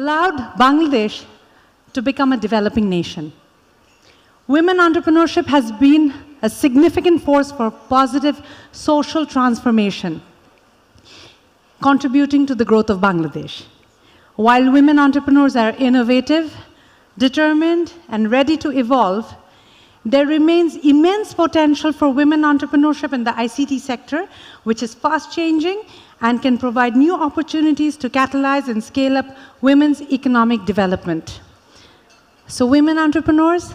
allowed Bangladesh to become a developing nation. Women entrepreneurship has been a significant force for positive social transformation, contributing to the growth of Bangladesh. While women entrepreneurs are innovative, determined, and ready to evolve, there remains immense potential for women entrepreneurship in the ICT sector, which is fast-changing and can provide new opportunities to catalyze and scale up women's economic development. So women entrepreneurs,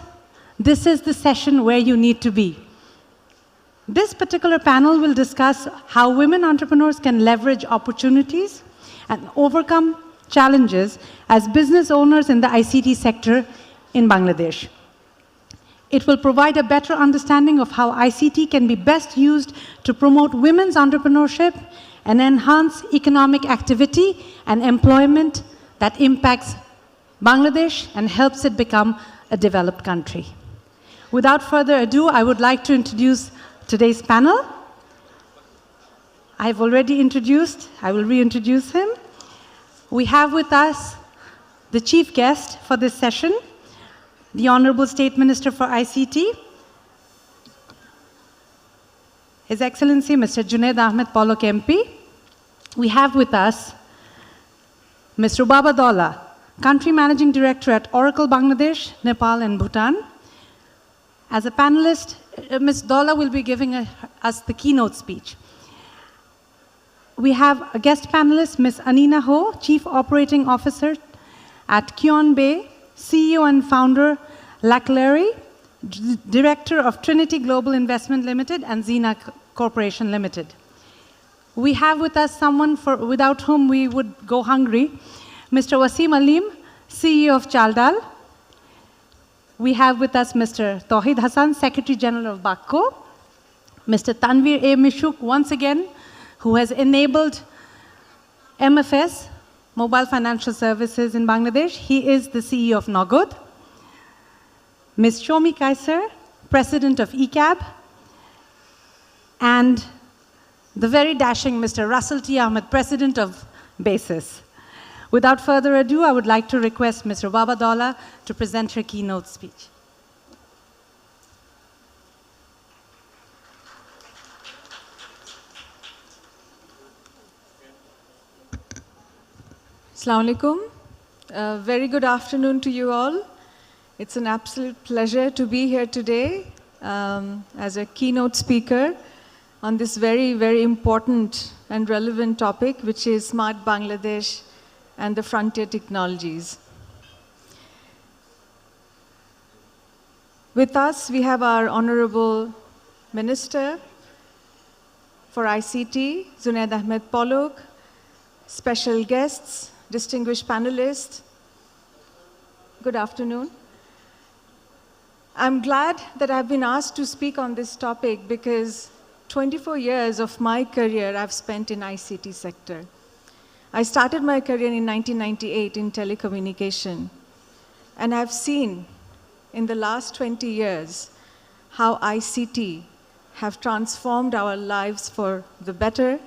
this is the session where you need to be. This particular panel will discuss how women entrepreneurs can leverage opportunities and overcome challenges as business owners in the ICT sector in Bangladesh. It will provide a better understanding of how ICT can be best used to promote women's entrepreneurship and enhance economic activity and employment that impacts Bangladesh and helps it become a developed country. Without further ado, I would like to introduce today's panel. I've already introduced, I will reintroduce him. We have with us the chief guest for this session, the Honorable State Minister for ICT, His Excellency Mr. Junaid Ahmed Polok MP. We have with us Ms. Rubaba Dola, Country Managing Director at Oracle Bangladesh, Nepal and Bhutan. As a panelist, Ms. Dola will be giving us the keynote speech. We have a guest panelist, Ms. Anina Ho, Chief Operating Officer at Kyon Bay, CEO and founder, Laclery, Director of Trinity Global Investment Limited and Zena Corporation Limited. We have with us someone without whom we would go hungry, Mr. Wasim Alim, CEO of Chaldal. We have with us Mr. Tawhid Hassan, Secretary General of BACCO, Mr. Tanvir A. Mishuk, once again, who has enabled MFS, Mobile Financial Services in Bangladesh. He is the CEO of Nogod. Ms. Shomi Kaiser, President of ECAB, and the very dashing Mr. Russell T. Ahmed, President of BASIS. Without further ado, I would like to request Ms. Rubaba Dola to present her keynote speech. Assalamu alaikum. Very good afternoon to you all. It's an absolute pleasure to be here today as a keynote speaker on this very, very important and relevant topic, which is Smart Bangladesh and the frontier technologies. With us, we have our Honorable Minister for ICT, Junaid Ahmed Polok, special guests, distinguished panelists. Good afternoon. I'm glad that I've been asked to speak on this topic because 24 years of my career I've spent in ICT sector. I started my career in 1998 in telecommunication, and I've seen in the last 20 years how ICT have transformed our lives for the better,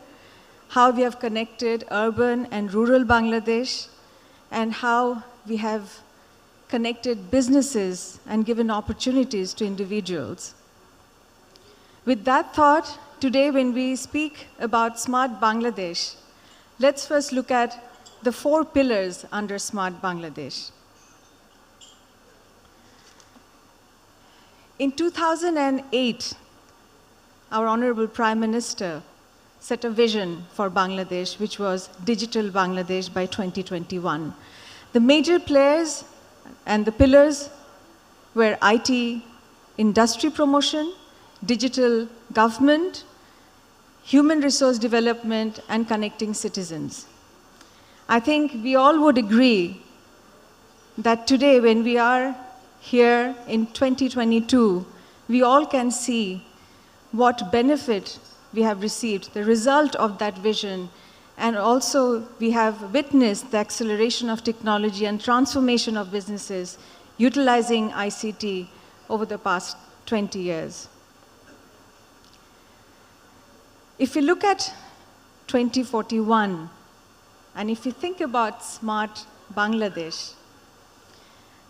how we have connected urban and rural Bangladesh, and how we have connected businesses and given opportunities to individuals. With that thought, today when we speak about Smart Bangladesh, let's first look at the 4 pillars under Smart Bangladesh. In 2008, our Honorable Prime Minister set a vision for Bangladesh, which was Digital Bangladesh by 2021. The major players and the pillars were IT industry promotion, digital government, human resource development, and connecting citizens. I think we all would agree that today when we are here in 2022, we all can see what benefit we have received, the result of that vision, and also we have witnessed the acceleration of technology and transformation of businesses utilizing ICT over the past 20 years. If we look at 2041, and if you think about Smart Bangladesh.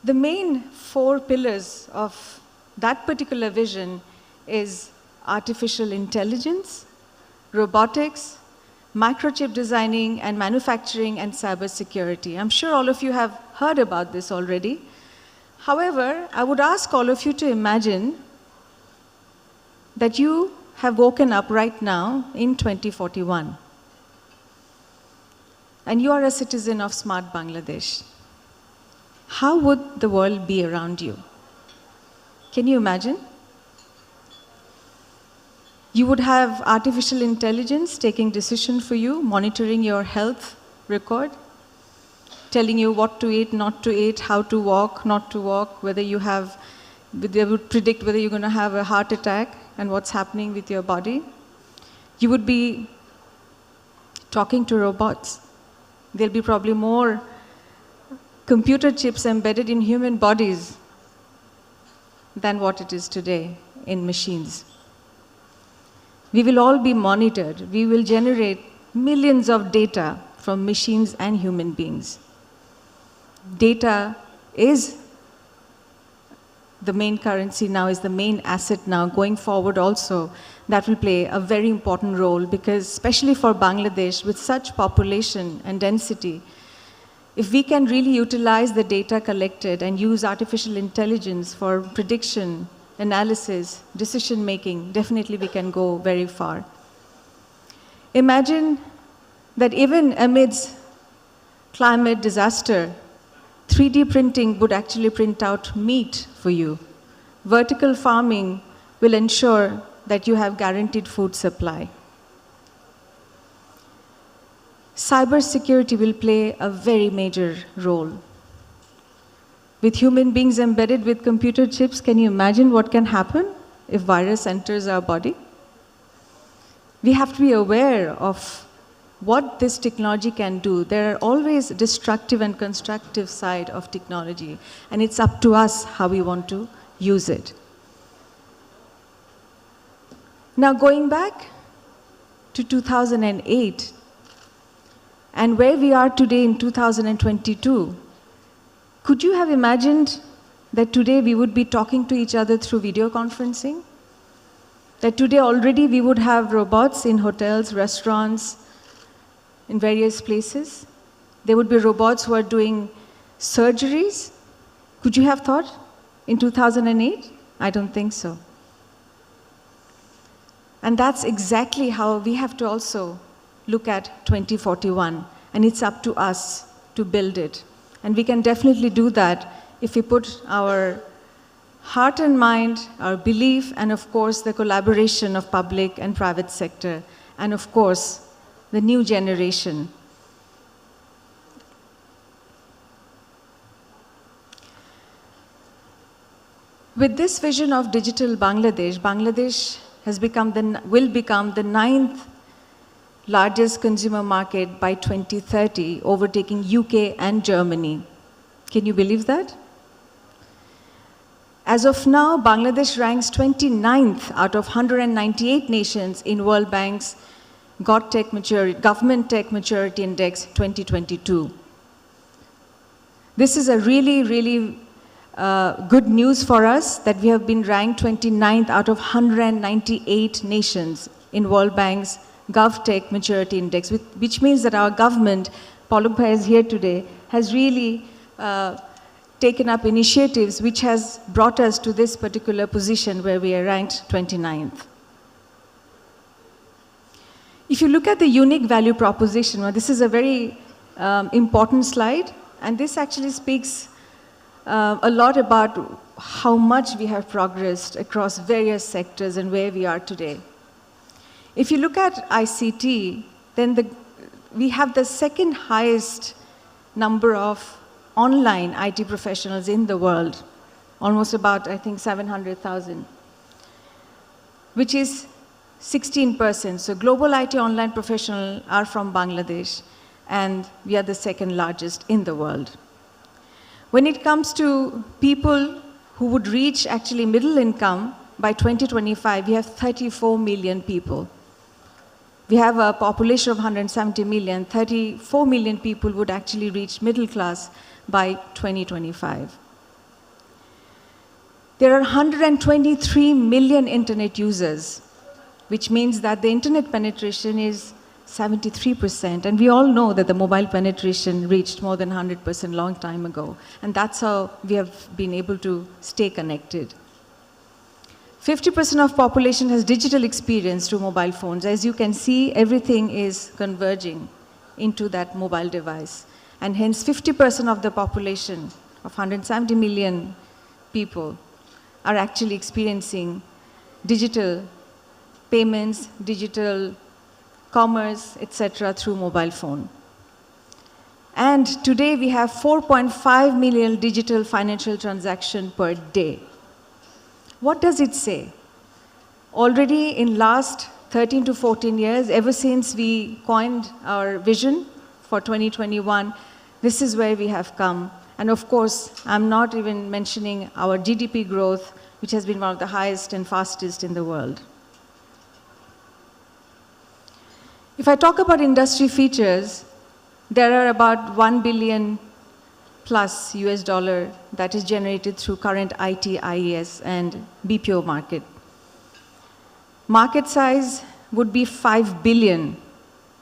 The main four pillars of that particular vision is artificial intelligence, robotics, microchip designing and manufacturing, and cybersecurity. I'm sure all of you have heard about this already. However, I would ask all of you to imagine that you have woken up right now in 2041, and you are a citizen of smart Bangladesh. How would the world be around you? Can you imagine? You would have artificial intelligence taking decision for you, monitoring your health record, telling you what to eat, not to eat, how to walk, not to walk, whether you have, they would predict whether you're going to have a heart attack and what's happening with your body. You would be talking to robots. There'll be probably more computer chips embedded in human bodies than what it is today in machines. We will all be monitored. We will generate millions of data from machines and human beings. Data is the main currency now, is the main asset now. Going forward also, that will play a very important role, because especially for Bangladesh, with such population and density, if we can really utilize the data collected and use artificial intelligence for prediction, analysis, decision making, definitely we can go very far. Imagine that even amidst climate disaster, 3D printing would actually print out meat for you. Vertical farming will ensure that you have guaranteed food supply. Cybersecurity will play a very major role. With human beings embedded with computer chips, can you imagine what can happen if virus enters our body? We have to be aware of what this technology can do. There are always destructive and constructive side of technology, and it's up to us how we want to use it. Now, going back to 2008, and where we are today in 2022, could you have imagined that today we would be talking to each other through video conferencing? That today already we would have robots in hotels, restaurants, in various places? There would be robots who are doing surgeries? Could you have thought in 2008? I don't think so. And that's exactly how we have to also look at 2041, and it's up to us to build it. And we can definitely do that if we put our heart and mind, our belief, and of course the collaboration of public and private sector, and of course the new generation. With this vision of digital Bangladesh, Bangladesh will become the 9th largest consumer market by 2030, overtaking UK and Germany. Can you believe that? As of now, Bangladesh ranks 29th out of 198 nations in World Bank's Government Tech Maturity Index 2022. This is a really, really good news for us that we have been ranked 29th out of 198 nations in World Bank's GovTech Maturity Index, which means that our government, Paluk Bhai is here today, has really taken up initiatives which has brought us to this particular position where we are ranked 29th. If you look at the unique value proposition, well, this is a very important slide, and this actually speaks a lot about how much we have progressed across various sectors and where we are today. If you look at ICT, then we have the second highest number of online IT professionals in the world, almost about, I think, 700,000, which is 16%. So global IT online professionals are from Bangladesh, and we are the second largest in the world. When it comes to people who would reach actually middle income by 2025, we have 34 million people. we have a population of 170 million, 34 million people would actually reach middle class by 2025. There are 123 million internet users, which means that the internet penetration is 73%. And we all know that the mobile penetration reached more than 100% long time ago. And that's how we have been able to stay connected. 50% of population has digital experience through mobile phones. As you can see, everything is converging into that mobile device. And hence 50% of the population of 170 million people are actually experiencing digital payments, digital commerce, etc. through mobile phone. And today we have 4.5 million digital financial transactions per day. What does it say? Already in last 13 to 14 years, ever since we coined our vision for 2021, this is where we have come. And of course, I'm not even mentioning our GDP growth, which has been one of the highest and fastest in the world. If I talk about industry features, there are about 1 billion plus US dollar that is generated through current IT, IES, and BPO market. Market size would be 5 billion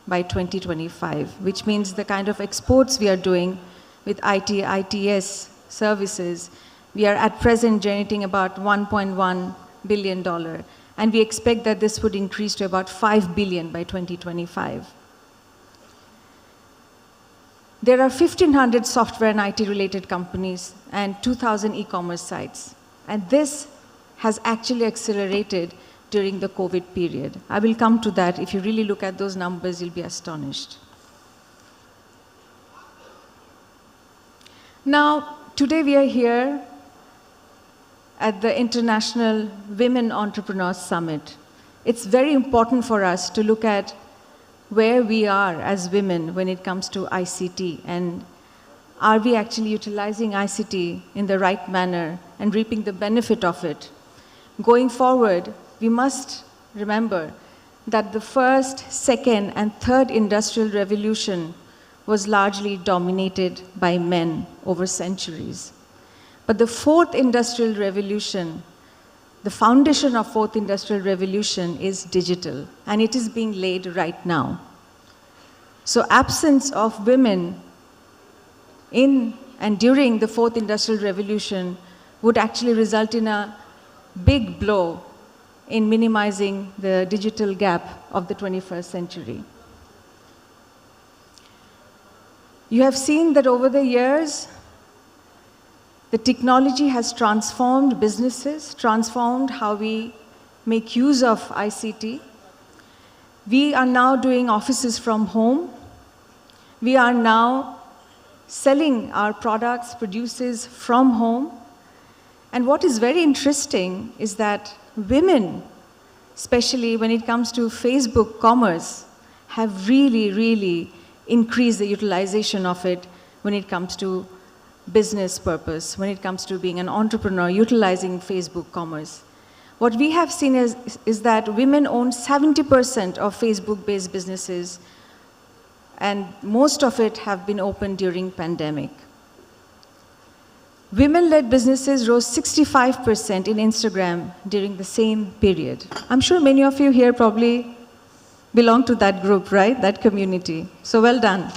by 2025, which means the kind of exports we are doing with IT, ITS services, we are at present generating about $1.1 billion. And we expect that this would increase to about 5 billion by 2025. There are 1,500 software and IT-related companies and 2,000 e-commerce sites. And this has actually accelerated during the COVID period. I will come to that. If you really look at those numbers, you'll be astonished. Now, today we are here at the International Women Entrepreneurs Summit. It's very important for us to look at where we are as women when it comes to ICT, and are we actually utilizing ICT in the right manner and reaping the benefit of it. Going forward, we must remember that the first, second, and third industrial revolution was largely dominated by men over centuries. But the fourth industrial revolution, the foundation of fourth industrial revolution is digital, and it is being laid right now. So absence of women in and during the fourth industrial revolution would actually result in a big blow in minimizing the digital gap of the 21st century. You have seen that over the years, the technology has transformed businesses, transformed how we make use of ICT. We are now doing offices from home. We are now selling our products, produces from home. And what is very interesting is that women, especially when it comes to Facebook commerce, have really increased the utilization of it when it comes to business purpose, when it comes to being an entrepreneur, utilizing Facebook commerce. What we have seen is that women own 70% of Facebook-based businesses, and most of it have been opened during pandemic. Women-led businesses rose 65% in Instagram during the same period. I'm sure many of you here probably belong to that group, right? That community. So well done.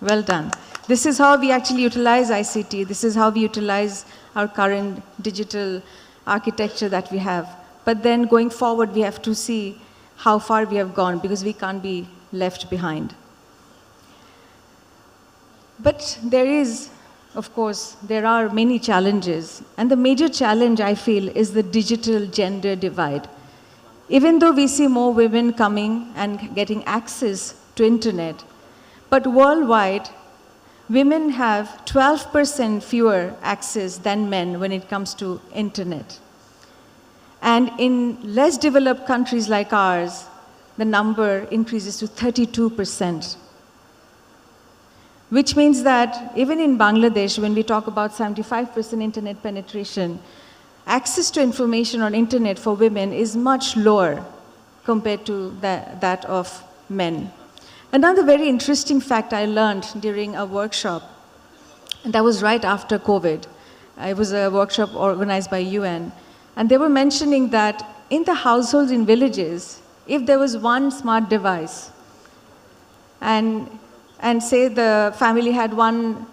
Well done. This is how we actually utilize ICT. This is how we utilize our current digital architecture that we have. But then going forward, we have to see how far we have gone, because we can't be left behind. But there is, of course, there are many challenges. And the major challenge, I feel, is the digital gender divide. Even though we see more women coming and getting access to internet, but worldwide, women have 12% fewer access than men when it comes to internet. And in less developed countries like ours, the number increases to 32%. Which means that even in Bangladesh, when we talk about 75% internet penetration, access to information on internet for women is much lower compared to that of men. Another very interesting fact I learned during a workshop, and that was right after COVID. It was a workshop organized by UN, and they were mentioning that in the households in villages, if there was one smart device, and say the family had one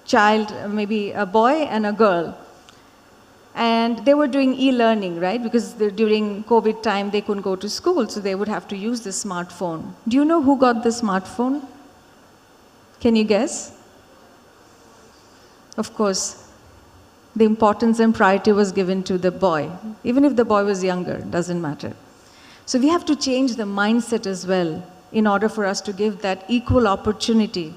child, maybe a boy and a girl, and they were doing e-learning, right? Because during COVID time, they couldn't go to school, so they would have to use the smartphone. Do you know who got the smartphone? Can you guess? Of course, the importance and priority was given to the boy. Even if the boy was younger, doesn't matter. So we have to change the mindset as well in order for us to give that equal opportunity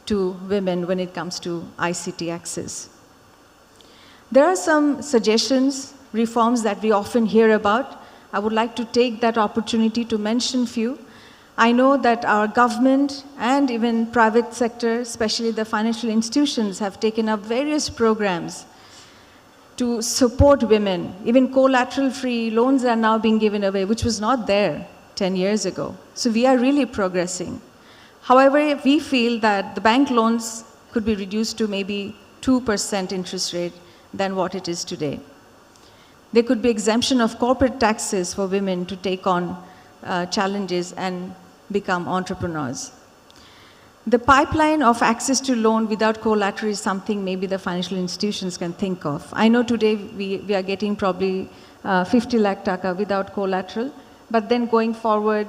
to women when it comes to ICT access. There are some suggestions, reforms that we often hear about. I would like to take that opportunity to mention few. I know that our government and even private sector, especially the financial institutions, have taken up various programs to support women. Even collateral-free loans are now being given away, which was not there 10 years ago. So we are really progressing. However, we feel that the bank loans could be reduced to maybe 2% interest rate than what it is today. There could be exemption of corporate taxes for women to take on challenges and become entrepreneurs. The pipeline of access to loan without collateral is something maybe the financial institutions can think of. I know today we are getting probably 50 lakh taka without collateral, but then going forward,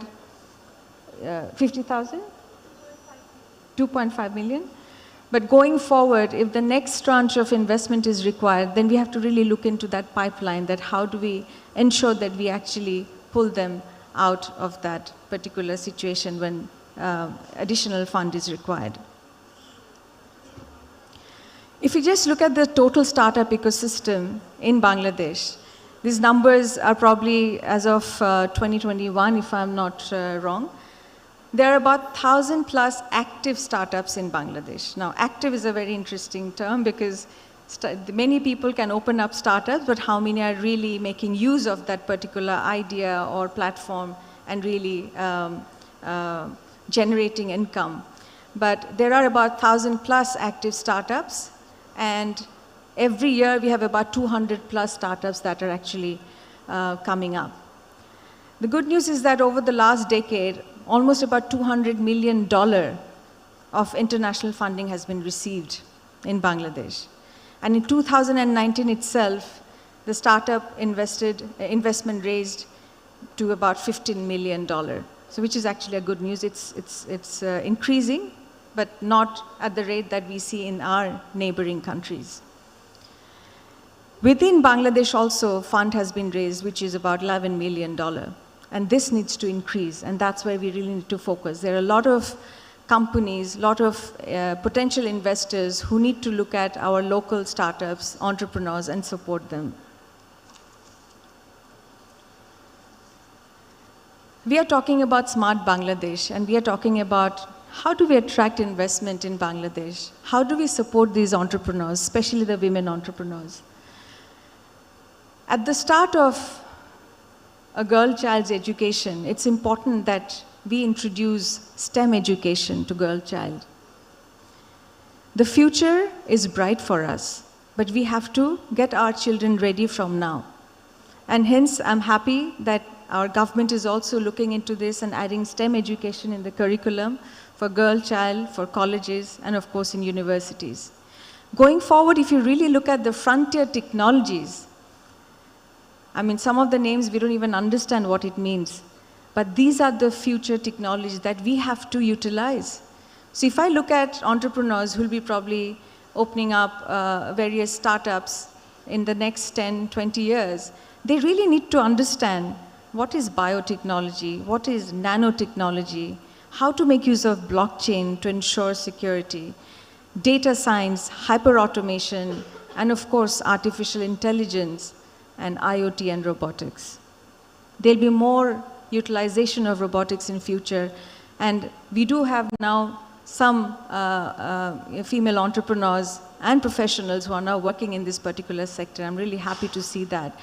50,000? 2.5 million? But going forward, if the next tranche of investment is required, then we have to really look into that pipeline, that how do we ensure that we actually pull them out of that particular situation when additional fund is required. If you just look at the total startup ecosystem in Bangladesh, these numbers are probably as of 2021, if I'm not wrong. There are about 1,000 plus active startups in Bangladesh. Now, active is a very interesting term because many people can open up startups, but how many are really making use of that particular idea or platform and really generating income? But there are about 1,000 plus active startups, and every year we have about 200 plus startups that are actually coming up. The good news is that over the last decade, almost about $200 million of international funding has been received in Bangladesh. And in 2019 itself, the startup investment raised to about $15 million, so which is actually a good news. It's increasing, but not at the rate that we see in our neighboring countries. Within Bangladesh also, fund has been raised, which is about $11 million. And this needs to increase, and that's where we really need to focus. There are a lot of companies, a lot of potential investors who need to look at our local startups, entrepreneurs, and support them. We are talking about Smart Bangladesh, and we are talking about how do we attract investment in Bangladesh? How do we support these entrepreneurs, especially the women entrepreneurs? At the start of a girl child's education, it's important that we introduce STEM education to girl child. The future is bright for us, but we have to get our children ready from now. And hence, I'm happy that our government is also looking into this and adding STEM education in the curriculum for girl child, for colleges, and of course in universities. Going forward, if you really look at the frontier technologies, I mean, some of the names, we don't even understand what it means. But these are the future technologies that we have to utilize. So if I look at entrepreneurs who will be probably opening up various startups in the next 10, 20 years, they really need to understand what is biotechnology, what is nanotechnology, how to make use of blockchain to ensure security, data science, hyperautomation, and of course, artificial intelligence, and IoT and robotics. There'll be more utilization of robotics in future, and we do have now some female entrepreneurs and professionals who are now working in this particular sector. I'm really happy to see that.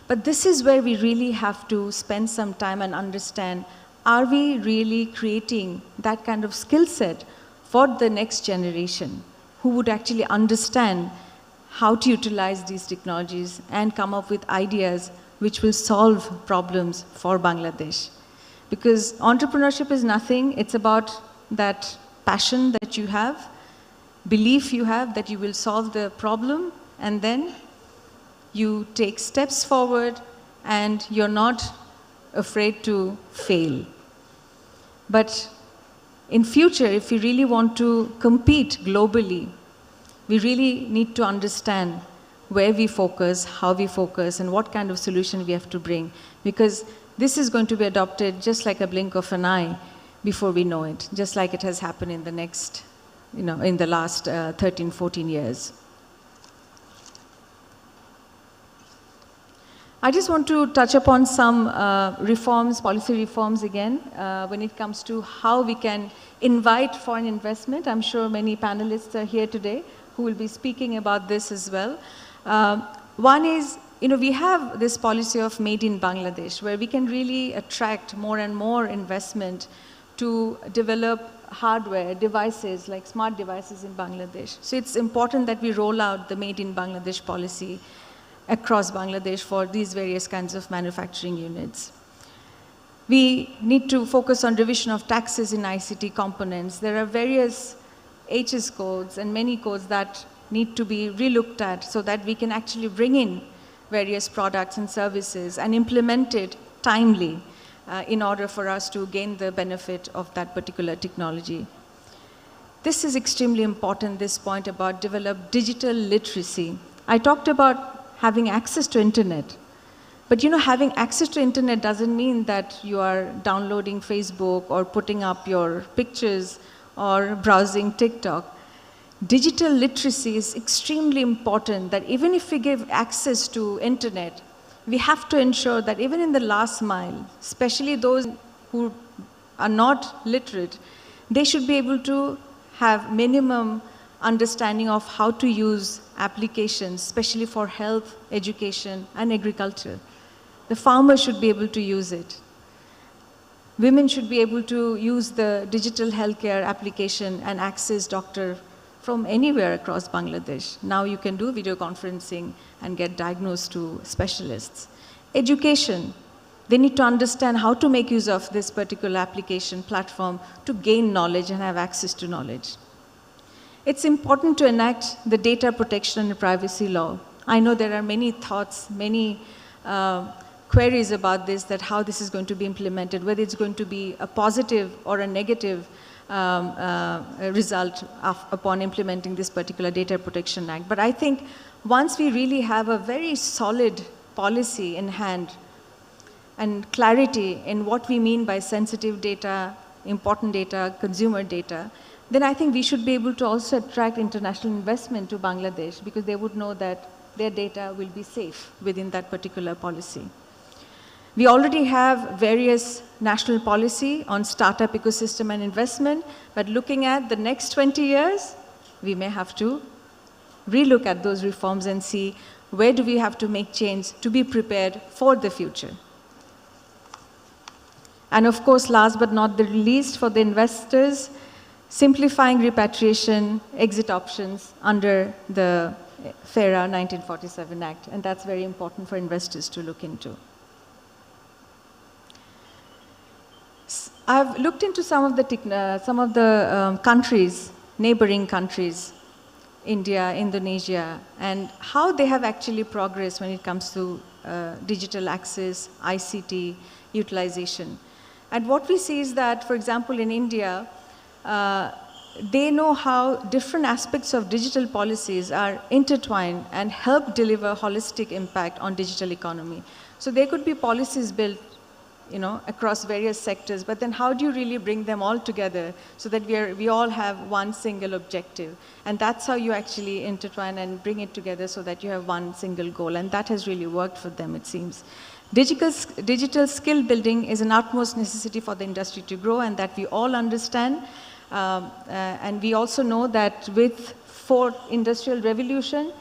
But this is where we really have to spend some time and understand are we really creating that kind of skill set for the next generation who would actually understand how to utilize these technologies and come up with ideas which will solve problems for Bangladesh? Because entrepreneurship is nothing, it's about that passion that you have, belief you have that you will solve the problem, and then you take steps forward and you're not afraid to fail. But in future, if we really want to compete globally, we really need to understand where we focus, how we focus, and what kind of solution we have to bring. Because this is going to be adopted just like a blink of an eye before we know it, just like it has happened in the next, in the last 13, 14 years. I just want to touch upon some reforms, policy reforms again, when it comes to how we can invite foreign investment. I'm sure many panelists are here today who will be speaking about this as well. One is, we have this policy of Made in Bangladesh, where we can really attract more and more investment to develop hardware, devices, like smart devices in Bangladesh. So it's important that we roll out the Made in Bangladesh policy across Bangladesh for these various kinds of manufacturing units. We need to focus on revision of taxes in ICT components. There are various HS codes and many codes that need to be relooked at so that we can actually bring in various products and services and implement it timely in order for us to gain the benefit of that particular technology. This is extremely important, this point about develop digital literacy. I talked about having access to internet. But having access to internet doesn't mean that you are downloading Facebook or putting up your pictures or browsing TikTok. Digital literacy is extremely important, that even if we give access to internet, we have to ensure that even in the last mile, especially those who are not literate, they should be able to have minimum understanding of how to use applications, especially for health, education, and agriculture. The farmer should be able to use it. Women should be able to use the digital healthcare application and access doctor from anywhere across Bangladesh. Now you can do video conferencing and get diagnosed to specialists. Education, they need to understand how to make use of this particular application platform to gain knowledge and have access to knowledge. It's important to enact the data protection and privacy law. I know there are many thoughts, many queries about this, that how this is going to be implemented, whether it's going to be a positive or a negative result upon implementing this particular Data Protection Act. But I think once we really have a very solid policy in hand and clarity in what we mean by sensitive data, important data, consumer data, then I think we should be able to also attract international investment to Bangladesh, because they would know that their data will be safe within that particular policy. We already have various national policy on startup ecosystem and investment, but looking at the next 20 years, we may have to relook at those reforms and see where do we have to make change to be prepared for the future. And of course, last but not the least, for the investors, simplifying repatriation exit options under the FERA 1947 Act, and that's very important for investors to look into. I've looked into some of the countries, neighboring countries, India, Indonesia, and how they have actually progressed when it comes to digital access, ICT utilization. And what we see is that, for example, in India, they know how different aspects of digital policies are intertwined and help deliver holistic impact on digital economy. So there could be policies built across various sectors, but then how do you really bring them all together so that we all have one single objective? And that's how you actually intertwine and bring it together so that you have one single goal, and that has really worked for them, it seems. Digital skill building is an utmost necessity for the industry to grow, and that we all understand. And we also know that with fourth industrial revolution,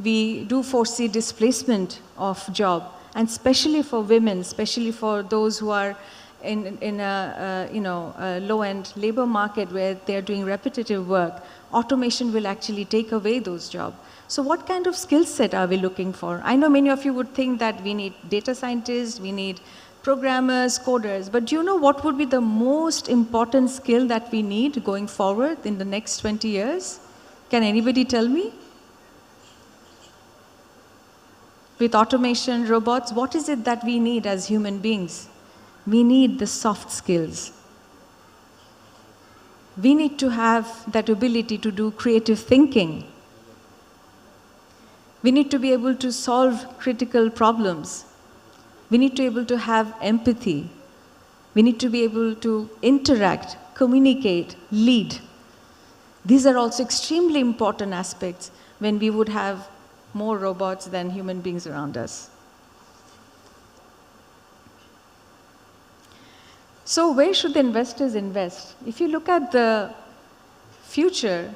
we do foresee displacement of job, and especially for women, especially for those who are in a low-end labor market where they're doing repetitive work, automation will actually take away those jobs. So what kind of skill set are we looking for? I know many of you would think that we need data scientists, we need programmers, coders, but do you know what would be the most important skill that we need going forward in the next 20 years? Can anybody tell me? With automation, robots, what is it that we need as human beings? We need the soft skills. We need to have that ability to do creative thinking. We need to be able to solve critical problems. We need to be able to have empathy. We need to be able to interact, communicate, lead. These are also extremely important aspects when we would have more robots than human beings around us. So where should the investors invest? If you look at the future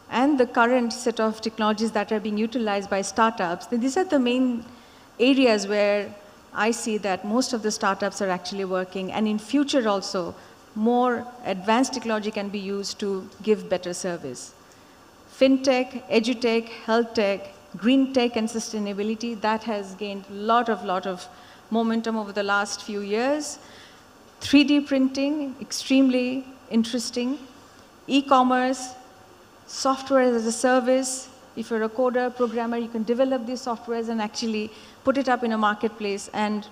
and the current set of technologies that are being utilized by startups, then these are the main areas where I see that most of the startups are actually working, and in future also, more advanced technology can be used to give better service. Fintech, edutech, health tech, green tech, and sustainability, that has gained a lot of momentum over the last few years. 3D printing, extremely interesting. E-commerce, software as a service. If you're a coder, programmer, you can develop these softwares and actually put it up in a marketplace and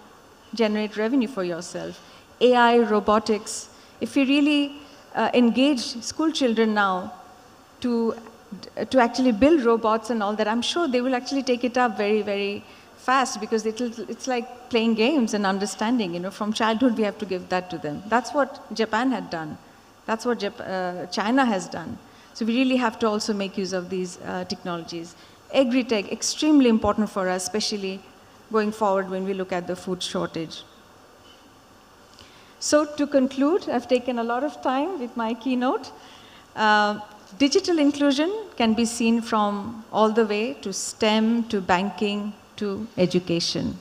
generate revenue for yourself. AI, robotics. If we really engage school children now to actually build robots and all that, I'm sure they will actually take it up very, very fast, because it's like playing games and understanding. You know, from childhood we have to give that to them. That's what Japan had done. That's what China has done. So we really have to also make use of these technologies. Agri-tech, extremely important for us, especially going forward when we look at the food shortage. So to conclude, I've taken a lot of time with my keynote. Digital inclusion can be seen from all the way to STEM, to banking, to education.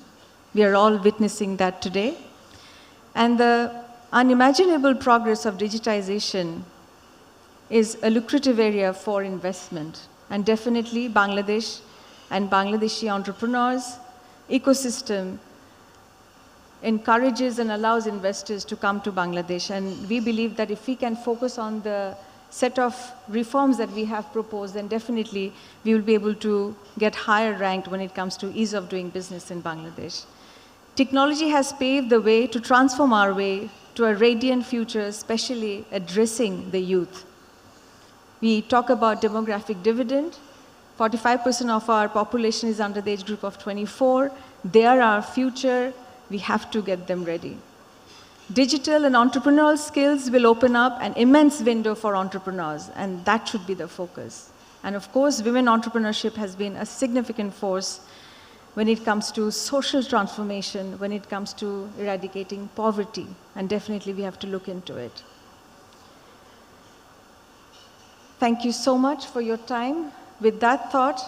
We are all witnessing that today. And the unimaginable progress of digitization is a lucrative area for investment. And definitely Bangladesh and Bangladeshi entrepreneurs, ecosystem encourages and allows investors to come to Bangladesh. And we believe that if we can focus on the set of reforms that we have proposed, then definitely we will be able to get higher ranked when it comes to ease of doing business in Bangladesh. Technology has paved the way to transform our way to a radiant future, especially addressing the youth. We talk about demographic dividend. 45% of our population is under the age group of 24. They are our future. We have to get them ready. Digital and entrepreneurial skills will open up an immense window for entrepreneurs, and that should be the focus. And of course, women entrepreneurship has been a significant force when it comes to social transformation, when it comes to eradicating poverty, and definitely we have to look into it. Thank you so much for your time. With that thought,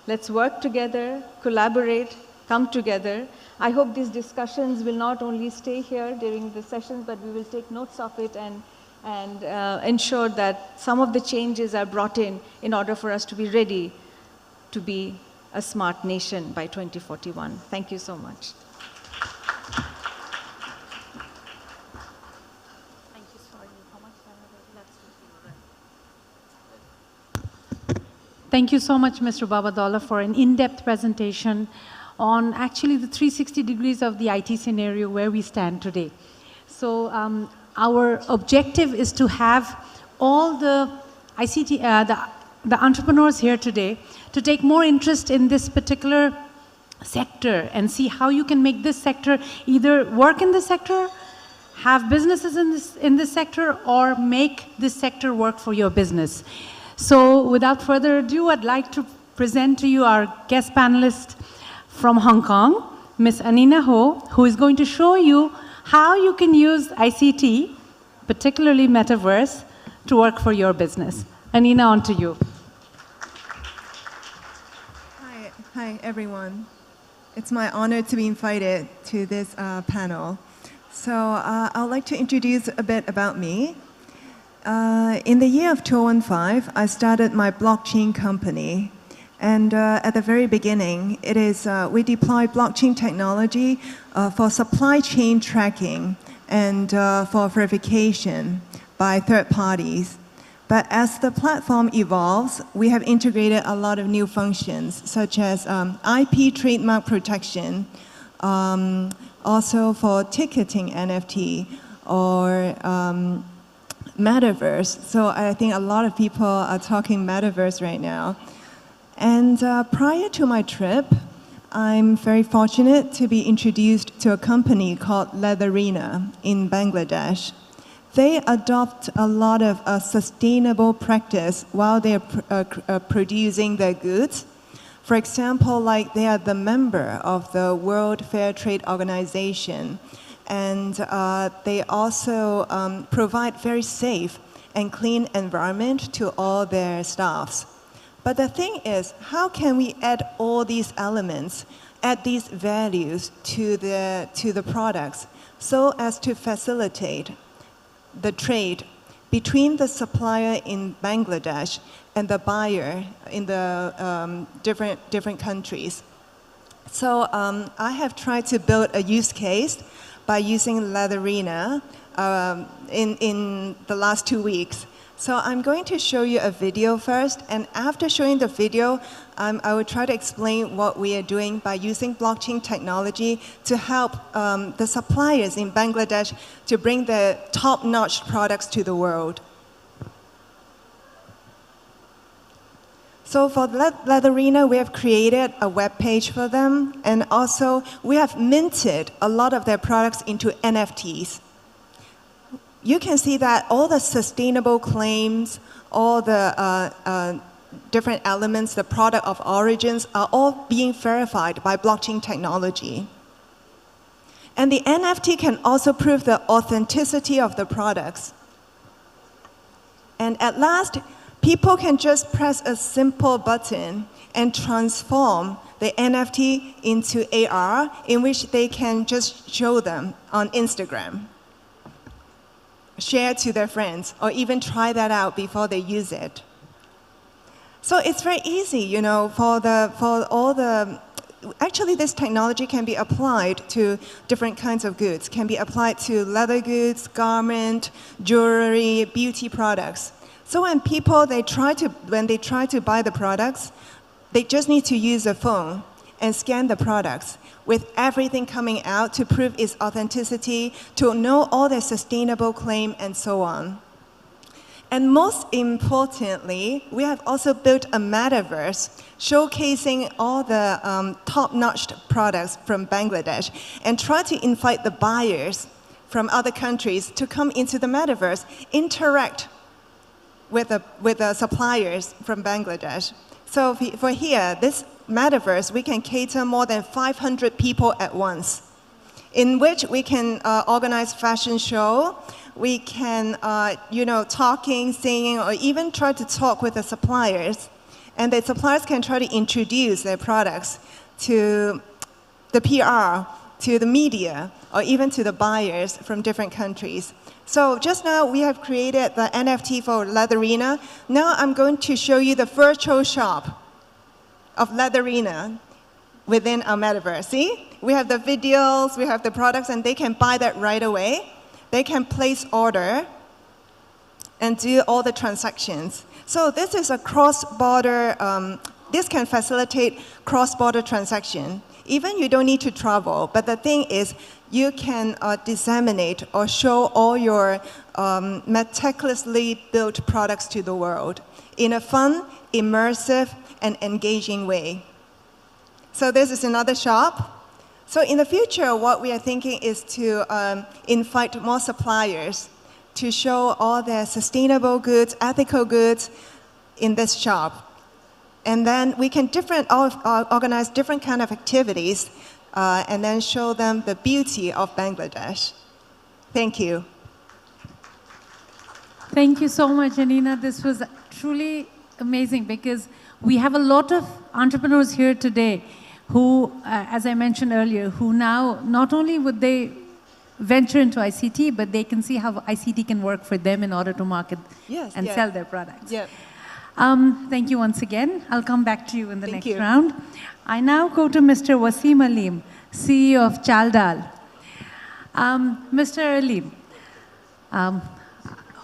let's work together, collaborate, come together. I hope these discussions will not only stay here during the sessions, but we will take notes of it and ensure that some of the changes are brought in order for us to be ready to be a smart nation by 2041. Thank you so much. Thank you so much, Mr. Babadola, for an in-depth presentation on actually the 360 degrees of the IT scenario where we stand today. So our objective is to have all the ICT, the entrepreneurs here today to take more interest in this particular sector and see how you can make this sector either work in the sector, have businesses in this sector, or make this sector work for your business. So without further ado, I'd like to present to you our guest panelist from Hong Kong, Ms. Anina Ho, who is going to show you how you can use ICT, particularly metaverse, to work for your business. Anina, on to you. Hi everyone. It's my honor to be invited to this panel. So I'd like to introduce a bit about me. In the year of 2015, I started my blockchain company. And at the very beginning, we deploy blockchain technology for supply chain tracking and for verification by third parties. But as the platform evolves, we have integrated a lot of new functions, such as IP trademark protection, also for ticketing NFT or metaverse. So I think a lot of people are talking metaverse right now. And prior to my trip, I'm very fortunate to be introduced to a company called Leatherina in Bangladesh. They adopt a lot of sustainable practice while they're producing their goods. For example, like they are the member of the World Fair Trade Organization, and they also provide very safe and clean environment to all their staffs. But the thing is, how can we add all these elements, add these values to the products so as to facilitate the trade between the supplier in Bangladesh and the buyer in the different countries? So I have tried to build a use case by using Leatherina in the last 2 weeks. So I'm going to show you a video first, and after showing the video, I will try to explain what we are doing by using blockchain technology to help the suppliers in Bangladesh to bring the top-notch products to the world. So for Leatherina, we have created a web page for them, and also we have minted a lot of their products into NFTs. You can see that all the sustainable claims, all the different elements, the product of origins are all being verified by blockchain technology. And the NFT can also prove the authenticity of the products. And at last, people can just press a simple button and transform the NFT into AR, in which they can just show them on Instagram, share to their friends, or even try that out before they use it. So it's very easy, you know, actually this technology can be applied to different kinds of goods, can be applied to leather goods, garment, jewelry, beauty products. So when they try to buy the products, they just need to use a phone and scan the products with everything coming out to prove its authenticity, to know all their sustainable claim, and so on. And most importantly, we have also built a metaverse showcasing all the top-notch products from Bangladesh and try to invite the buyers from other countries to come into the metaverse, interact with the suppliers from Bangladesh. So for here, this metaverse, we can cater more than 500 people at once, in which we can organize fashion show, we can, talking, singing, or even try to talk with the suppliers. And the suppliers can try to introduce their products to the PR, to the media, or even to the buyers from different countries. So just now, we have created the NFT for Leatherina. Now I'm going to show you the virtual shop of Leatherina within our metaverse. See? We have the videos, we have the products, and they can buy that right away. They can place order and do all the transactions. So this is a cross-border, this can facilitate cross-border transaction. Even you don't need to travel, but the thing is, you can disseminate or show all your meticulously built products to the world in a fun, immersive, and engaging way. So this is another shop. So in the future, what we are thinking is to invite more suppliers to show all their sustainable goods, ethical goods in this shop. And then we can organize different kind of activities and then show them the beauty of Bangladesh. Thank you. Thank you so much, Janina. This was truly amazing because we have a lot of entrepreneurs here today who, as I mentioned earlier, who now not only would they venture into ICT, but they can see how ICT can work for them in order to market Yes, and yes. sell their products. Yeah. Thank you once again. I'll come back to you in the Thank next you. round. I now go to Mr. Wasim Alim, CEO of Chaldal. Mr. Alim,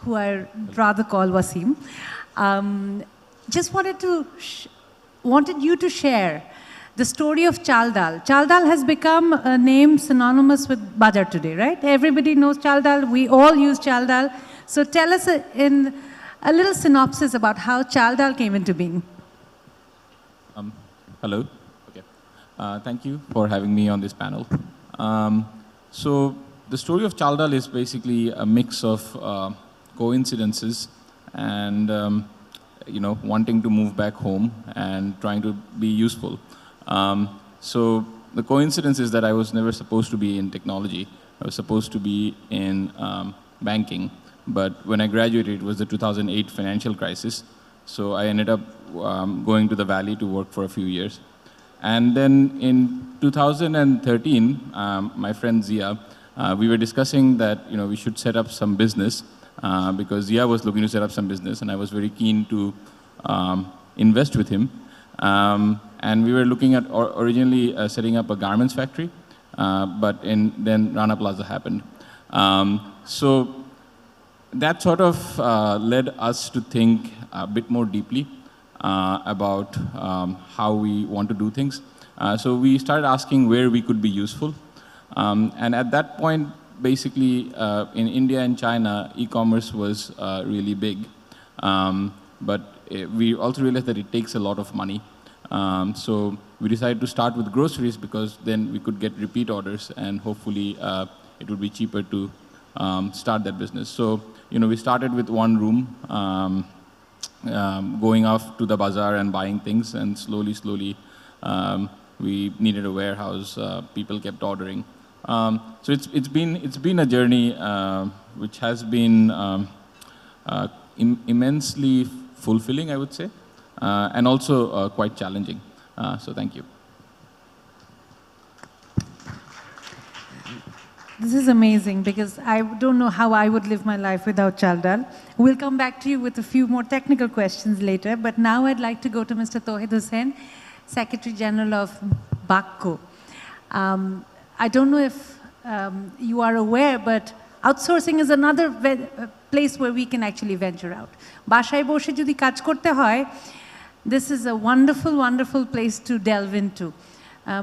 who I rather call Wasim, just wanted you to share the story of Chaldal. Chaldal has become a name synonymous with Bajar today, right? Everybody knows Chaldal. We all use Chaldal. So tell us in a little synopsis about how Chaldal came into being. Hello. Okay. Thank you for having me on this panel. So the story of Chaldal is basically a mix of coincidences and wanting to move back home and trying to be useful. So the coincidence is that I was never supposed to be in technology. I was supposed to be in banking. But when I graduated, it was the 2008 financial crisis. So I ended up going to the Valley to work for a few years. And then in 2013, my friend Zia, we were discussing that we should set up some business because Zia was looking to set up some business, and I was very keen to invest with him. And we were looking at originally setting up a garments factory, but then Rana Plaza happened. So that sort of led us to think a bit more deeply about how we want to do things. So we started asking where we could be useful. And at that point, basically, in India and China, e-commerce was really big. But we also realized that it takes a lot of money. So we decided to start with groceries because then we could get repeat orders and hopefully it would be cheaper to start that business. So we started with one room, going off to the bazaar and buying things, and slowly, we needed a warehouse. People kept ordering. So it's been a journey which has been immensely fulfilling, I would say, and also quite challenging. So thank you. This is amazing because I don't know how I would live my life without Chaldal. We'll come back to you with a few more technical questions later, but now I'd like to go to Mr. Tauhid Hussain, Secretary General of BACCO. I don't know if you are aware, but outsourcing is another place where we can actually venture out. Bashay boshe jodi kaj korte hoy, this is a wonderful, wonderful place to delve into.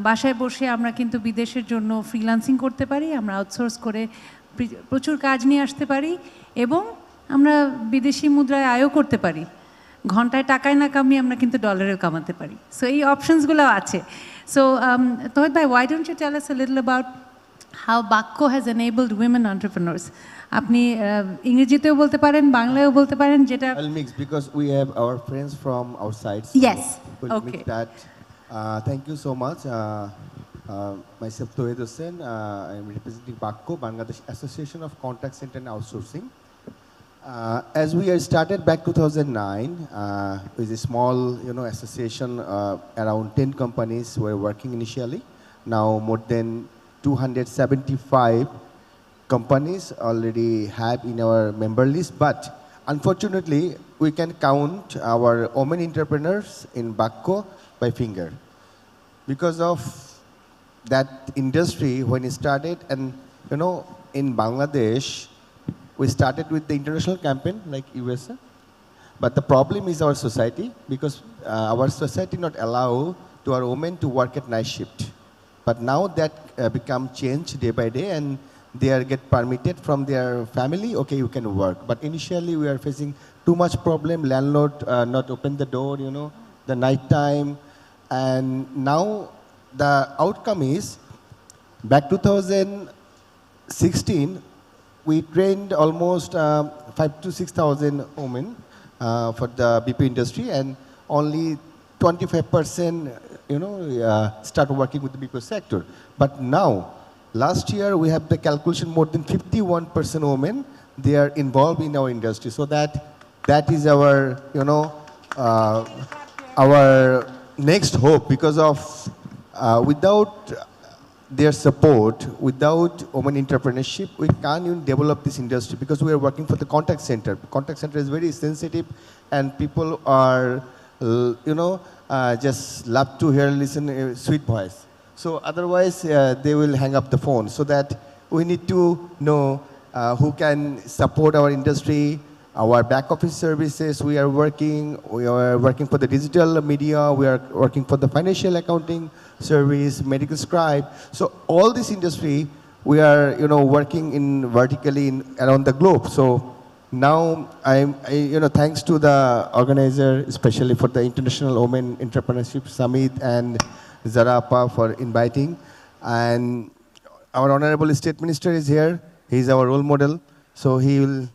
বাসায় বসে আমরা কিন্তু বিদেশের জন্য freelancing করতে পারি, আমরা outsource করে প্রচুর কাজ নিয়ে আসতে পারি এবং আমরা বিদেশি মুদ্রায় আয়ও করতে পারি। ঘন্টায় টাকায় না কামিয়ে আমরা কিন্তু ডলারেও কামাতে পারি। সো এই অপশনসগুলো আছে। সো তহিদ ভাই, why don't you tell us a little about how BACCO has enabled women entrepreneurs? আপনি ইংরেজিতেও বলতে পারেন, বাংলায়ও বলতে পারেন, যেটা I'll mix because we have our friends from outside. So Yes. we'll Okay. mix that. Thank you so much. Myself, Tauhid Hussain. I'm representing BACCO, Bangladesh Association of Contact Center and Outsourcing. As we are started back 2009, with a small, association, around 10 companies were working initially. Now more than 275 companies already have in our member list, but unfortunately, we can count our women entrepreneurs in BACCO by finger. Because of that industry, when it started, and in Bangladesh, we started with the international campaign like USA, but the problem is our society, because our society not allow to our women to work at night shift. But now that become changed day by day, and they are get permitted from their family, okay, you can work. But initially we are facing too much problem, landlord not open the door, the night time. And now the outcome is, back 2016, we trained almost 5,000 to 6,000 women for the BP industry, and only 25%, start working with the BP sector. But now, last year we have the calculation more than 51% women, they are involved in our industry. So that is our, our next hope, because of without their support, without women entrepreneurship, we can't even develop this industry because we are working for the contact center. Contact center is very sensitive, and people are, just love to hear, listen, sweet voice. So otherwise, they will hang up the phone. So that we need to know who can support our industry, our back office services. We are working for the digital media. We are working for the financial accounting service, medical scribe. So all this industry, we are working in vertically around the globe. So now thanks to the organizer, especially for the International Women Entrepreneurship Summit and Zarapa for inviting. And our Honorable State Minister is here. He is our role model. So he will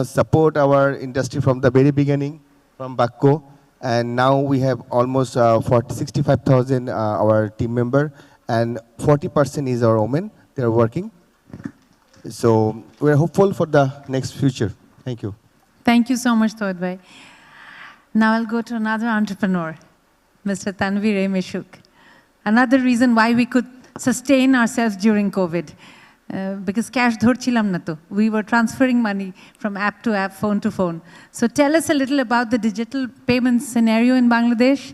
support our industry from the very beginning, from Bakko. And now we have almost 65,000 our team member, and 40% is our women. They are working. So we are hopeful for the next future. Thank you. Thank you so much, Toad Bhai. Now I'll go to another entrepreneur, Mr. Tanvir Meshuk. Another reason why we could sustain ourselves during COVID. Because cash dhorchilam na to. We were transferring money from app to app, phone to phone. So tell us a little about the digital payment scenario in Bangladesh,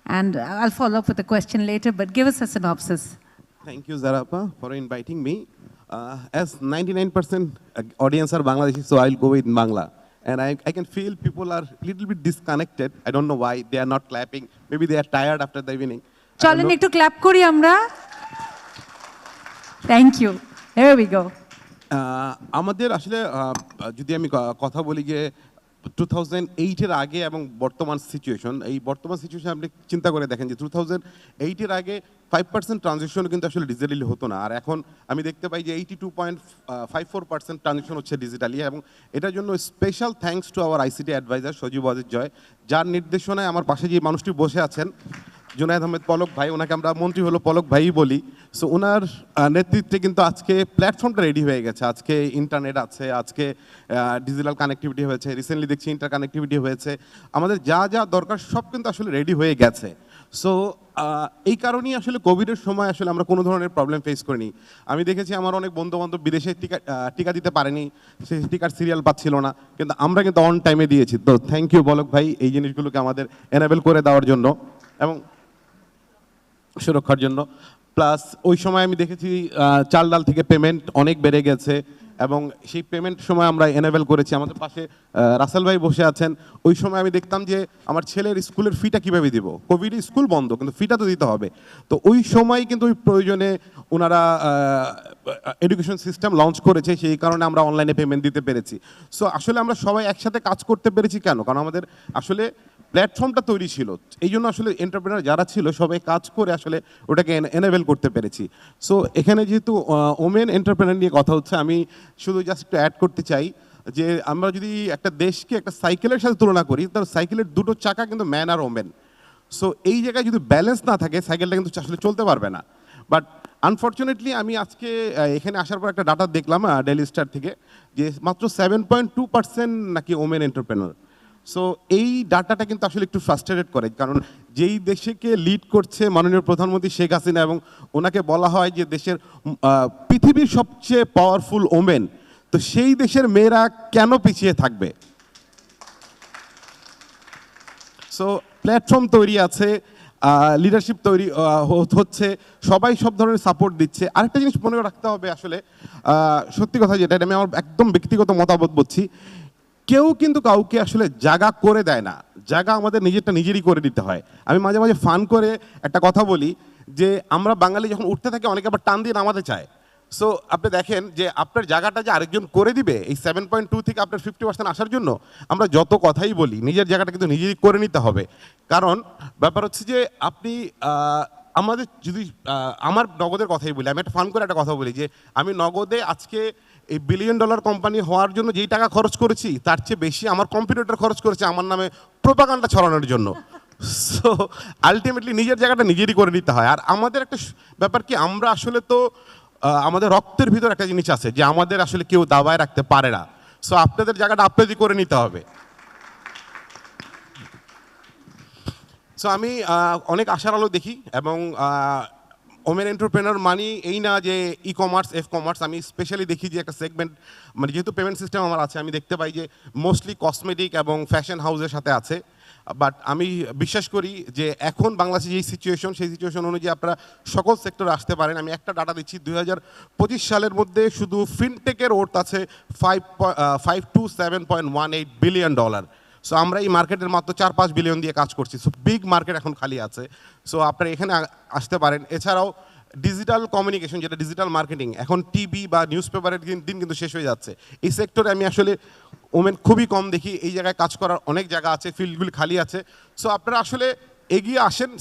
and I'll follow up with a question later, but give us a synopsis. Thank you, Zarapa, for inviting me. As 99% audience are Bangladeshi, so I'll go with Bangla. And I can feel people are a little bit disconnected. I don't know why. They are not clapping. Maybe they are tired after the evening. Chalen ekটু clap kori amra. Thank you. Here we go. আমাদের আসলে যদি আমি কথা বলি যে 2008-এর আগে এবং বর্তমান সিচুয়েশন, এই বর্তমান সিচুয়েশন আপনি চিন্তা করে দেখেন যে 2008-এর আগে 5% ট্রানজ্যাকশন কিন্তু আসলে ডিজিটালি হতো না, আর এখন আমি দেখতে পাই যে 82.54% ট্রানজ্যাকশন হচ্ছে ডিজিটালি। এবং এটার জন্য special thanks to our ICT adviser Sajeeb Wazed Joy, যার নির্দেশনায় আমার পাশে যে মানুষটি বসে আছেন জুনায়েদ আহমেদ পলক ভাই, ওনাকে আমরা মন্ত্রী হলো পলক ভাই বলি। সো ওনার নেতৃত্বে কিন্তু আজকে প্ল্যাটফর্মটা রেডি হয়ে গেছে। আজকে ইন্টারনেট আছে, আজকে ডিজিটাল কানেক্টিভিটি হয়েছে, রিসেন্টলি দেখছি ইন্টার কানেক্টিভিটি হয়েছে, আমাদের যা যা দরকার সব কিন্তু আসলে রেডি হয়ে গেছে। সো এই কারণেই আসলে কোভিডের সময় আসলে আমরা কোনো ধরনের প্রবলেম ফেস করিনি। আমি দেখেছি আমার অনেক বন্ধুবান্ধব বিদেশে টিকা দিতে পারেনি, সেই টিকার সিরিয়াল পাচ্ছিল না, কিন্তু আমরা কিন্তু অন টাইমে দিয়েছি। তো থ্যাংক ইউ পলক ভাই এই জিনিসগুলোকে আমাদের এনেবল করে দেওয়ার জন্য এবং সুরক্ষার জন্য। প্লাস ওই সময় আমি দেখেছি চাল ডাল থেকে পেমেন্ট অনেক বেড়ে গেছে এবং সেই পেমেন্ট সময় আমরা এনেবল করেছি। আমাদের পাশে রাসেল ভাই বসে আছেন। ওই সময় আমি দেখতাম যে আমার ছেলের স্কুলের ফিটা কীভাবে দিব, কোভিডে স্কুল বন্ধ কিন্তু ফিটা তো দিতে হবে। তো ওই সময় কিন্তু ওই প্রয়োজনে ওনারা এডুকেশন সিস্টেম লঞ্চ করেছে, সেই কারণে আমরা অনলাইনে পেমেন্ট দিতে পেরেছি। সো আসলে আমরা সবাই একসাথে কাজ করতে পেরেছি কেন? কারণ আমাদের আসলে প্ল্যাটফর্মটা তৈরি ছিল, এই জন্য আসলে এন্টারপ্রেনার যারা ছিল সবাই কাজ করে আসলে ওটাকে এনেবল করতে পেরেছি। সো এখানে যেহেতু ওমেন এন্টারপ্রেনার নিয়ে কথা হচ্ছে, আমি শুধু জাস্ট একটু অ্যাড করতে চাই যে আমরা যদি একটা দেশকে একটা সাইকেলের সাথে তুলনা করি, তাহলে সাইকেলের দুটো চাকা কিন্তু ম্যান আর ওমেন। সো এই জায়গায় যদি ব্যালেন্স না থাকে সাইকেলটা কিন্তু আসলে চলতে পারবে না। বাট আনফর্চুনেটলি আমি আজকে এখানে আসার পর একটা ডাটা দেখলাম ডেইলি স্টার থেকে যে মাত্র 7.2% নাকি ওমেন এন্টারপ্রেনার। সো এই ডাটাটা কিন্তু আসলে একটু ফ্রাস্ট্রেটেড করে, কারণ যেই দেশকে লিড করছে মাননীয় প্রধানমন্ত্রী শেখ হাসিনা এবং ওনাকে বলা হয় যে দেশের পৃথিবীর সবচেয়ে পাওয়ারফুল ওমেন, তো সেই দেশের মেয়েরা কেন পিছিয়ে থাকবে? সো প্ল্যাটফর্ম তৈরি আছে, লিডারশিপ তৈরি হচ্ছে, সবাই সব ধরনের সাপোর্ট দিচ্ছে। আরেকটা জিনিস মনে রাখতে হবে, আসলে সত্যি কথা যেটা, আমি আমার একদম ব্যক্তিগত মতামত বলছি, কেউ কিন্তু কাউকে আসলে জায়গা করে দেয় না, জায়গা আমাদের নিজেরটা নিজেরই করে দিতে হয়। আমি মাঝে মাঝে ফান করে একটা কথা বলি যে আমরা বাঙালি যখন উঠতে থাকি অনেকে আবার টান দিয়ে নামাতে চায়। সো আপনি দেখেন যে আপনার জায়গাটা যে আরেকজন করে দিবে এই 7.2 থেকে আপনার 50% আসার জন্য আমরা যত কথাই বলি, নিজের জায়গাটা কিন্তু নিজেই করে নিতে হবে। কারণ ব্যাপার হচ্ছে যে আপনি আমাদের যদি আমার নগদের কথাই বলি, আমি একটা ফান করে একটা কথা বলি যে আমি নগদে আজকে এই $1 বিলিয়ন কোম্পানি হওয়ার জন্য যেই টাকা খরচ করেছি তার চেয়ে বেশি আমার কম্পিউটার খরচ করেছে আমার নামে প্রোপাগান্ডা ছড়ানোর জন্য। সো আলটিমেটলি নিজের জায়গাটা নিজেরই করে নিতে হয়। আর আমাদের একটা ব্যাপার কি, আমরা আসলে তো আমাদের রক্তের ভিতর একটা জিনিস আছে যে আমাদের আসলে কেউ দাবায় রাখতে পারে না। সো আপনাদের জায়গাটা আপনাদেরই করে নিতে হবে। সো আমি অনেক আশার আলো দেখি এবং ওমেন এন্টারপ্রেনার মানি এই না যে ই কমার্স এফ কমার্স, আমি স্পেশালি দেখি যে একটা সেগমেন্ট, মানে যেহেতু পেমেন্ট সিস্টেম আমার আছে, আমি দেখতে পাই যে মোস্টলি কসমেটিক এবং ফ্যাশন হাউসের সাথে আছে। বাট আমি বিশ্বাস করি যে এখন বাংলাদেশে যেই সিচুয়েশন, সেই সিচুয়েশন অনুযায়ী আপনারা সকল সেক্টরে আসতে পারেন। আমি একটা ডাটা দিচ্ছি, 2025 সালের মধ্যে শুধু ফিনটেকের ওর্থ আছে $5 to $7.18 বিলিয়ন। সো আমরা এই মার্কেটের মাত্র 4-5 বিলিয়ন দিয়ে কাজ করছি। সো বিগ মার্কেট এখন খালি আছে। সো আপনারা এখানে আসতে পারেন। এছাড়াও ডিজিটাল কমিউনিকেশন, যেটা ডিজিটাল মার্কেটিং, এখন টিভি বা নিউজ পেপারের দিন কিন্তু শেষ হয়ে যাচ্ছে। এই সেক্টরে আমি আসলে ওমেন খুবই কম দেখি। এই জায়গায় কাজ করার অনেক জায়গা আছে, ফিল্ডগুলি খালি আছে। সো আপনারা আসলে এগিয়ে আসেন,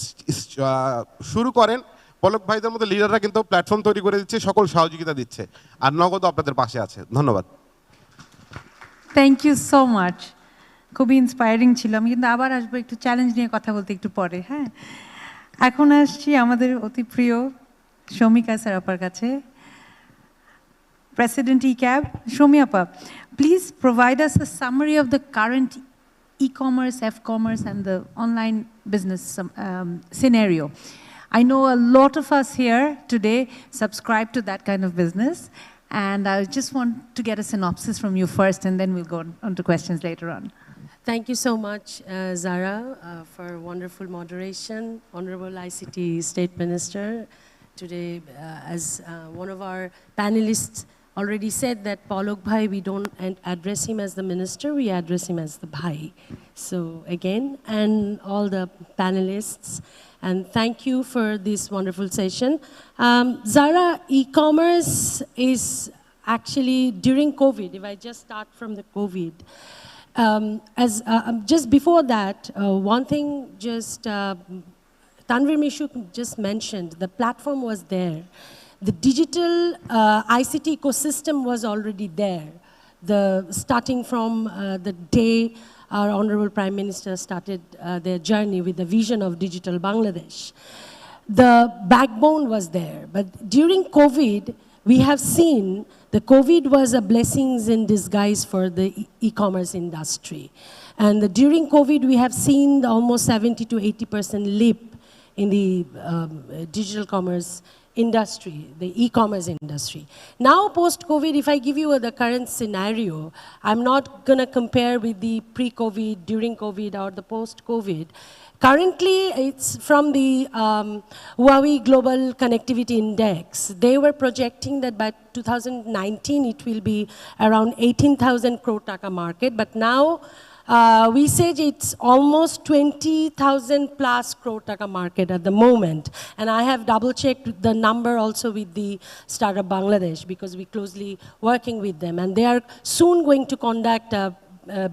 শুরু করেন। পলক ভাইদের মতো লিডাররা কিন্তু প্ল্যাটফর্ম তৈরি করে দিচ্ছে, সকল সহযোগিতা দিচ্ছে, আর নগদ আপনাদের পাশে আছে। ধন্যবাদ। Thank you so much. খুবই ইন্সপায়ারিং ছিল। আমি কিন্তু আবার আসবো একটু চ্যালেঞ্জ নিয়ে কথা বলতে একটু পরে। হ্যাঁ, এখন আসছি আমাদের অতি প্রিয় শমিকা স্যার আপার কাছে। President ECAB, Shomi Appa, please provide us a summary of the current e-commerce, F-commerce and the online business scenario. I know a lot of us here today subscribe to that kind of business, and I just want to get a synopsis from you first, and then we'll go on to questions later on. Thank you so much, Zara, for wonderful moderation. Honorable ICT State Minister, today, as one of our panelists already said, that Polok Bhai, we don't address him as the minister, we address him as the Bhai. So again, and all the panelists, and thank you for this wonderful session. Zara, e-commerce is actually during COVID, if I just start from the COVID, just before that, one thing just Tanvir Mishuk just mentioned, the platform was there. The digital ICT ecosystem was already there. Starting from the day our Honorable Prime Minister started their journey with the vision of digital Bangladesh. The backbone was there. But during COVID, we have seen the COVID was a blessings in disguise for the e-commerce industry. And during COVID, we have seen the almost 70 to 80% leap in the digital commerce industry, the e-commerce industry. Now, post-COVID, if I give you the current scenario, I'm not going to compare with the pre-COVID, during COVID, or the post-COVID. Currently, it's from the Huawei Global Connectivity Index. They were projecting that by 2019, it will be around 18,000 crore taka market, but now we say it's almost 20,000 plus crore taka market at the moment. And I have double-checked the number also with the Startup Bangladesh, because we're closely working with them. And they are soon going to conduct a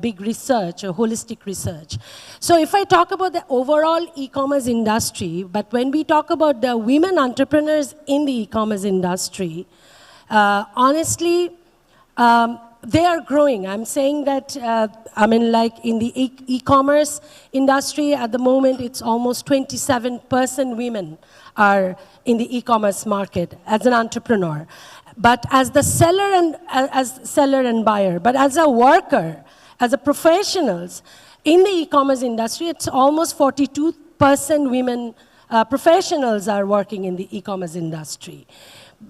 big research, a holistic research. So if I talk about the overall e-commerce industry, but when we talk about the women entrepreneurs in the e-commerce industry, honestly, they are growing. I'm saying that, like in the e-commerce industry at the moment, it's almost 27% women are in the e-commerce market as an entrepreneur. But as the seller and buyer, but as a worker, as a professionals in the e-commerce industry, it's almost 42% women professionals are working in the e-commerce industry.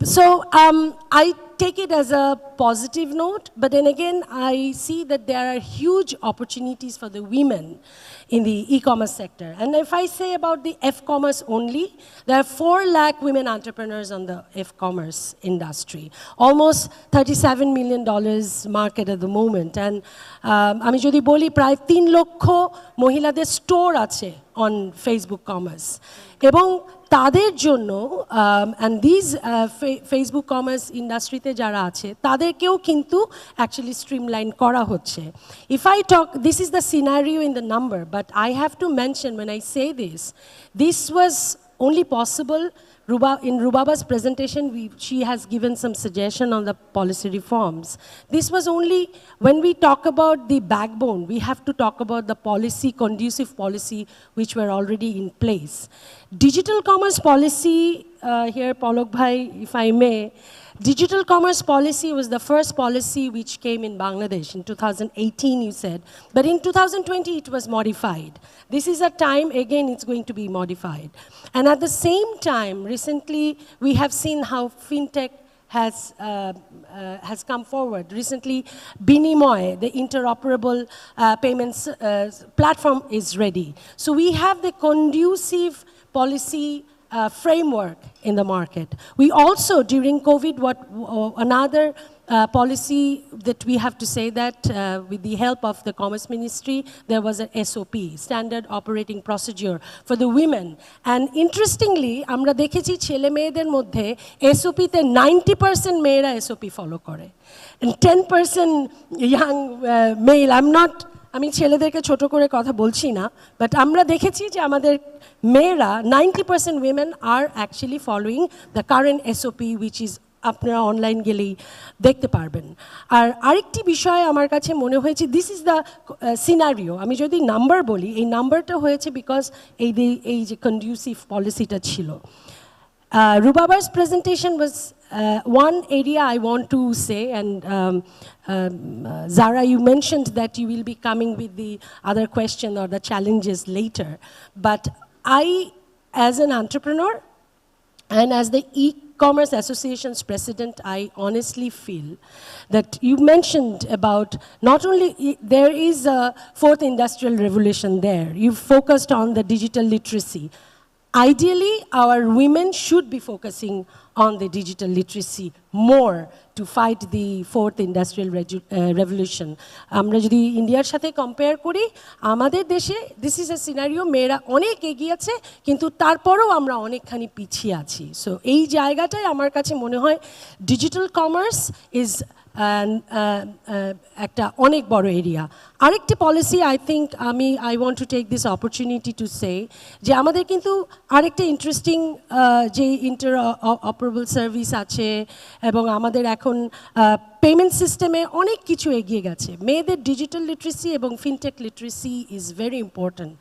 So I take it as a positive note, but then again, I see that there are huge opportunities for the women in the e-commerce sector. And if I say about the F-commerce only, there are 4 lakh women entrepreneurs on the F-commerce industry. Almost $37 million market at the moment. And আমি যদি বলি প্রায় 3 লক্ষ মহিলাদের store আছে on Facebook commerce. এবং তাদের জন্য and these Facebook commerce ইন্ডাস্ট্রিতে যারা আছে তাদেরকেও কিন্তু actually streamline করা হচ্ছে. If I talk, this is the scenario in the number, but I have to mention when I say this was only possible. In Rubaba's presentation, she has given some suggestion on the policy reforms. This was only, when we talk about the backbone, we have to talk about the policy, conducive policy, which were already in place. Digital commerce policy, here Polok Bhai, if I may, digital commerce policy was the first policy which came in Bangladesh in 2018, you said. But in 2020, it was modified. This is a time, again, it's going to be modified. And at the same time, recently we have seen how fintech has come forward. Recently, Binimoy, the interoperable payments platform, is ready. So we have the conducive policy framework in the market. We also, during COVID, another policy that we have to say that with the help of the Commerce Ministry, there was an SOP, Standard Operating Procedure, for the women. And interestingly, আমরা দেখেছি ছেলে মেয়েদের মধ্যে SOP তে 90% মেয়েরা SOP follow করে. And 10% young male, আমি ছেলেদেরকে ছোট করে কথা বলছি না, but আমরা দেখেছি যে আমাদের মেয়েরা 90% women are actually following the current SOP, which is আপনারা অনলাইন গেলেই দেখতে পারবেন। আর আরেকটি বিষয় আমার কাছে মনে হয়েছে, দিস ইজ দ্য সিনারিও। আমি যদি নাম্বার বলি, এই নাম্বারটা হয়েছে বিকজ এই যে কন্ডিউসিভ পলিসিটা ছিল। Rubaba's presentation was one area I want to say, and Zara, you mentioned that you will be coming with the other question or the challenges later. But I, as an entrepreneur and as the E-Commerce Association's president, I honestly feel that you mentioned about not only there is a fourth industrial revolution there, you've focused on the digital literacy. Ideally, our women should be focusing on the digital literacy more to fight the fourth industrial revolution. আমরা যদি ইন্ডিয়ার সাথে compare করি, আমাদের দেশে this is a scenario, মেয়েরা অনেক এগিয়ে আছে কিন্তু তারপরেও আমরা অনেকখানি পিছিয়ে আছি। সো এই জায়গাটায় আমার কাছে মনে হয় ডিজিটাল কমার্স ইজ একটা অনেক বড় এরিয়া। আরেকটি policy I want to take this opportunity to say যে আমাদের কিন্তু আরেকটা ইন্টারেস্টিং যে ইন্টারঅপারেবল সার্ভিস আছে এবং আমাদের এখন পেমেন্ট সিস্টেমে অনেক কিছু এগিয়ে গেছে। মেয়েদের ডিজিটাল লিটারেসি এবং fintech literacy is very important.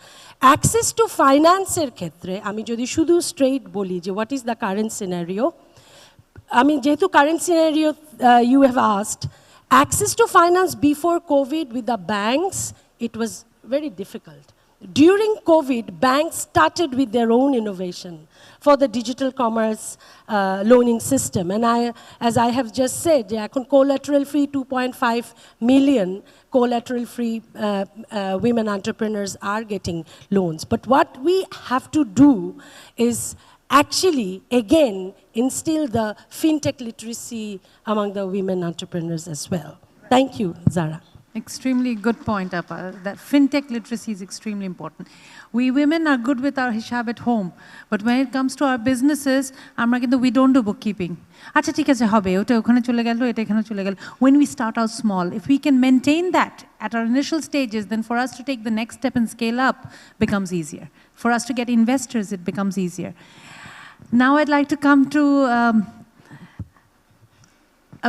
Access to ফাইন্যান্সের ক্ষেত্রে আমি যদি শুধু স্ট্রেইট বলি যে what is the current scenario, I mean, যেহেতু current scenario you have asked, access to finance before COVID with the banks, it was very difficult. During COVID, banks started with their own innovation for the digital commerce loaning system. And as I have just said, এখন collateral-free 2.5 million collateral-free women entrepreneurs are getting loans. But what we have to do is actually, again, instill the fintech literacy among the women entrepreneurs as well. Thank you, Zara. Extremely good point, Appa. That fintech literacy is extremely important. We women are good with our hishab at home, but when it comes to our businesses, we don't do bookkeeping. আচ্ছা ঠিক আছে হবে, ওটা ওখানে চলে গেল, এটা এখানে চলে গেল। When we start out small, if we can maintain that at our initial stages, then for us to take the next step and scale up becomes easier. For us to get investors, it becomes easier. Now I'd like to come to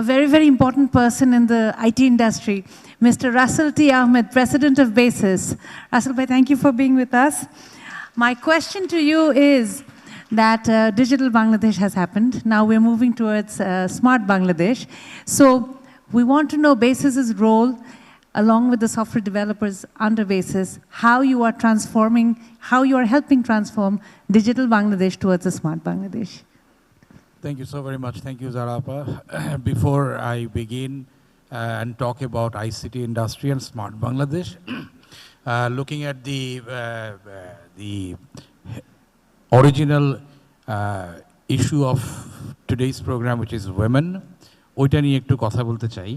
a very, very important person in the IT industry, Mr. Russell T. Ahmed, President of BASIS. Russell, thank you for being with us. My question to you is that Digital Bangladesh has happened. Now we're moving towards Smart Bangladesh. So we want to know BASIS's role along with the software developers under BASIS, how you are transforming, how you are helping transform Digital Bangladesh towards a Smart Bangladesh. Thank you so very much. Thank you, Zarapa. Before I begin and talk about ICT industry and Smart Bangladesh, looking at the original issue of today's program, which is women, ওইটা নিয়ে একটু কথা বলতে চাই।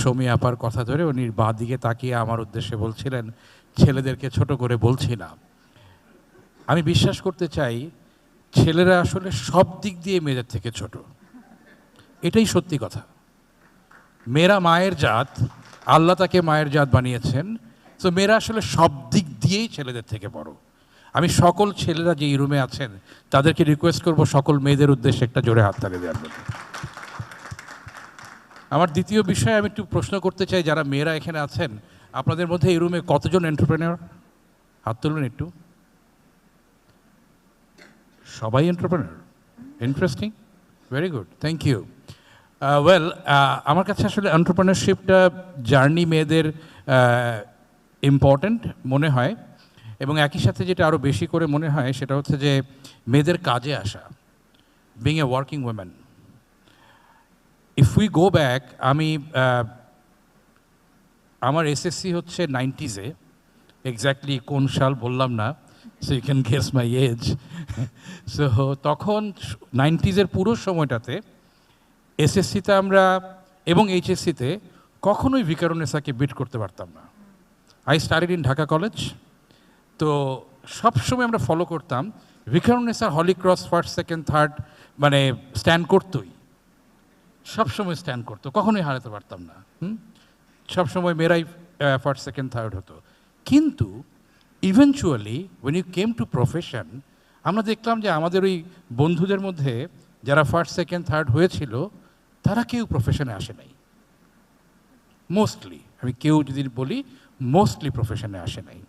সৌমি আপার কথা ধরে উনি বাঁ দিকে তাকিয়ে আমার উদ্দেশ্যে বলছিলেন ছেলেদেরকে ছোট করে বলছি না। আমি বিশ্বাস করতে চাই ছেলেরা আসলে সব দিক দিয়ে মেয়েদের থেকে ছোট, এটাই সত্যি কথা। মেয়েরা মায়ের জাত, আল্লাহ তাকে মায়ের জাত বানিয়েছেন, তো মেয়েরা আসলে সব দিক দিয়েই ছেলেদের থেকে বড়। আমি সকল ছেলেরা যে এই রুমে আছেন তাদেরকে রিকোয়েস্ট করব সকল মেয়েদের উদ্দেশ্যে একটা জোরে হাততালি দেওয়ার জন্য। আমার দ্বিতীয় বিষয়ে আমি একটু প্রশ্ন করতে চাই, যারা মেয়েরা এখানে আছেন আপনাদের মধ্যে এই রুমে কতজন এন্টারপ্রেনার? হাত তুলুন একটু। সবাই entrepreneur? Interesting, very good, thank you. Well, আমার কাছে আসলে এন্টারপ্রেনারশিপটা জার্নি মেয়েদের ইম্পর্ট্যান্ট মনে হয়, এবং একই সাথে যেটা আরও বেশি করে মনে হয় সেটা হচ্ছে যে মেয়েদের কাজে আসা। being a working woman. If we go back, আমি আমার এসএসসি হচ্ছে 90s-এ, এক্স্যাক্টলি কোন সাল বললাম না, so you can guess my age. So তখন 90s-এর পুরো সময়টাতে এসএসসিতে আমরা এবং এইচএসসিতে কখনোই ভিকারুন্নেসাকে বিট করতে পারতাম না। I studied in Dhaka college, তো সবসময় আমরা ফলো করতাম ভিকারুন্নেসার Holy Cross first second third মানে স্ট্যান্ড করতোই, সবসময় স্ট্যান্ড করতো, কখনোই হারাতে পারতাম না। সবসময় মেয়েরাই ফার্স্ট সেকেন্ড থার্ড হতো। কিন্তু eventually when you came to profession, আমরা দেখলাম যে আমাদের ওই বন্ধুদের মধ্যে যারা ফার্স্ট সেকেন্ড থার্ড হয়েছিল তারা কেউ প্রফেশনে আসে নাই। মোস্টলি, আমি কেউ যদি বলি মোস্টলি প্রফেশনে আসে নাই।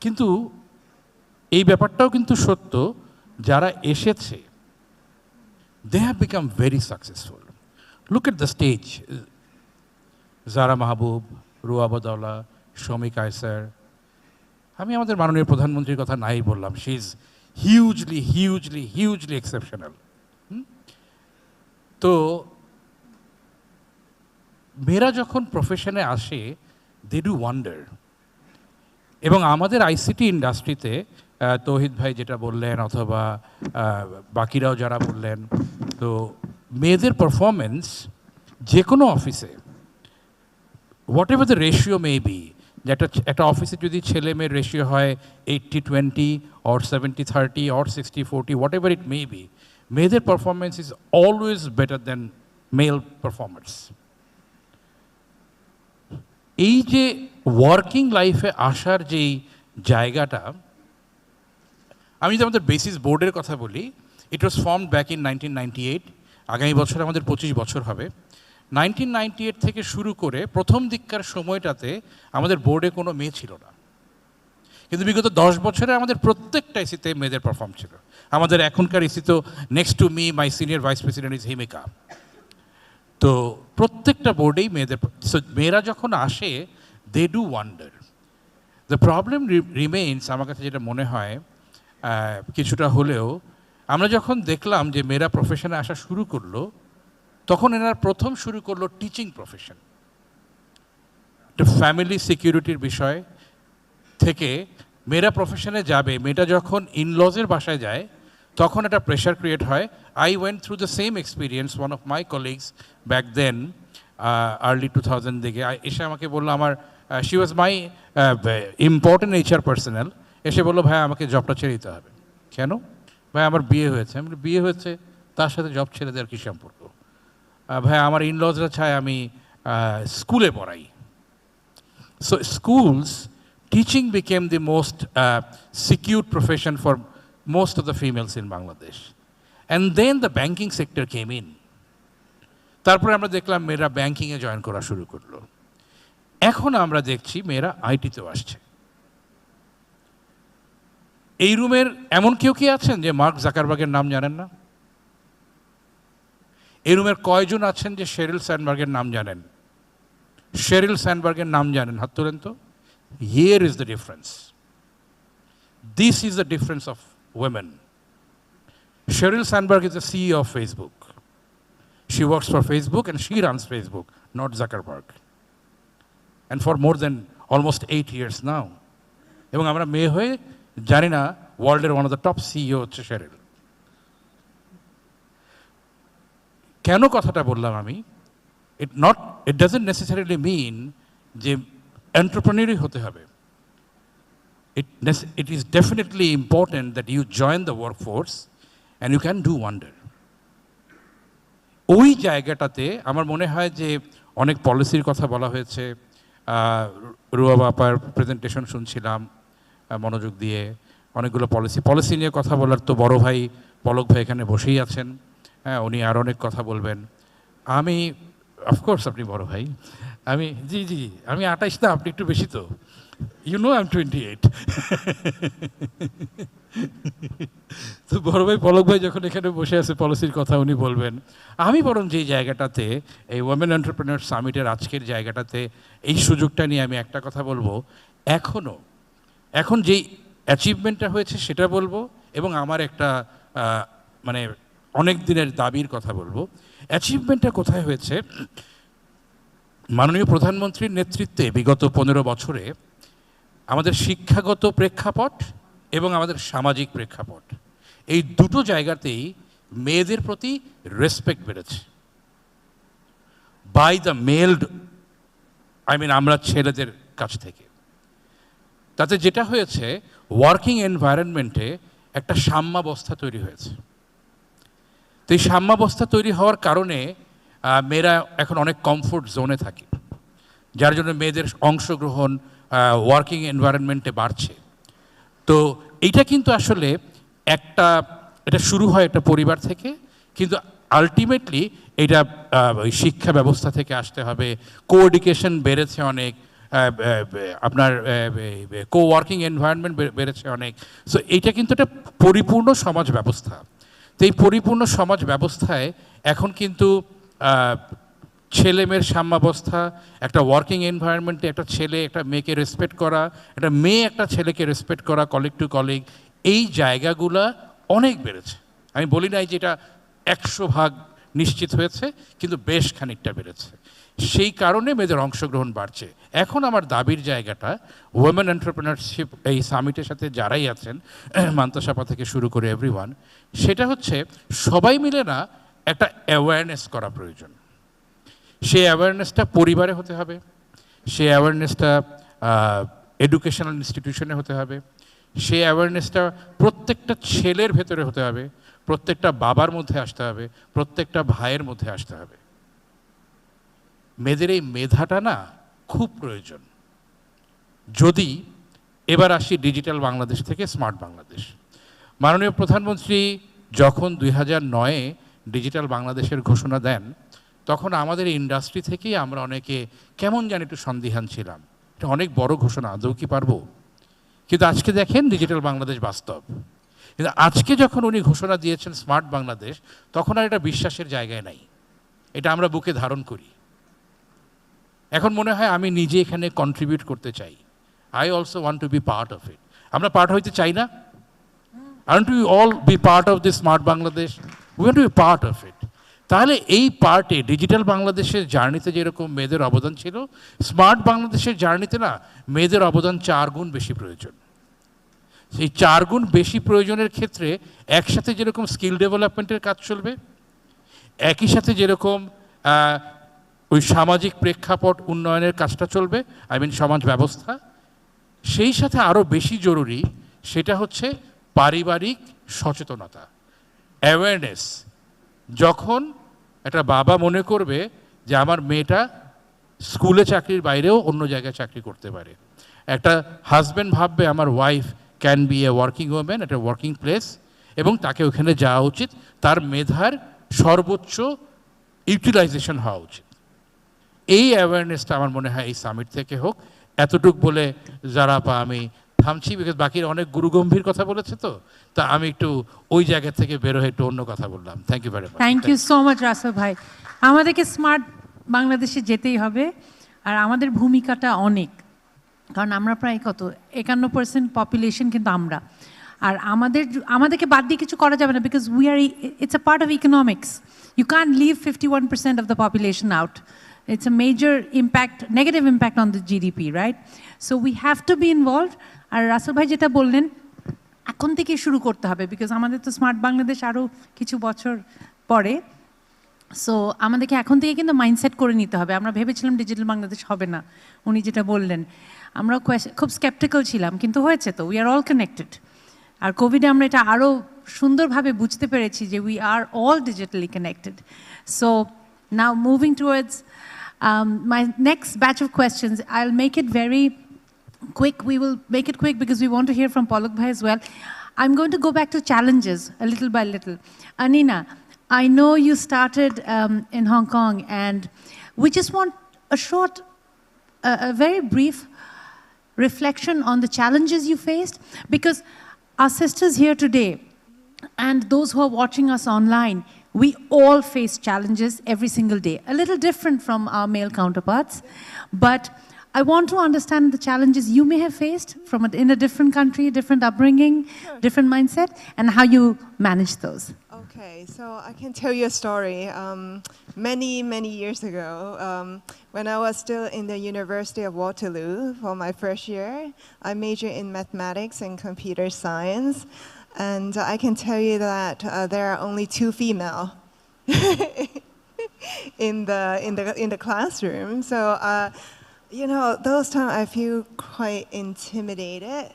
কিন্তু এই ব্যাপারটাও কিন্তু সত্য, যারা এসেছে they have become very successful. Look at the stage. Zara Mahabub, Rua Badola, Shomi Kaiser. আমি আমাদের মাননীয় প্রধানমন্ত্রীর কথা নাই বললাম, she is hugely hugely hugely exceptional. তো মেয়েরা যখন প্রফেশনে আসে দে ডু ওয়ান্ডার। এবং আমাদের আইসিটি ইন্ডাস্ট্রিতে তৌহিদ ভাই যেটা বললেন অথবা বাকিরাও যারা বললেন, তো মেয়েদের পারফরমেন্স যে কোনো অফিসে what ever the ratio may be, একটা অফিসে যদি ছেলে মেয়ের রেশিও হয় 80-20 or 70-30 or 60-40, whatever it may be, মেয়েদের performance is always better than male performance. এই যে ওয়ার্কিং লাইফে আসার যেই জায়গাটা, আমি যদি আমাদের বেসিস বোর্ডের কথা বলি, ইট ওয়াজ ফর্মড ব্যাক ইন 1998, আগামী বছর আমাদের 25 বছর হবে। 1998 থেকে শুরু করে প্রথম দিককার সময়টাতে আমাদের বোর্ডে কোনো মেয়ে ছিল না, কিন্তু বিগত 10 বছরে আমাদের প্রত্যেকটা এসিতে মেয়েদের পারফর্ম ছিল। আমাদের এখনকার এসি তো next to me my senior vice president is Himika. তো প্রত্যেকটা বোর্ডেই মেয়েদের, মেয়েরা যখন আসে they do wonder. The problem remains, আমার কাছে যেটা মনে হয় কিছুটা হলেও, আমরা যখন দেখলাম যে মেয়েরা প্রফেশনে আসা শুরু করলো, তখন এনারা প্রথম শুরু করলো টিচিং প্রফেশন। একটা ফ্যামিলি সিকিউরিটির বিষয় থেকে মেয়েরা প্রফেশনে যাবে, মেয়েটা যখন ইনলজের বাসায় যায় তখন একটা প্রেশার ক্রিয়েট হয়। I went through the same experience, one of my colleagues back then early 2000 দিকে এসে আমাকে বললো, আমার she was my important HR personnel, এসে বললো ভাই আমাকে জবটা ছেড়ে দিতে হবে। কেন? ভাই আমার বিয়ে হয়েছে। আমি বিয়ে হয়েছে, তার সাথে জব ছেড়ে দেওয়ার কী সম্পর্ক? ভাই আমার ইনলজরা চায় আমি স্কুলে পড়াই। So schools, teaching became the most secured profession for most of the females in Bangladesh. And then the banking sector came in. তারপরে আমরা দেখলাম মেয়েরা ব্যাংকিংয়ে জয়েন করা শুরু করলো। এখন আমরা দেখছি মেয়েরা আইটিতেও আসছে। এই রুমের এমন কেউ কি আছেন যে মার্ক জাকারবার্গের নাম জানেন না? এই রুমের কয়জন আছেন যে শেরিল স্যান্ডবার্গের নাম জানেন? শেরিল স্যান্ডবার্গের নাম জানেন? হাত তোলেন তো। Here is the difference. This is the difference of women. Sheryl Sandberg is the CEO of Facebook. She works for Facebook and she runs Facebook, not Zuckerberg. And for more than almost 8 years now. এবং আমরা মেয়ে হয়ে জানি না ওয়ার্ল্ডের one of the top CEO হচ্ছে Sherrill. কেন কথাটা বললাম আমি? ইট ডাজন্ট নেসেসারিলি মিন যে এন্টারপ্রেনিউরই হতে হবে। It is definitely important that you join the workforce and you can do wonder. ওই জায়গাটাতে আমার মনে হয় যে অনেক পলিসির কথা বলা হয়েছে। রুয়া বাপার প্রেজেন্টেশন শুনছিলাম মনোযোগ দিয়ে, অনেকগুলো পলিসি নিয়ে কথা বলার তো বড় ভাই পলক ভাই এখানে বসেই আছেন, হ্যাঁ উনি আর অনেক কথা বলবেন। আমি অফকোর্স আপনি বড় ভাই, আমি জি আমি 28 না, আপনি একটু বেশি তো। You know I'm 28. তো বড় ভাই পলক ভাই যখন এখানে বসে আছে পলিসির কথা উনি বলবেন। আমি বরং যেই জায়গাটাতে এই ওমেন এন্টারপ্রেনার সামিটের আজকের জায়গাটাতে এই সুযোগটা নিয়ে আমি একটা কথা বলবো, এখন যেই অ্যাচিভমেন্টটা হয়েছে সেটা বলবো, এবং আমার একটা মানে অনেক দিনের দাবির কথা বলবো। অ্যাচিভমেন্টটা কোথায় হয়েছে? মাননীয় প্রধানমন্ত্রীর নেতৃত্বে বিগত 15 বছরে আমাদের শিক্ষাগত প্রেক্ষাপট এবং আমাদের সামাজিক প্রেক্ষাপট, এই দুটো জায়গাতেই মেয়েদের প্রতি রেসপেক্ট বেড়েছে বাই দ্য মেলড, আমরা ছেলেদের কাছ থেকে। তাতে যেটা হয়েছে, ওয়ার্কিং এনভায়রনমেন্টে একটা সাম্যাবস্থা তৈরি হয়েছে। তো এই সাম্যাবস্থা তৈরি হওয়ার কারণে মেয়েরা এখন অনেক কমফোর্ট জোনে থাকে, যার জন্য মেয়েদের অংশগ্রহণ ওয়ার্কিং এনভায়রনমেন্টে বাড়ছে। তো এইটা কিন্তু আসলে এটা শুরু হয় একটা পরিবার থেকে, কিন্তু আলটিমেটলি এটা ওই শিক্ষা ব্যবস্থা থেকে আসতে হবে। কো এডুকেশন বেড়েছে অনেক, আপনার কো ওয়ার্কিং এনভায়রনমেন্ট বেড়েছে অনেক। সো এইটা কিন্তু একটা পরিপূর্ণ সমাজ ব্যবস্থা। তো এই পরিপূর্ণ সমাজ ব্যবস্থায় এখন কিন্তু ছেলে মেয়ের সাম্যাবস্থা, একটা ওয়ার্কিং এনভায়রনমেন্টে একটা ছেলে একটা মেয়েকে রেসপেক্ট করা, একটা মেয়ে একটা ছেলেকে রেসপেক্ট করা, কলিগ টু কলিগ, এই জায়গাগুলা অনেক বেড়েছে। আমি বলি নাই যে এটা 100% নিশ্চিত হয়েছে, কিন্তু বেশ খানিকটা বেড়েছে। সেই কারণে মেয়েদের অংশগ্রহণ বাড়ছে। এখন আমার দাবির জায়গাটা ওমেন এন্টারপ্রেনারশিপ এই সামিটের সাথে যারাই আছেন, মান্তাসাপা থেকে শুরু করে এভরিওয়ান, সেটা হচ্ছে সবাই মিলে না একটা অ্যাওয়ারনেস করা প্রয়োজন। সেই অ্যাওয়ারনেসটা পরিবারে হতে হবে, সেই অ্যাওয়ারনেসটা এডুকেশনাল ইনস্টিটিউশনে হতে হবে, সেই অ্যাওয়ারনেসটা প্রত্যেকটা ছেলের ভেতরে হতে হবে, প্রত্যেকটা বাবার মধ্যে আসতে হবে, প্রত্যেকটা ভাইয়ের মধ্যে আসতে হবে। মেয়েদের এই মেধাটা না খুব প্রয়োজন। যদি এবার আসি ডিজিটাল বাংলাদেশ থেকে স্মার্ট বাংলাদেশ, মাননীয় প্রধানমন্ত্রী যখন 2009-এ ডিজিটাল বাংলাদেশের ঘোষণা দেন, তখন আমাদের ইন্ডাস্ট্রি থেকেই আমরা অনেকে কেমন জানি একটু সন্দিহান ছিলাম, এটা অনেক বড় ঘোষণা, আদৌ কি পারবো? কিন্তু আজকে দেখেন ডিজিটাল বাংলাদেশ বাস্তব। কিন্তু আজকে যখন উনি ঘোষণা দিয়েছেন স্মার্ট বাংলাদেশ, তখন আর এটা বিশ্বাসের জায়গায় নাই, এটা আমরা বুকে ধারণ করি। এখন মনে হয় আমি নিজে এখানে কন্ট্রিবিউট করতে চাই। I also want to be part of it. আমরা পার্ট হইতে চাই না? Aren't we all be part of this smart Bangladesh? We want to be part of it. তাহলে এই পার্টে ডিজিটাল বাংলাদেশের জার্নিতে যেরকম মেয়েদের অবদান ছিল, স্মার্ট বাংলাদেশের জার্নিতে না মেয়েদের অবদান 4 গুণ বেশি প্রয়োজন। সেই 4 গুণ বেশি প্রয়োজনের ক্ষেত্রে একসাথে যেরকম স্কিল ডেভেলপমেন্টের কাজ চলবে, একই সাথে যেরকম ওই সামাজিক প্রেক্ষাপট উন্নয়নের কাজটা চলবে, সমাজ ব্যবস্থা, সেই সাথে আরও বেশি জরুরি সেটা হচ্ছে পারিবারিক সচেতনতা, অ্যাওয়ারনেস। যখন একটা বাবা মনে করবে যে আমার মেয়েটা স্কুলে চাকরির বাইরেও অন্য জায়গায় চাকরি করতে পারে, একটা হাজব্যান্ড ভাববে আমার wife can B a working women, একটা ওয়ার্কিং প্লেস, এবং তাকে ওখানে যাওয়া উচিত, তার মেধার সর্বোচ্চ ইউটিলাইজেশন হওয়া উচিত। এই অ্যাওয়ারনেসটা আমার মনে হয় এই সামিট থেকে হোক। এতটুক বলে যারা আমি থামছি, বিকজ বাকির অনেক গুরুগম্ভীর কথা বলেছে, তো তা আমি একটু ওই জায়গা থেকে বের হয়ে একটু অন্য কথা বললাম। Thank you very much. Thank you so much Russell ভাই। আমাদেরকে স্মার্ট বাংলাদেশে যেতেই হবে, আর আমাদের ভূমিকাটা অনেক, কারণ আমরা প্রায় 51% পপুলেশন কিন্তু আমরা, আর আমাদেরকে বাদ দিয়ে কিছু করা যাবে না, because it's a part of economics. You can leave 51% of the population out. It's a major impact, negative impact on the GDP, right? So we have to be involved. আর রাসেল ভাই যেটা বললেন, এখন থেকে শুরু করতে হবে, বিকজ আমাদের তো স্মার্ট বাংলাদেশ আরও কিছু বছর পরে। সো আমাদেরকে এখন থেকে কিন্তু মাইন্ডসেট করে নিতে হবে। আমরা ভেবেছিলাম ডিজিটাল বাংলাদেশ হবে না, উনি যেটা বললেন, আমরা খুব স্কেপটিক্যাল ছিলাম, কিন্তু হয়েছে তো। We are all connected. আর কোভিডে আমরা এটা আরও সুন্দরভাবে বুঝতে পেরেছি যে we are all digitally connected. So now moving towards my next batch of questions, I'll make it very quick. We will make it quick because we want to hear from Palak Bhai as well. I'm going to go back to challenges a little by little. Anina, I know you started in Hong Kong, and we just want a very brief reflection on the challenges you faced, because our sisters here today and those who are watching us online, we all face challenges every single day, a little different from our male counterparts. But I want to understand the challenges you may have faced in a different country, different upbringing, different mindset, and how you manage those. Okay, so I can tell you a story. Many years ago, when I was still in the University of Waterloo for my first year, I majored in mathematics and computer science, and I can tell you that there are only 2 female in the classroom. So, you know, those times I feel quite intimidated.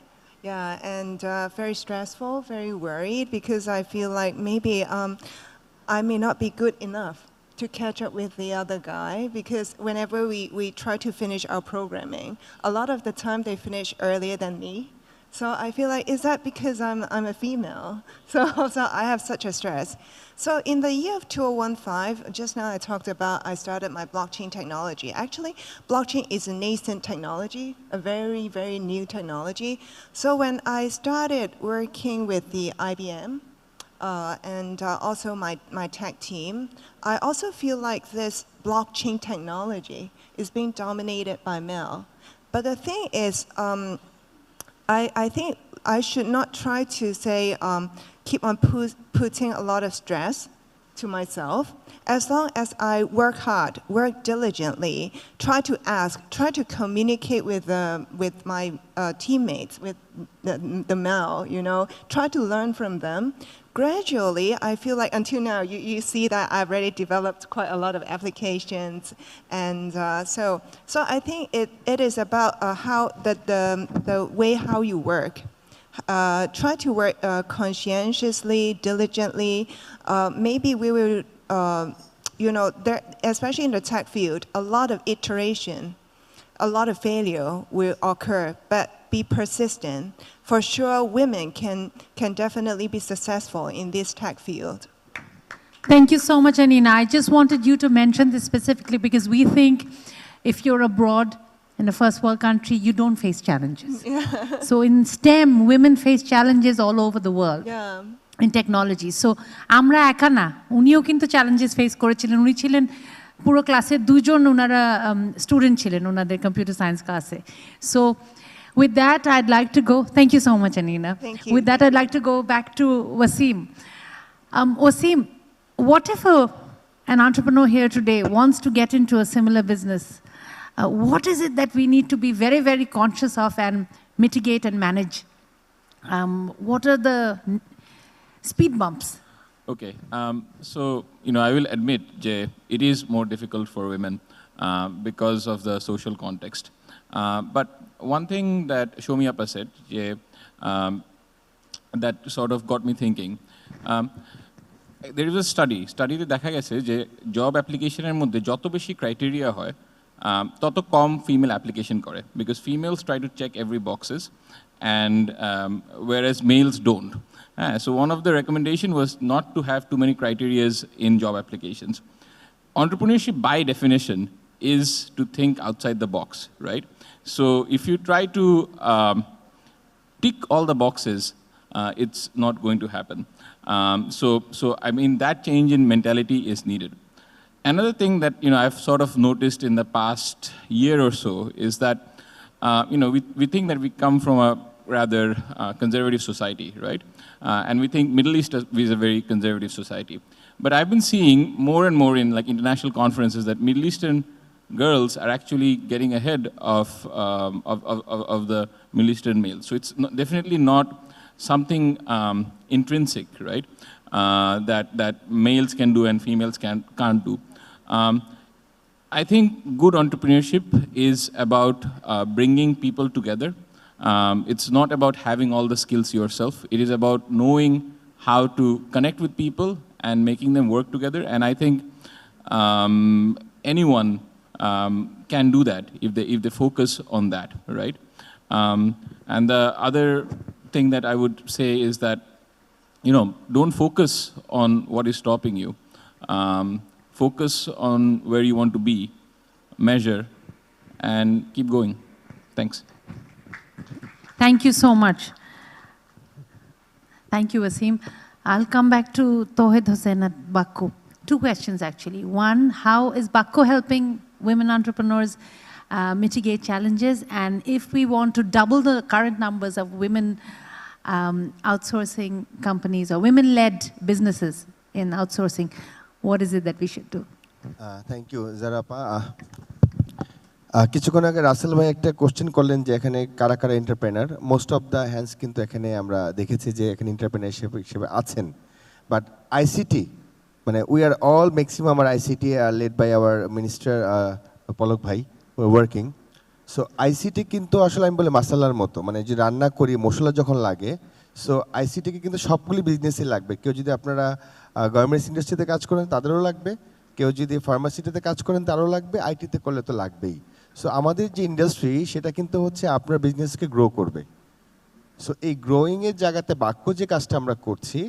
Yeah, and very stressful, very worried, because I feel like maybe I may not be good enough to catch up with the other guy, because whenever we try to finish our programming, a lot of the time they finish earlier than me. So I feel like, is that because I'm a female? So I have such a stress. So in the year of 2015, just now I talked about I started my blockchain technology. Actually, blockchain is a nascent technology, a very, very new technology. So when I started working with the IBM and also my tech team, I also feel like this blockchain technology is being dominated by male. But the thing is, I think I should not try to say, keep on putting a lot of stress to myself. As long as I work hard, work diligently, try to ask, try to communicate with my teammates, with the male, you know, try to learn from them. Gradually, I feel like until now, you see that I've already developed quite a lot of applications, and so I think it is about how the way how you work. Try to work conscientiously, diligently. Maybe we will, you know, especially in the tech field, a lot of iteration, a lot of failure will occur, but be persistent. For sure, women can definitely be successful in this tech field. Thank you so much, Anina. I just wanted you to mention this specifically because we think if you're abroad in a first world country, you don't face challenges. Yeah. So in STEM, women face challenges all over the world. Yeah. In technology. So আমরা একা না, উনিও কিন্তু challenges face করেছিলেন। উনি ছিলেন পুরো ক্লাসের 2 জন ওনারা স্টুডেন্ট ছিলেন ওনাদের কম্পিউটার সায়েন্স ক্লাসে। So with that, I'd like to go. Thank you so much, Anina. Thank you. With that, I'd like to go back to Wasim. Wasim, what if an entrepreneur here today wants to get into a similar business? What is it that we need to be very, very conscious of and mitigate and manage? What are the speed bumps? Okay, so you know, I will admit, Jay, it is more difficult for women because of the social context. But one thing that Shomi Appa said, Jay, that sort of got me thinking. There is a study that দেখা গেছে যে job application-এর মধ্যে যত বেশি criteria হয়, তত কম female application করে, because females try to check every boxes, and whereas males don't. So one of the recommendation was not to have too many criterias in job applications. Entrepreneurship by definition is to think outside the box, right? So if you try to tick all the boxes, it's not going to happen. So I mean, that change in mentality is needed. Another thing that, you know, I've sort of noticed in the past year or so is that, you know, we think that we come from a rather conservative society, right? And we think Middle East is a very conservative society. But I've been seeing more and more in like international conferences that Middle Eastern girls are actually getting ahead of the Middle Eastern males. So it's definitely not something intrinsic, right? That males can do and females can't do. I think good entrepreneurship is about bringing people together. It's not about having all the skills yourself. It is about knowing how to connect with people and making them work together. And I think anyone can do that if they focus on that, right? And the other thing that I would say is that, you know, don't focus on what is stopping you. Focus on where you want to be, measure, and keep going. Thanks. Thank you so much. Thank you, Wasim. I'll come back to Tohed Hossain at Bakko. 2 questions, actually. One, how is Bakko helping women entrepreneurs mitigate challenges? And if we want to double the current numbers of women outsourcing companies or women-led businesses in outsourcing, what is it that we should do? Thank you জারাপা। কিছুক্ষণ আগে রাসেল ভাই একটা question করলেন যে এখানে কারা কারা entrepreneur. Most of the hands কিন্তু এখানে আমরা দেখেছি যে এখানে এন্টারপ্রেনারশিপ হিসেবে আছেন, বাট আইসিটি মানে উই আর অল ম্যাক্সিমাম আর ICT are led by our minister Palak ভাই ওয়ার্কিং। সো আইসিটি কিন্তু আসলে আমি বলি মাসালার মতো, মানে যে রান্না করি মশলা যখন লাগে, সো আইসিটিকে কিন্তু সবগুলি বিজনেসই লাগবে। কেউ যদি আপনারা গার্মেন্টস ইন্ডাস্ট্রিতে কাজ করেন তাদেরও লাগবে, কেউ যদি ফার্মাসিটিতে কাজ করেন তারও লাগবে, আইটিতে করলে তো লাগবেই। সো আমাদের যে ইন্ডাস্ট্রি সেটা কিন্তু হচ্ছে আপনার বিজনেসকে গ্রো করবে। সো এই গ্রোয়িংয়ের জায়গাতে বাক্য যে কাজটা আমরা করছি,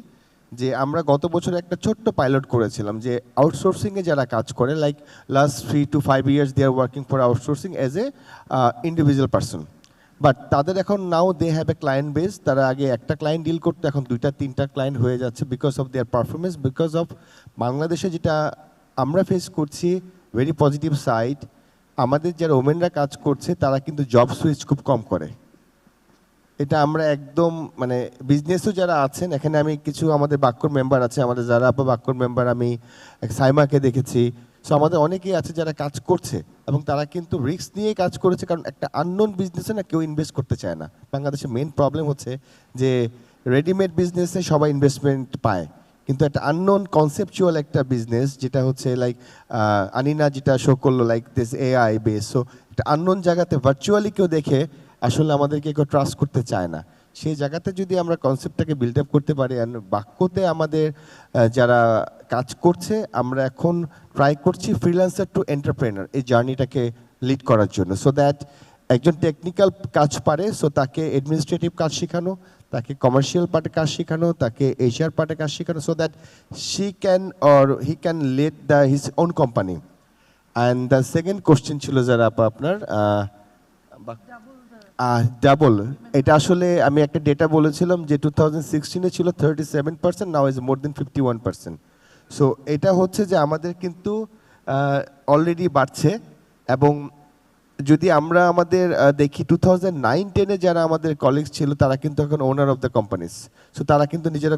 যে আমরা গত বছর একটা ছোট্ট পাইলট করেছিলাম যে আউটসোর্সিংয়ে যারা কাজ করে, like last 3 to 5 years they are working for outsourcing as a individual person, but তাদের এখন now they have a client base. তারা আগে একটা ক্লায়েন্ট ডিল করতো, এখন 2-3টা ক্লায়েন্ট হয়ে যাচ্ছে because of their performance, because of বাংলাদেশে যেটা আমরা ফেস করছি ভেরি পজিটিভ সাইড, আমাদের যারা ওমেনরা কাজ করছে তারা কিন্তু জব সুইচ খুব কম করে। এটা আমরা একদম মানে বিজনেসও যারা আছেন এখানে, আমি কিছু আমাদের বাক্যর মেম্বার আছে, আমাদের যারা আপা বাক্যর মেম্বার, আমি সাইমাকে দেখেছি। সো আমাদের অনেকেই আছে যারা কাজ করছে এবং তারা কিন্তু রিস্ক নিয়েই কাজ করেছে, কারণ একটা আননোন বিজনেসে না কেউ ইনভেস্ট করতে চায় না। বাংলাদেশের মেইন প্রবলেম হচ্ছে যে রেডিমেড বিজনেসে সবাই ইনভেস্টমেন্ট পায়, কিন্তু একটা আননোন কনসেপচুয়াল একটা বিজনেস যেটা হচ্ছে লাইক আনিনা যেটা শো করলো like this AI base, so একটা আননোন জায়গাতে ভার্চুয়ালি কেউ দেখে আসলে আমাদেরকে কেউ ট্রাস্ট করতে চায় না। সেই জায়গাতে যদি আমরা কনসেপ্টটাকে বিল্ড আপ করতে পারি, আর বাক্যতে আমাদের যারা কাজ করছে আমরা এখন ট্রাই করছি ফ্রিল্যান্সার টু এন্টারপ্রেনার এই জার্নিটাকে লিড করার জন্য, সো দ্যাট একজন টেকনিক্যাল কাজ পারে, সো তাকে অ্যাডমিনিস্ট্রেটিভ কাজ শেখানো, তাকে কমার্শিয়াল পার্টে কাজ শেখানো, তাকে এইচআর পার্টে কাজ শেখানো, so that she can or he can lead his own company. And the second question ছিল যারা আপনার ডাবল, এটা আসলে আমি একটা ডেটা বলেছিলাম যে 2016-এ ছিল 37%, now is more then 51%। So এটা হচ্ছে যে আমাদের কিন্তু অলরেডি বাড়ছে, এবং যদি আমরা আমাদের দেখি 2009-10-এ যারা আমাদের কলিগস ছিল তারা কিন্তু এখন ওনার অফ দ্য কোম্পানিজ, সো তারা কিন্তু নিজেরা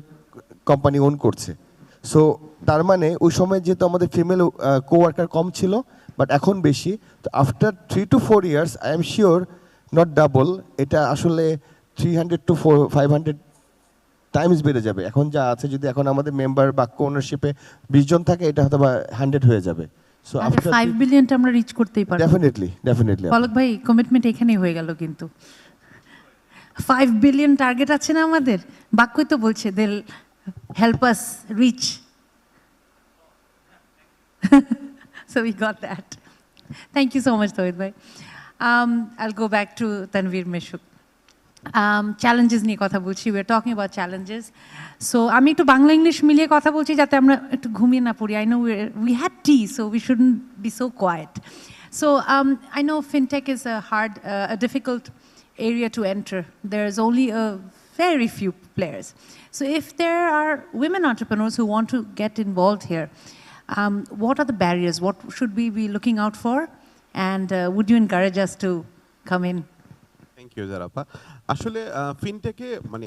কোম্পানি ওন করছে। সো তার মানে ওই সময় যেহেতু আমাদের ফিমেল কোওয়ার্কার কম ছিল, বাট এখন বেশি। তো after 3 to 4 years I am sure not double, এটা আসলে 300 to 500 টাইমস বেড়ে যাবে। এখন যা আছে, যদি এখন আমাদের মেম্বার বাক্য ওনারশিপে 20 জন থাকে, এটা হয়তো বা 100 হয়ে যাবে। সো আফটার 5 বিলিয়নটা আমরা রিচ করতেই পারবো। ডেফিনেটলি পলক ভাই কমিটমেন্ট এখানেই হয়ে গেল, কিন্তু 5 বিলিয়ন টার্গেট আছে না আমাদের, বাক্যই তো বলছে they help us reach. So we got that. Thank you so much, Tawhid bhai. I'll go back to Tanveer Mishuk. Challenges নিয়ে কথা বলছি, we are talking about challenges. So আমি একটু বাংলা ইংলিশ মিলিয়ে কথা বলছি যাতে আমরা একটু ঘুমিয়ে না পড়ি। I know we had tea, so we shouldn't be so quiet. So I know fintech is a difficult area to enter. There is only a very few players. So if there are women entrepreneurs who want to get involved here, what are the barriers? What should we be looking out for? And would you encourage us to come in? Thank you জারাপা। আসলে ফিনটেকে মানে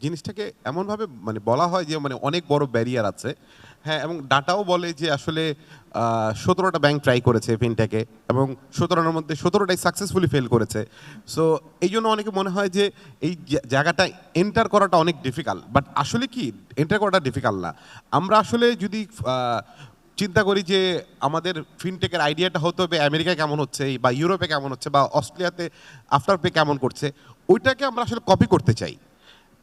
জিনিসটাকে এমনভাবে মানে বলা হয় যে মানে অনেক বড় ব্যারিয়ার আছে, হ্যাঁ, এবং ডাটাও বলে যে আসলে 17টা ব্যাংক ট্রাই করেছে ফিনটেকে, এবং 17টার মধ্যে 17টাই সাকসেসফুলি ফেল করেছে। সো এই জন্য অনেকে মনে হয় যে এই জায়গাটা এন্টার করাটা অনেক ডিফিকাল্ট, বাট আসলে কি এন্টার করাটা ডিফিকাল্ট না। আমরা আসলে যদি চিন্তা করি যে আমাদের ফিনটেকের আইডিয়াটা হতে হবে আমেরিকায় কেমন হচ্ছে, বা ইউরোপে কেমন হচ্ছে, বা অস্ট্রেলিয়াতে আফটার পে কেমন করছে, ওইটাকে আমরা আসলে কপি করতে চাই।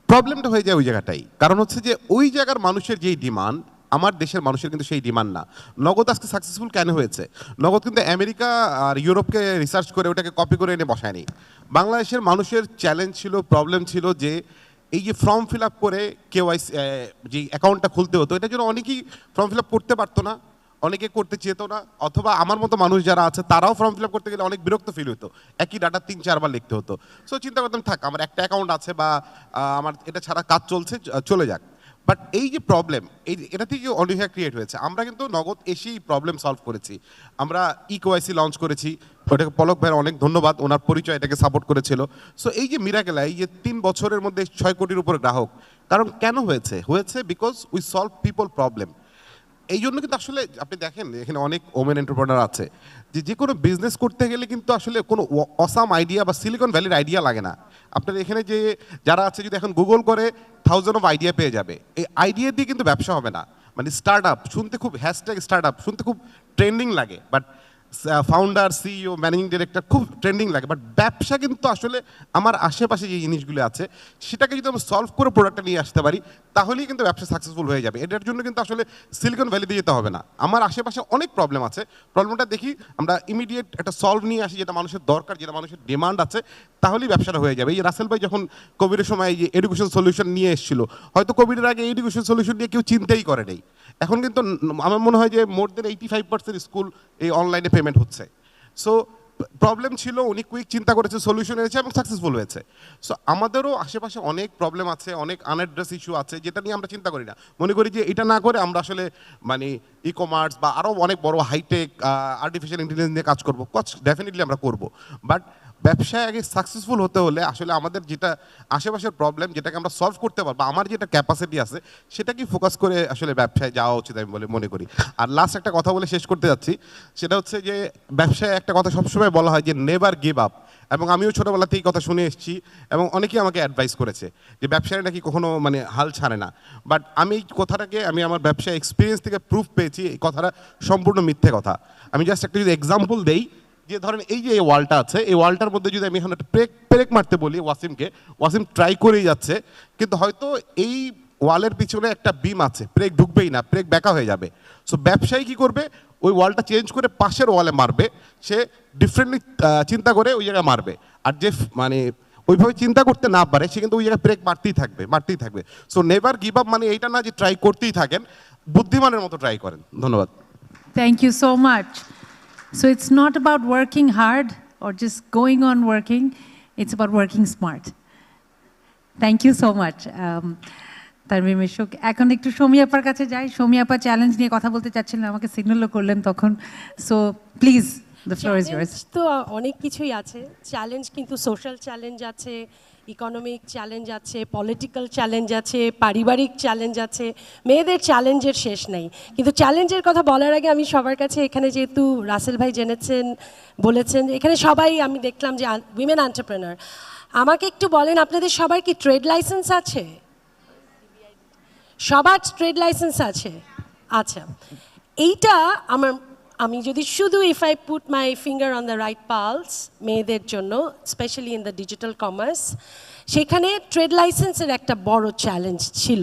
প্রবলেমটা হয়ে যায় ওই জায়গাটাই, কারণ হচ্ছে যে ওই জায়গার মানুষের যেই ডিমান্ড, আমার দেশের মানুষের কিন্তু সেই ডিমান্ড না। নগদ আজকে সাকসেসফুল কেন হয়েছে? নগদ কিন্তু আমেরিকা আর ইউরোপকে রিসার্চ করে ওটাকে কপি করে এনে বসায়নি। বাংলাদেশের মানুষের চ্যালেঞ্জ ছিল, প্রবলেম ছিল যে এই যে ফর্ম ফিল আপ করে কেওয়াইসি যে অ্যাকাউন্টটা খুলতে হতো, এটার জন্য অনেকেই ফর্ম ফিল আপ করতে পারতো না, অনেকে করতে চেত না, অথবা আমার মতো মানুষ যারা আছে তারাও ফর্ম ফিল আপ করতে গেলে অনেক বিরক্ত ফিল হতো, একই ডাটা 3-4 বার লিখতে হতো। সো চিন্তা করতাম থাক, আমার একটা অ্যাকাউন্ট আছে বা আমার এটা ছাড়া কাজ চলছে, চলে যাক। বাট এই যে প্রবলেম, এটা থেকে অনীহা ক্রিয়েট হয়েছে। আমরা কিন্তু নগদ এসেই প্রবলেম সলভ করেছি। আমরা কেওয়াইসি লঞ্চ করেছি, ওটাকে পলক ভাইয়ের অনেক ধন্যবাদ, ওনার পরিচয় এটাকে সাপোর্ট করেছিল। সো এই যে মিরাকেল, এই যে 3 বছরের মধ্যে 6 কোটির উপরে গ্রাহক, কারণ কেন হয়েছে because we solve people problem. এই জন্য কিন্তু আসলে আপনি দেখেন এখানে অনেক ওমেন এন্টারপ্রেনার আছে, যে কোনো বিজনেস করতে গেলে কিন্তু আসলে কোনো অসাম আইডিয়া বা সিলিকন ভ্যালির আইডিয়া লাগে না। আপনার এখানে যে যারা আছে যদি এখন গুগল করে 1000 অফ আইডিয়া পেয়ে যাবে। এই আইডিয়া দিয়ে কিন্তু ব্যবসা হবে না। মানে স্টার্ট আপ শুনতে খুব হ্যাশট্যাগ স্টার্ট আপ শুনতে খুব ট্রেন্ডিং লাগে, but founder, CEO, managing director খুব ট্রেন্ডিং লাগে, বাট ব্যবসা কিন্তু আসলে আমার আশেপাশে যে জিনিসগুলো আছে সেটাকে যদি আমরা সলভ করে প্রোডাক্টটা নিয়ে আসতে পারি তাহলেই কিন্তু ব্যবসা সাকসেসফুল হয়ে যাবে। এটার জন্য কিন্তু আসলে সিলিকন ভ্যালিতে যেতে হবে না। আমার আশেপাশে অনেক প্রবলেম আছে, প্রবলেমটা দেখি আমরা ইমিডিয়েট একটা সলভ নিয়ে আসি, যেটা মানুষের দরকার, যেটা মানুষের ডিমান্ড আছে, তাহলেই ব্যবসাটা হয়ে যাবে। এই রাসেল ভাই যখন কোভিডের সময় এই যে এডুকেশন সলিউশন নিয়ে এসেছিল, হয়তো কোভিডের আগে এডুকেশন সলিউশন নিয়ে কেউ চিন্তাই করে নেই। এখন কিন্তু আমার মনে হয় যে মোর দেন 85% স্কুল এই অনলাইনে পেমেন্ট হচ্ছে। সো প্রবলেম ছিল, উনি কুইক চিন্তা করেছে, সলিউশন এনেছে এবং সাকসেসফুল হয়েছে। সো আমাদেরও আশেপাশে অনেক প্রবলেম আছে, অনেক আনঅ্যাড্রেস ইস্যু আছে, যেটা নিয়ে আমরা চিন্তা করি না। মনে করি যে এটা না করে আমরা আসলে মানে ই কমার্স বা আরও অনেক বড় হাইটেক আর্টিফিশিয়াল ইন্টেলিজেন্স নিয়ে কাজ করবো, ডেফিনেটলি আমরা করব। বাট ব্যবসায় আগে সাকসেসফুল হতে হলে আসলে আমাদের যেটা আশেপাশের প্রবলেম, যেটাকে আমরা সলভ করতে পারবো, আমার যেটা ক্যাপাসিটি আছে সেটাকেই ফোকাস করে আসলে ব্যবসায় যাওয়া উচিত আমি বলে মনে করি। আর লাস্ট একটা কথা বলে শেষ করতে যাচ্ছি, সেটা হচ্ছে যে ব্যবসায় একটা কথা সবসময় বলা হয় যে নেভার গিভ আপ, এবং আমিও ছোটোবেলা থেকে কথা শুনে এসেছি এবং অনেকেই আমাকে অ্যাডভাইস করেছে যে ব্যবসায় নাকি কখনো মানে হাল ছাড়ে না। বাট আমি এই কথাটাকে আমি আমার ব্যবসায় এক্সপিরিয়েন্স থেকে প্রুফ পেয়েছি এই কথাটা সম্পূর্ণ মিথ্যে কথা। আমি জাস্ট একটা যদি এক্সাম্পল দেই, যে ধরেন এই যে এই ওয়ালটা আছে, এই ওয়ালটার মধ্যে যদি আমি এখন একটা ব্রেক মারতে বলি ওয়াসিমকে, ওয়াসিম ট্রাই করেই যাচ্ছে, কিন্তু হয়তো এই ওয়ালের পিছনে একটা বিম আছে, ব্রেক ঢুকবেই না, ব্রেক ব্যাকা হয়ে যাবে। সো ব্যবসায়ী কী করবে, ওই ওয়ালটা চেঞ্জ করে পাশের ওয়ালে মারবে, সে ডিফারেন্টলি চিন্তা করে ওই জায়গায় মারবে। আর যে মানে ওইভাবে চিন্তা করতে না পারে সে কিন্তু ওই জায়গায় ব্রেক মারতেই থাকবে। সো নেভার গিভ আপ মানে এইটা না যে ট্রাই করতেই থাকেন, বুদ্ধিমানের মতো ট্রাই করেন। ধন্যবাদ। Thank you so much. So it's not about working hard or just going on working, it's about working smart. Thank you so much. Tanvir মিশুক, এখন একটু শমী আপার কাছে যাই। শমী আপা চ্যালেঞ্জ নিয়ে কথা বলতে চাচ্ছিলেন, আমাকে সিগন্যালও করলেন তখন। So please, the floor is years. তো অনেক কিছুই আছে চ্যালেঞ্জ, কিন্তু সোশ্যাল চ্যালেঞ্জ আছে, ইকোনমিক চ্যালেঞ্জ আছে, পলিটিক্যাল চ্যালেঞ্জ আছে, পারিবারিক চ্যালেঞ্জ আছে, মেয়েদের চ্যালেঞ্জের শেষ নেই। কিন্তু চ্যালেঞ্জের কথা বলার আগে আমি সবার কাছে, এখানে যেহেতু রাসেল ভাই বলেছেন এখানে সবাই আমি দেখলাম যে উইমেন এন্টারপ্রেনার, আমাকে একটু বলেন আপনাদের সবার কি ট্রেড লাইসেন্স আছে? সবার ট্রেড লাইসেন্স আছে? আচ্ছা, এইটা আমি যদি শুধু if I put my finger on the right pulse মেয়েদের জন্য, specially in the digital commerce, সেখানে ট্রেড লাইসেন্সের একটা বড় চ্যালেঞ্জ ছিল।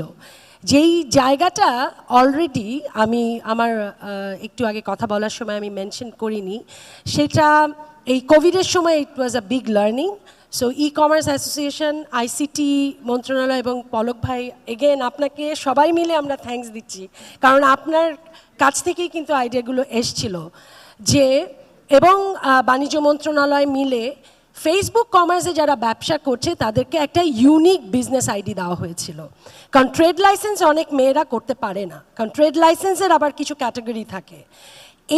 যেই জায়গাটা অলরেডি আমি আমার একটু আগে কথা বলার সময় আমি মেনশন করিনি, সেটা এই কোভিডের সময় it was a big learning. So e commerce association, ICT মন্ত্রণালয় এবং পলক ভাই, এগেন আপনাকে সবাই মিলে আমরা থ্যাঙ্কস দিচ্ছি, কারণ আপনার কাছ থেকেই কিন্তু আইডিয়াগুলো এসছিল যে, এবং বাণিজ্য মন্ত্রণালয় মিলে ফেসবুক কমার্সে যারা ব্যবসা করছে তাদেরকে একটা ইউনিক বিজনেস আইডি দেওয়া হয়েছিল। কারণ ট্রেড লাইসেন্স অনেক মেয়েরা করতে পারে না, কারণ ট্রেড লাইসেন্সের আবার কিছু ক্যাটাগরি থাকে।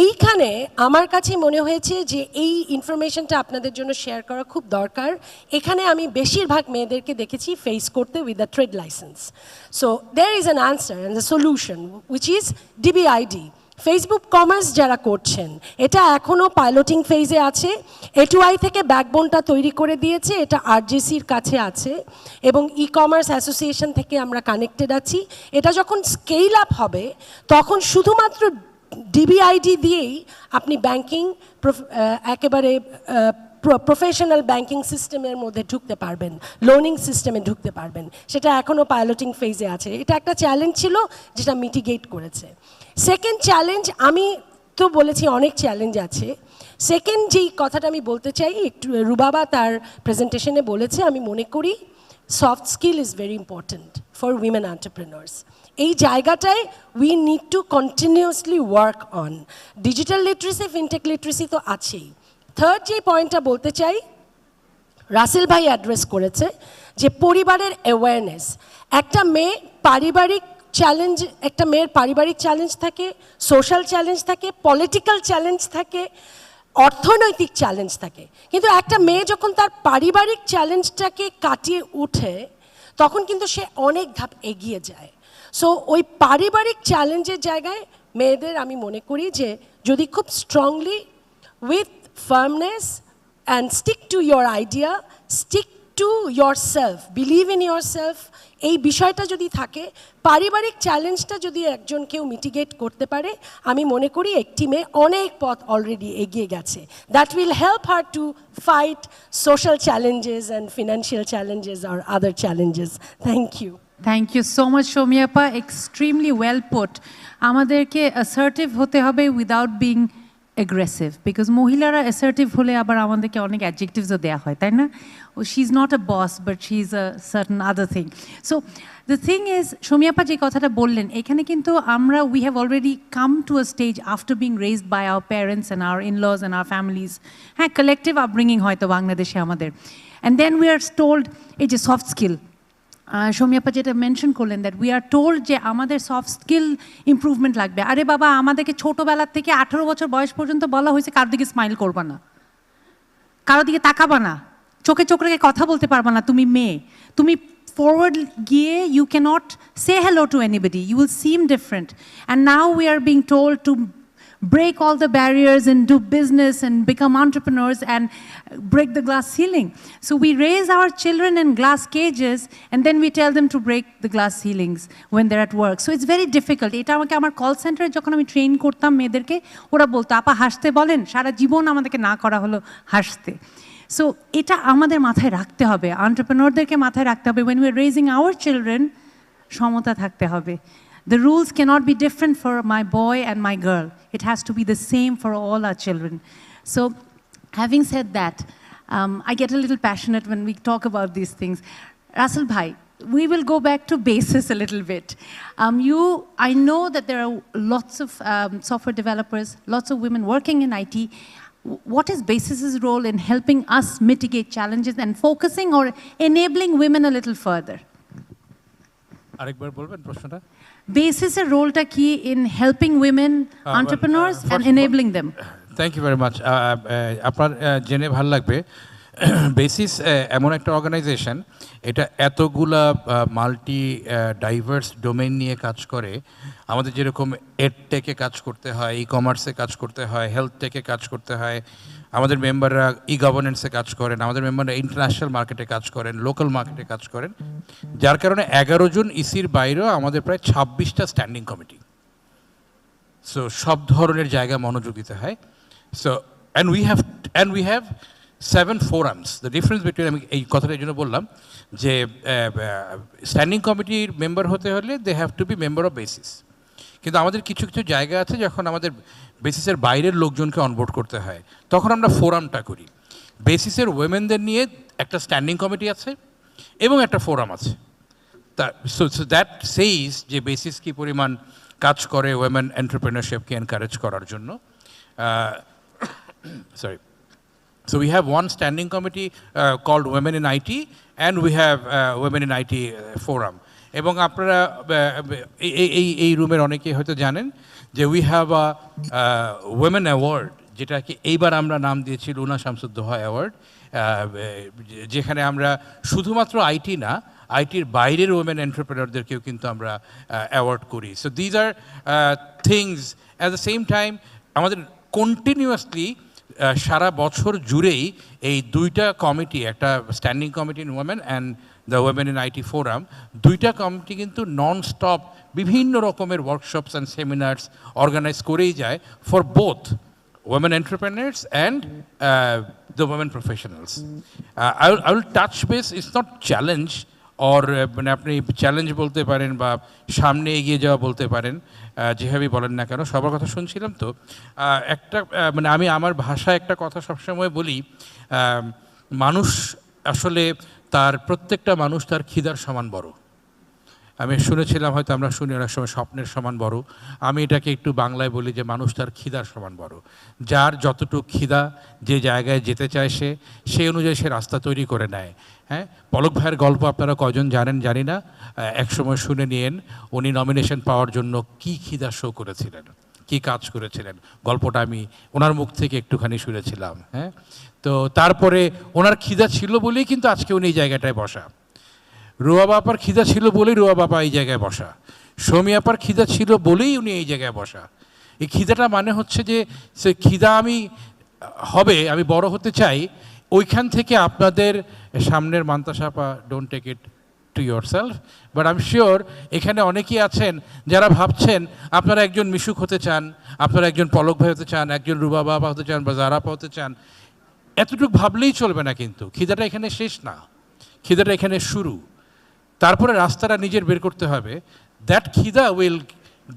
এইখানে আমার কাছে মনে হয়েছে যে এই ইনফরমেশনটা আপনাদের জন্য শেয়ার করা খুব দরকার। এখানে আমি বেশিরভাগ মেয়েদেরকে দেখেছি ফেস করতে with the trade licence. So there is an answer and the solution which is DBID. Facebook commerce যারা করছেন, এটা এখনও পাইলটিং ফেজে আছে। এটুআই থেকে ব্যাকবোনটা তৈরি করে দিয়েছে, এটা আরজেসির কাছে আছে এবং ই কমার্স অ্যাসোসিয়েশন থেকে আমরা কানেক্টেড আছি। এটা যখন স্কেল আপ হবে তখন শুধুমাত্র ডিবিআইডি দিয়েই আপনি ব্যাংকিং একেবারে প্রফেশনাল ব্যাংকিং সিস্টেমের মধ্যে ঢুকতে পারবেন, লোনিং সিস্টেমে ঢুকতে পারবেন। সেটা এখনও পাইলটিং ফেজে আছে। এটা একটা চ্যালেঞ্জ ছিল যেটা মিটিগেট করেছে। সেকেন্ড চ্যালেঞ্জ, আমি তো বলেছি অনেক চ্যালেঞ্জ আছে। সেকেন্ড যেই কথাটা আমি বলতে চাই, একটু রুবাবা তার প্রেজেন্টেশনে বলেছে, আমি মনে করি soft skill is very important for women entrepreneurs. এই জায়গাটায় we need to continuously work on. Digital literacy, fintech literacy তো আছেই। থার্ড যে পয়েন্টটা বলতে চাই, রাসেল ভাই অ্যাড্রেস করেছে যে পরিবারের অ্যাওয়ারনেস। একটা মেয়ের পারিবারিক চ্যালেঞ্জ থাকে, সোশ্যাল চ্যালেঞ্জ থাকে, পলিটিক্যাল চ্যালেঞ্জ থাকে, অর্থনৈতিক চ্যালেঞ্জ থাকে, কিন্তু একটা মেয়ে যখন তার পারিবারিক চ্যালেঞ্জটাকে কাটিয়ে উঠে তখন কিন্তু সে অনেক ধাপ এগিয়ে যায়। সো ওই পারিবারিক চ্যালেঞ্জের জায়গায় মেয়েদের আমি মনে করি যে যদি খুব strongly with firmness and stick to your idea, stick to yourself, believe in yourself, এই বিষয়টা যদি থাকে, পারিবারিক চ্যালেঞ্জটা যদি একজন কেউ মিটিগেট করতে পারে, আমি মনে করি একটি মেয়ে অনেক পথ অলরেডি এগিয়ে গেছে। That will help her to fight social challenges and financial challenges আর other challenges. Thank you. Thank you so much সৌমিয়াপা, এক্সট্রিমলি ওয়েল পুট। আমাদেরকে অ্যাসার্টিভ হতে হবে উইদাউট বিং aggressive, because মহিলারা অ্যাসার্টিভ হলে আবার আমাদেরকে অনেক অ্যাডজেক্টিভসও দেওয়া হয়, তাই না? She is not a boss but she is a certain other thing. So the thing is, সৌমিয়াপা যে কথাটা বললেন, এখানে কিন্তু আমরা we have already come to a stage after being raised by our parents and our in-laws and our families. হ্যাঁ, collective upbringing হয়তো বাংলাদেশে আমাদের, and then we are told এই যে সফট স্কিল, সৌমিয়াপা যেটা মেনশন করলেন, দ্যাট উই আর টোল্ড যে আমাদের সফট স্কিল ইম্প্রুভমেন্ট লাগবে। আরে বাবা, আমাদেরকে ছোটোবেলার থেকে 18 বছর বয়স পর্যন্ত বলা হয়েছে কারোর দিকে স্মাইল করবা না, কারোর দিকে তাকাবা না, চোখে চোখ রেখে কথা বলতে পারবা না, তুমি মেয়ে, তুমি ফরওয়ার্ড গিয়ে you can't say hello to anybody, you will seem different. And now we are being told to break all the barriers and do business and become entrepreneurs and break the glass ceiling. So we raise our children in glass cages and then we tell them to break the glass ceilings when they're at work. So it's very difficult. এটা আমাকে আমার call সেন্টারে যখন আমি train করতাম মেয়েদেরকে, ওরা বলতো আপা হাসতে বলেন, সারা জীবন আমাদেরকে না করা হলো হাসতে। সো এটা আমাদের মাথায় রাখতে হবে, এন্টারপ্রেনারদেরকে মাথায় রাখতে হবে। when we're raising our children, সমতা থাকতে হবে। The rules cannot be different for my boy and my girl. It has to be the same for all our children. So, having said that, I get a little passionate when we talk about these things. Russell Bhai, we will go back to basis a little bit. I know that there are lots of software developers, lots of women working in IT. What is Basis's role in helping us mitigate challenges and focusing or enabling women a little further? আরেকবার বলবেন প্রশ্নটা? Basis's রোলটা কি in helping women entrepreneurs and enabling them? Thank you very much. আপনার জেনে ভালো লাগবে, basis এমন একটা অর্গানাইজেশন, এটা এতগুলা মাল্টি ডাইভার্স ডোমেইন নিয়ে কাজ করে। আমাদের যেরকম এড টেকে কাজ করতে হয়, ই কমার্সে কাজ করতে হয়, হেলথ টেকে কাজ করতে হয়, আমাদের মেম্বাররা ই গভর্নেন্সে কাজ করেন, আমাদের মেম্বাররা ইন্টারন্যাশনাল মার্কেটে কাজ করেন, লোকাল মার্কেটে কাজ করেন, যার কারণে 11 জন ইসির বাইরেও আমাদের প্রায় 26টা স্ট্যান্ডিং কমিটি। সো সব ধরনের জায়গায় মনোযোগ দিতে হয়। So and we have 7 forums. The difference between, আমি এই কথাটা এই জন্য বললাম যে স্ট্যান্ডিং কমিটির মেম্বার হতে হলে they have to be member of BASIS, কিন্তু আমাদের কিছু কিছু জায়গা আছে যখন আমাদের বেসিসের বাইরের লোকজনকে অনবোর্ড করতে হয়, তখন আমরা ফোরামটা করি। বেসিসের ওয়েমেনদের নিয়ে একটা স্ট্যান্ডিং কমিটি আছে এবং একটা ফোরাম আছে। তা সো দ্যাট সেইজ যে বেসিস কী পরিমাণ কাজ করে ওয়েমেন এন্টারপ্রেনারশিপকে এনকারেজ করার জন্য। Sorry. So we have one standing committee called Women in IT, and we have Women in IT forum. এবং আপনারা এই রুমের অনেকেই হয়তো জানেন যে we have a women award, যেটাকে এইবার আমরা নাম দিয়েছি লুনা শামসুদ্দোহা অ্যাওয়ার্ড, যেখানে আমরা শুধুমাত্র আইটি না, আইটির বাইরের ওয়েমেন এন্টারপ্রেনারদেরকেও কিন্তু আমরা অ্যাওয়ার্ড করি। So these are things at the same time আমাদের কন্টিনিউয়াসলি সারা বছর জুড়েই এই দুইটা কমিটি, একটা standing committee in women and the women in IT forum, দুইটা কমিটি কিন্তু নন স্টপ বিভিন্ন রকমের ওয়ার্কশপস অ্যান্ড সেমিনার্স অর্গানাইজ করেই যায় for both women entrepreneurs and the women professionals. I will touch base, it's not challenge or মানে আপনি challenge বলতে পারেন বা সামনে এগিয়ে যাওয়া বলতে পারেন, যেভাবেই বলেন না কেন। সবার কথা শুনছিলাম তো, একটা মানে আমি আমার ভাষায় একটা কথা সবসময় বলি, মানুষ আসলে তার প্রত্যেকটা মানুষ তার খিদার সমান বড়। আমি শুনেছিলাম, হয়তো আমরা শুনি অনেক সময় স্বপ্নের সমান বড়, আমি এটাকে একটু বাংলায় বলি যে মানুষ তার খিদার সমান বড়। যার যতটুকু খিদা, যে জায়গায় যেতে চায় সে সেই অনুযায়ী সে রাস্তা তৈরি করে নেয়। হ্যাঁ, পলক ভাইয়ের গল্প আপনারা কজন জানেন জানি না, একসময় শুনে নিয়েন উনি নমিনেশন পাওয়ার জন্য কি খিদা শো করেছিলেন, কি কাজ করেছিলেন, গল্পটা আমি ওনার মুখ থেকে একটুখানি শুনেছিলাম। হ্যাঁ, তো তারপরে ওনার খিদা ছিল বলেই কিন্তু আজকে উনি এই জায়গাটায় বসা। রুয়া বাপার খিদা ছিল বলেই রুয়া বাবা এই জায়গায় বসা। সৌমি আপার খিদা ছিল বলেই উনি এই জায়গায় বসা। এই খিদাটা মানে হচ্ছে যে সে খিদা আমি বড় হতে চাই, ওইখান থেকে আপনাদের সামনের মান্তাসাপা, don't take it to yourself, but I am sure এখানে অনেকেই আছেন যারা ভাবছেন আপনারা একজন মিশুক হতে চান, আপনারা একজন পলক ভাই হতে চান, একজন রুবা বাবা হতে চান বা জারাপা হতে চান। এতটুকু ভাবলেই চলবে না, কিন্তু খিদাটা এখানে শেষ না, খিদাটা এখানে শুরু। তারপরে রাস্তাটা নিজের বের করতে হবে। দ্যাট খিদা উইল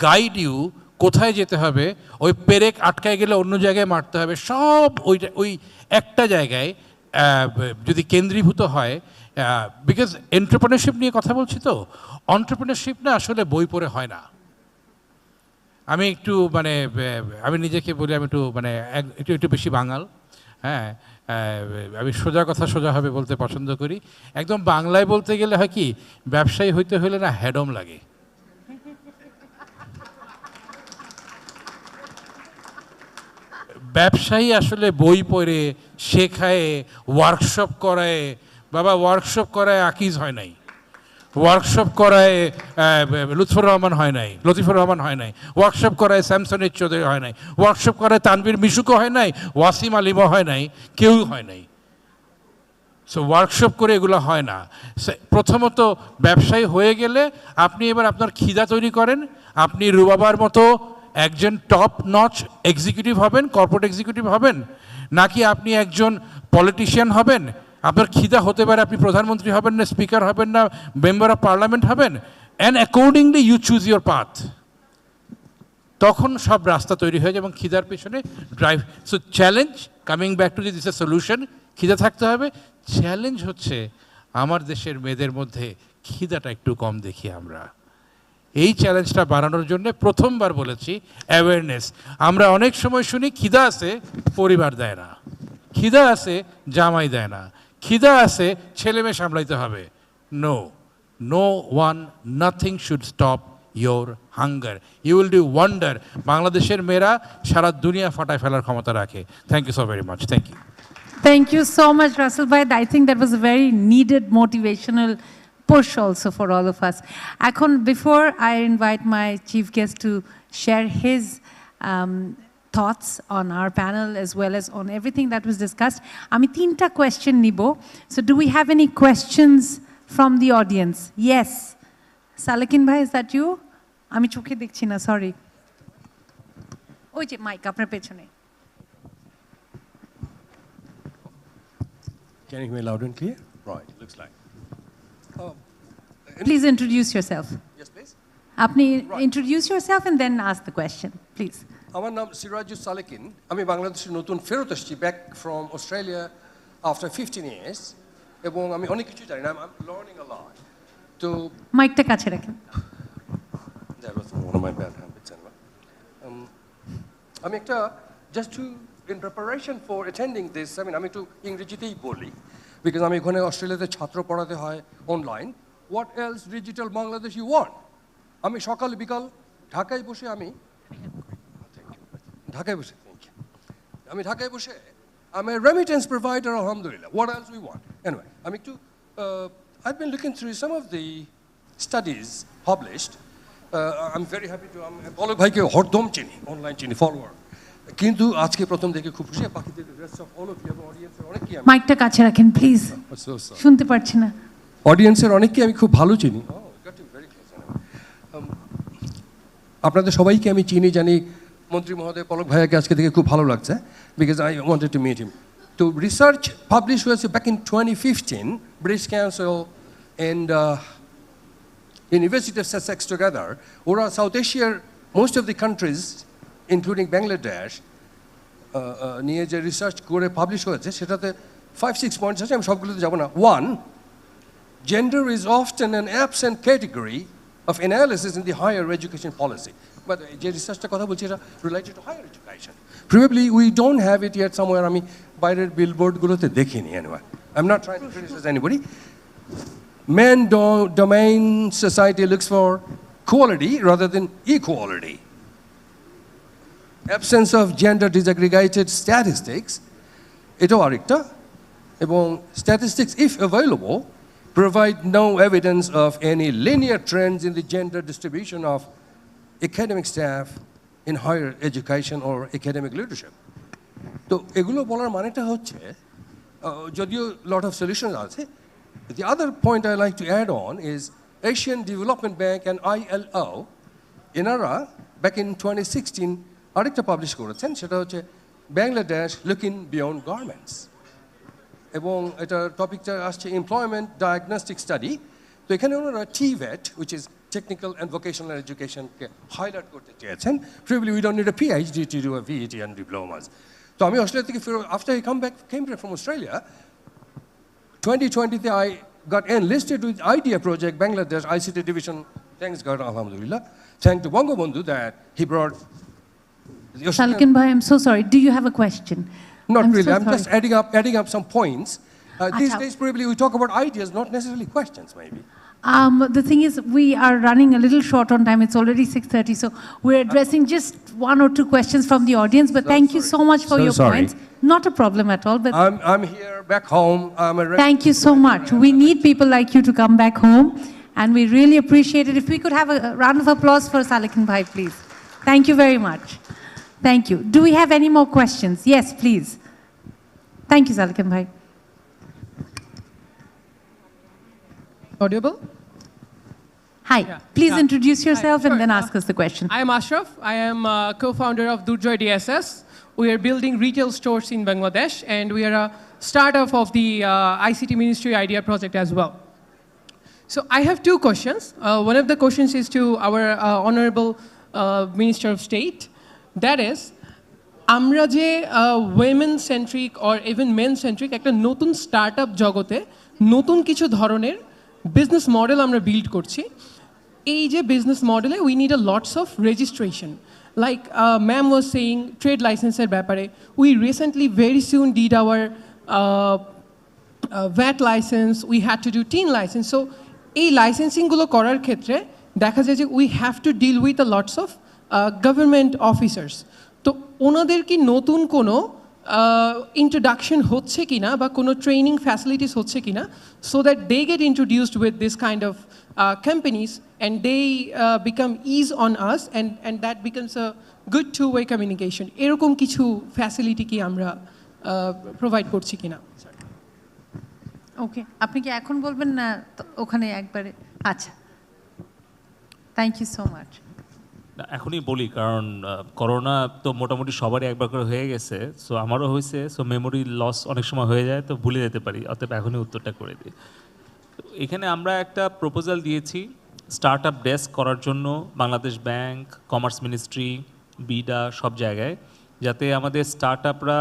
গাইড ইউ কোথায় যেতে হবে। ওই পেরেক আটকায় গেলে অন্য জায়গায় মারতে হবে, সব ওই একটা জায়গায় যদি কেন্দ্রীভূত হয়। বিকজ এন্টারপ্রেনারশিপ নিয়ে কথা বলছি, তো এন্টারপ্রেনারশিপ না আসলে বই পড়ে হয় না। আমি একটু আমি নিজেকে বলি আমি একটু বেশি বাঙাল। হ্যাঁ, আমি সোজা কথা সোজাভাবে বলতে পছন্দ করি। একদম বাংলায় বলতে গেলে হয় কি, ব্যবসায়ী হইতে হলে না হ্যাডম লাগে। ব্যবসায়ী আসলে বই পড়ে শেখায়, ওয়ার্কশপ করায়। বাবা, ওয়ার্কশপ করায় আকিজ হয় নাই, ওয়ার্কশপ করায় লতিফুর রহমান হয় নাই, ওয়ার্কশপ করায় স্যামসনের চৌধুরী হয় নাই, ওয়ার্কশপ করায় তানভীর মিশুকও হয় নাই, ওয়াসিম আলিমও হয় নাই, কেউ হয় নাই। সো ওয়ার্কশপ করে এগুলো হয় না। প্রথমত ব্যবসায়ী হয়ে গেলে আপনি এবার আপনার খিদা তৈরি করেন। আপনি রুবাবার মতো একজন টপ নচ এক্সিকিউটিভ হবেন, কর্পোরেট এক্সিকিউটিভ হবেন, নাকি আপনি একজন পলিটিশিয়ান হবেন। আপনার খিদা হতে পারে আপনি প্রধানমন্ত্রী হবেন না, স্পিকার হবেন না, মেম্বার অফ পার্লামেন্ট হবেন, and accordingly you choose your path. তখন সব রাস্তা তৈরি হয়ে যায় এবং খিদার পেছনে drive. So challenge, coming back to this a solution, খিদা থাকতে হবে। চ্যালেঞ্জ হচ্ছে আমার দেশের মেয়েদের মধ্যে খিদাটা একটু কম দেখি আমরা। এই চ্যালেঞ্জটা বাড়ানোর জন্য প্রথমবার বলেছি অ্যাওয়ারনেস। আমরা অনেক সময় শুনি খিদা আছে পরিবার দেয় না, খিদা আছে জামাই দেয় না, খিদা আছে ছেলে মেয়ে সামলাইতে হবে। No, no one, nothing should stop your hunger. You will do wonder. বাংলাদেশের মেয়েরা সারা দুনিয়া ফাটায় ফেলার ক্ষমতা রাখে। Thank you so very much. Thank you. Thank you so much, Russell Bhai. I think that was a very needed motivational push also for all of us. Akhon, before I invite my chief guest to share his thoughts on our panel as well as on everything that was discussed, ami tinta question nibo. So do we have any questions from the audience? Yes. Salakin Bhai, is that you? Ami chokhe dekhchi na, sorry. Oi je mic apnar pechone. Can you hear me loud and clear? Right, looks like. Please introduce yourself. Yes, please. Apni introduce yourself and then ask the question, please. আমার নাম সিরাজুস সালেকিন। আমি বাংলাদেশে নতুন ফেরত এসেছি, back from Australia after 15 years, এবং আমি অনেক কিছু জানি না। I'm learning a lot. তো মাইকটা কাছে রাখেন। That was one of my bad habits. আমি একটা just to in preparation for attending this, I mean আমি একটু ইংরেজিতেই বলি, বিকজ আমি ওখানে অস্ট্রেলিয়াতে ছাত্র পড়াতে হয় online. What else digital Bangladesh you want. আমি সকাল বিকাল ঢাকায় বসে আমি ঢাকায় বসে আমি রেমিটেন্স প্রোভাইডার, আলহামদুলিল্লাহ। What else we want. Anyway, আমি একটু I've been looking through some of the studies published. I'm very happy to পলক ভাইকে হরদম চিনি, অনলাইন চিনি, ফলোয়ার, কিন্তু আজকে প্রথম দেখে খুব খুশি। বাকিদের rest of all of you এবং অডিয়েন্সের অনেকেই আমি মাইকটা কাছে রাখেন প্লিজ, শুনতে পাচ্ছি না। অডিয়েন্সের অনেককে আমি খুব ভালো চিনি। আপনাদের সবাইকে আমি চিনি, জানি। মন্ত্রী মহোদয় পলক ভাইয়াকে আজকে থেকে খুব ভালো লাগছে, because I wanted to meet him. তো রিসার্চ পাবলিশ হয়েছে back in 2015, British Council and University of Sussex together. ওরা সাউথ এশিয়ার most of the countries including Bangladesh নিয়ে যে রিসার্চ করে পাবলিশ হয়েছে, সেটাতে 5-6 পয়েন্টস আছে, আমি সবগুলোতে যাব না। 1, gender is often an absent category of analysis in the higher education policy. But যে রিসার্চটা কথা বলছি, এটা related to higher education. Probably we don't have it yet somewhere. আমি বাইরের বিলবোর্ডগুলোতে দেখিনি। Anyway, I'm not trying to criticize anybody. Men domain society looks for quality rather than equality. absence of gender disaggregated statistics, এটাও আরেকটা, এবং statistics, if available, provide no evidence of any linear trends in the gender distribution of academic staff in higher education or academic leadership. তো এগুলো বলার মানেটা হচ্ছে যদিও lot of solutions আছে. The other point I like to add on is Asian Development Bank and ILO এনারা back in 2016 আরেকটা publish করেছেন, সেটা হচ্ছে বাংলাদেশ লুকিং বিয়ন্ড গার্মেন্টস, এবং এটা টপিকটা আসছে এমপ্লয়মেন্ট ডায়াগনস্টিক স্টাডি. তো এখানে ওনারা TVET, which is technical and vocational educationকে হাইলাইট করতে চেয়েছেন. Probably we don't need a PhD to do a VET and diplomas. তো আমি অস্ট্রেলিয়া থেকে after I came back from Australia, 2020 I got enlisted with IDEA project, Bangladesh ICT division. Thanks God, alhamdulillah. Thank to Bangabandhu that he brought. Salikin Bhai, I'm so sorry. Do you have a question? Not I'm really. so I'm sorry. just adding up some points. These days, probably we talk about ideas, not necessarily questions, maybe. The thing is, we are running a little short on time. It's already 6:30, so we're addressing just one or two questions from the audience. But thank you so much for your points. Not a problem at all. But I'm here back home. thank you so much. We need people like you to come back home, and we really appreciate it. If we could have a round of applause for Salikin Bhai, please. Thank you very much. Thank you. Do we have any more questions? Yes, please. Thank you, Salikin Bhai. Audible? Hi. Yeah. Please Yeah. introduce yourself Hi. and Sure. then ask us the question. I am Ashraf. I am co-founder of Durjoy DSS. We are building retail stores in Bangladesh, and we are a startup of the ICT Ministry Idea project as well. So I have two questions. One of the questions is to our Honorable Minister of State. That is, আমরা যে women centric or even men centric একটা নতুন startup জগতে নতুন কিছু ধরনের business model আমরা build করছি, এই যে বিজনেস মডেলে we need a lots of registration, like ma'am was saying trade লাইসেন্সের ব্যাপারে, we recently very soon did our VAT licence, we had to do TIN licence. So এই লাইসেন্সিংগুলো করার ক্ষেত্রে দেখা যায় যে we have to deal with a lots of government officers. তো ওনাদের কি নতুন কোনো introduction হচ্ছে কিনা বা কোনো ট্রেনিং ফ্যাসিলিটিস হচ্ছে কিনা, so that they get introduced with this kind of companies and they become ease on us and that becomes a good two-way communication. এরকম কিছু ফ্যাসিলিটি কি আমরা প্রোভাইড করছি কিনা? ওকে, আপনি কি এখন বলবেন না ওখানে একবারে? আচ্ছা, থ্যাংক ইউ সো মাচ। এখনই বলি, কারণ করোনা তো মোটামুটি সবারই একবার করে হয়ে গেছে, সো আমারও হয়েছে, সো মেমোরি লস অনেক সময় হয়ে যায়, তো ভুলে যেতে পারি, অতএব এখনই উত্তরটা করে দিই। এখানে আমরা একটা প্রপোজাল দিয়েছি স্টার্ট আপ ডেস্ক করার জন্য Bangladesh bank, commerce ministry, BIDA, সব জায়গায়, যাতে আমাদের স্টার্ট আপরা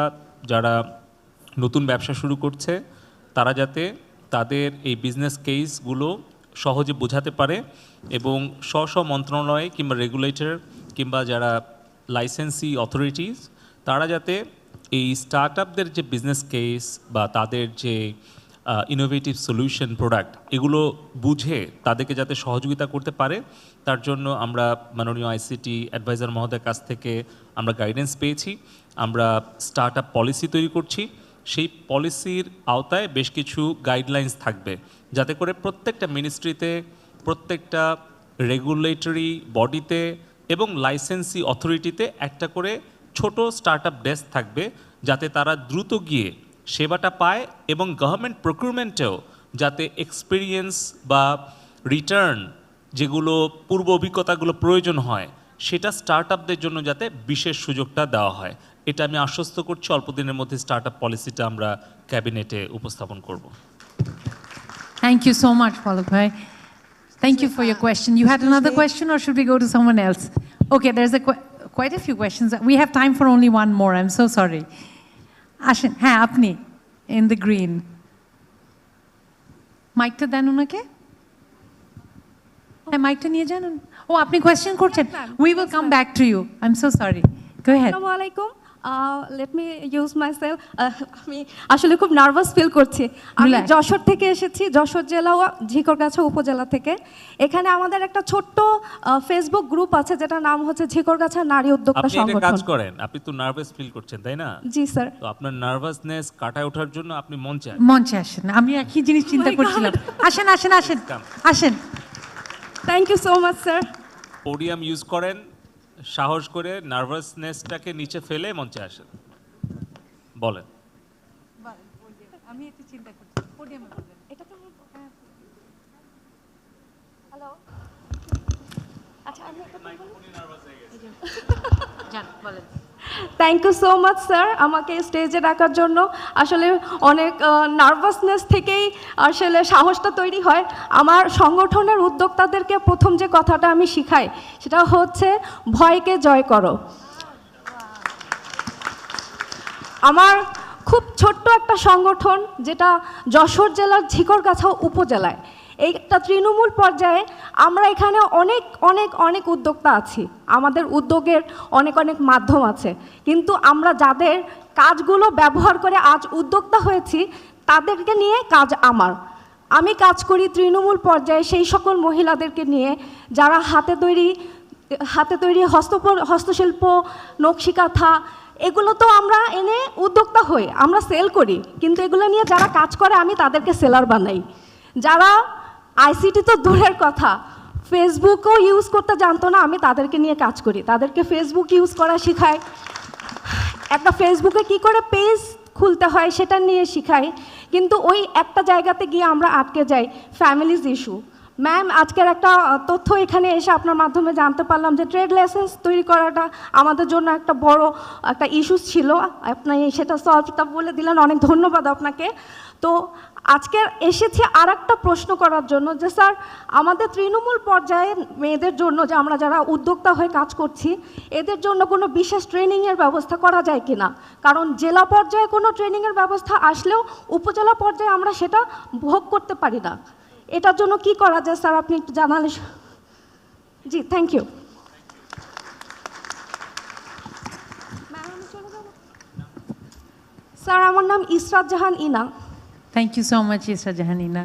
যারা নতুন ব্যবসা শুরু করছে তারা যাতে তাদের এই বিজনেস কেসগুলো সহজে বোঝাতে পারে এবং স্ব মন্ত্রণালয় কিংবা রেগুলেটর কিংবা যারা লাইসেন্সি অথরিটিস তারা যাতে এই স্টার্ট আপদের যে বিজনেস কেস বা তাদের যে ইনোভেটিভ সলিউশন প্রোডাক্ট এগুলো বুঝে তাদেরকে যাতে সহযোগিতা করতে পারে, তার জন্য আমরা মাননীয় আইসিটি অ্যাডভাইজার মহোদয়ের কাছ থেকে আমরা গাইডেন্স পেয়েছি। আমরা স্টার্ট আপ পলিসি তৈরি করছি, সেই পলিসির আওতায় বেশ কিছু গাইডলাইন্স থাকবে যাতে করে প্রত্যেকটা মিনিস্ট্রিতে, প্রত্যেকটা রেগুলেটরি বডিতে এবং লাইসেন্সি অথরিটিতে একটা করে ছোট স্টার্ট আপ ডেস্ক থাকবে, যাতে তারা দ্রুত গিয়ে সেবাটা পায় এবং গভর্নমেন্ট প্রকিউরমেন্টেও যাতে এক্সপিরিয়েন্স বা রিটার্ন যেগুলো পূর্ব অভিজ্ঞতাগুলো প্রয়োজন হয় সেটা স্টার্ট আপদের জন্য যাতে বিশেষ সুযোগটা দেওয়া হয়। এটা আমি আশ্বস্ত করছি, অল্প দিনের মধ্যে স্টার্ট আপ পলিসিটা আমরা ক্যাবিনেটে উপস্থাপন করব। Thank you so much, Palak Bhai. Thank you for your question. You had another question, or should we go to someone else? Okay, there's quite a few questions. We have time for only one more. I'm so sorry. Ashin, হ্যাঁ আপনি in the green. মাইকটা দেন ওনাকে। হ্যাঁ মাইকটা নিয়ে যান। ও আপনি question করছেন? We will come back to you. I'm so sorry. Go ahead. আসসালামু আলাইকুম। Let me use my self. আমি আসলে খুব নার্ভাস ফিল করছি। আমি Relax. যশোর থেকে এসেছি, যশোর জেলা ঝিকরগাছা উপজেলা থেকে। এখানে আমাদের একটা ছোট্ট ফেসবুক গ্রুপ আছে যেটার নাম হচ্ছে ঝিকরগাছা নারী উদ্যোক্তা আপনি একটা কাজ সংগঠন। করেন, আপনি তো নার্ভাস ফিল করছেন তাই না? জি স্যার। তো আপনার নার্ভাসনেস কাটায় ওঠার জন্য আপনি মঞ্চে মঞ্চে আসেন, আমি একই জিনিস চিন্তা করছিলাম। আসেন আসেন আসেন আসেন। Thank you so much sir. Podium use করেন, সাহস করে নার্ভাসনেসটাকে নিচে ফেলে মঞ্চে আসেন, বলেন। আমি একটু চিন্তা করছি, পোডিয়ামে বলবেন। এটা তো হ্যালো, আচ্ছা আমি যান বলেন। Thank you so much sir আমাকে স্টেজে ডাকার জন্য। আসলে অনেক নার্ভাসনেস থেকেই আসলে সাহসটা তৈরি হয়। আমার সংগঠনের উদ্যোক্তাদেরকে প্রথম যে কথাটা আমি শিখাই সেটা হচ্ছে ভয়কে জয় করো। আমার খুব ছোট্ট একটা সংগঠন যেটা যশোর জেলার ঝিকরগাছা উপজেলায়, এইটা তৃণমূল পর্যায়ে। আমরা এখানে অনেক অনেক অনেক উদ্যোক্তা আছি, আমাদের উদ্যোগের অনেক অনেক মাধ্যম আছে, কিন্তু আমরা যাদের কাজগুলো ব্যবহার করে আজ উদ্যোক্তা হয়েছি তাদেরকে নিয়ে কাজ আমার। আমি কাজ করি তৃণমূল পর্যায়ে সেই সকল মহিলাদেরকে নিয়ে যারা হাতে তৈরি হস্তশিল্প, নকশিকাঁথা, এগুলো তো আমরা এনে উদ্যোক্তা হই, আমরা সেল করি, কিন্তু এগুলো নিয়ে যারা কাজ করে আমি তাদেরকে সেলার বানাই। যারা আইসিটি তো দূরের কথা, ফেসবুকও ইউজ করতে জানতো না, আমি তাদেরকে নিয়ে কাজ করি, তাদেরকে ফেসবুক ইউজ করা শেখাই, একটা ফেসবুকে কি করে পেজ খুলতে হয় সেটা নিয়ে শেখাই। কিন্তু ওই একটা জায়গাতে গিয়ে আমরা আটকে যাই, ফ্যামিলিজ ইস্যু। ম্যাম, আজকের একটা তথ্য এখানে এসে আপনার মাধ্যমে জানতে পারলাম যে ট্রেড লাইসেন্স তৈরি করাটা আমাদের জন্য একটা বড় একটা ইস্যুস ছিল, আপনি সেটা সলভটা বলে দিলেন, অনেক ধন্যবাদ আপনাকে। তো আজকে এসেছি আর একটা প্রশ্ন করার জন্য যে স্যার, আমাদের তৃণমূল পর্যায়ে মেয়েদের জন্য যে আমরা যারা উদ্যোক্তা হয়ে কাজ করছি এদের জন্য কোনো বিশেষ ট্রেনিংয়ের ব্যবস্থা করা যায় কি না? কারণ জেলা পর্যায়ে কোনো ট্রেনিংয়ের ব্যবস্থা আসলেও উপজেলা পর্যায়ে আমরা সেটা ভোগ করতে পারি না। এটার জন্য কি করা যায় স্যার, আপনি একটু জানালে। জি, থ্যাংক ইউ। স্যার, আমার নাম ইসরাত জাহান ইনা। থ্যাংক ইউ সো মাচ ইসরা জাহানিনা।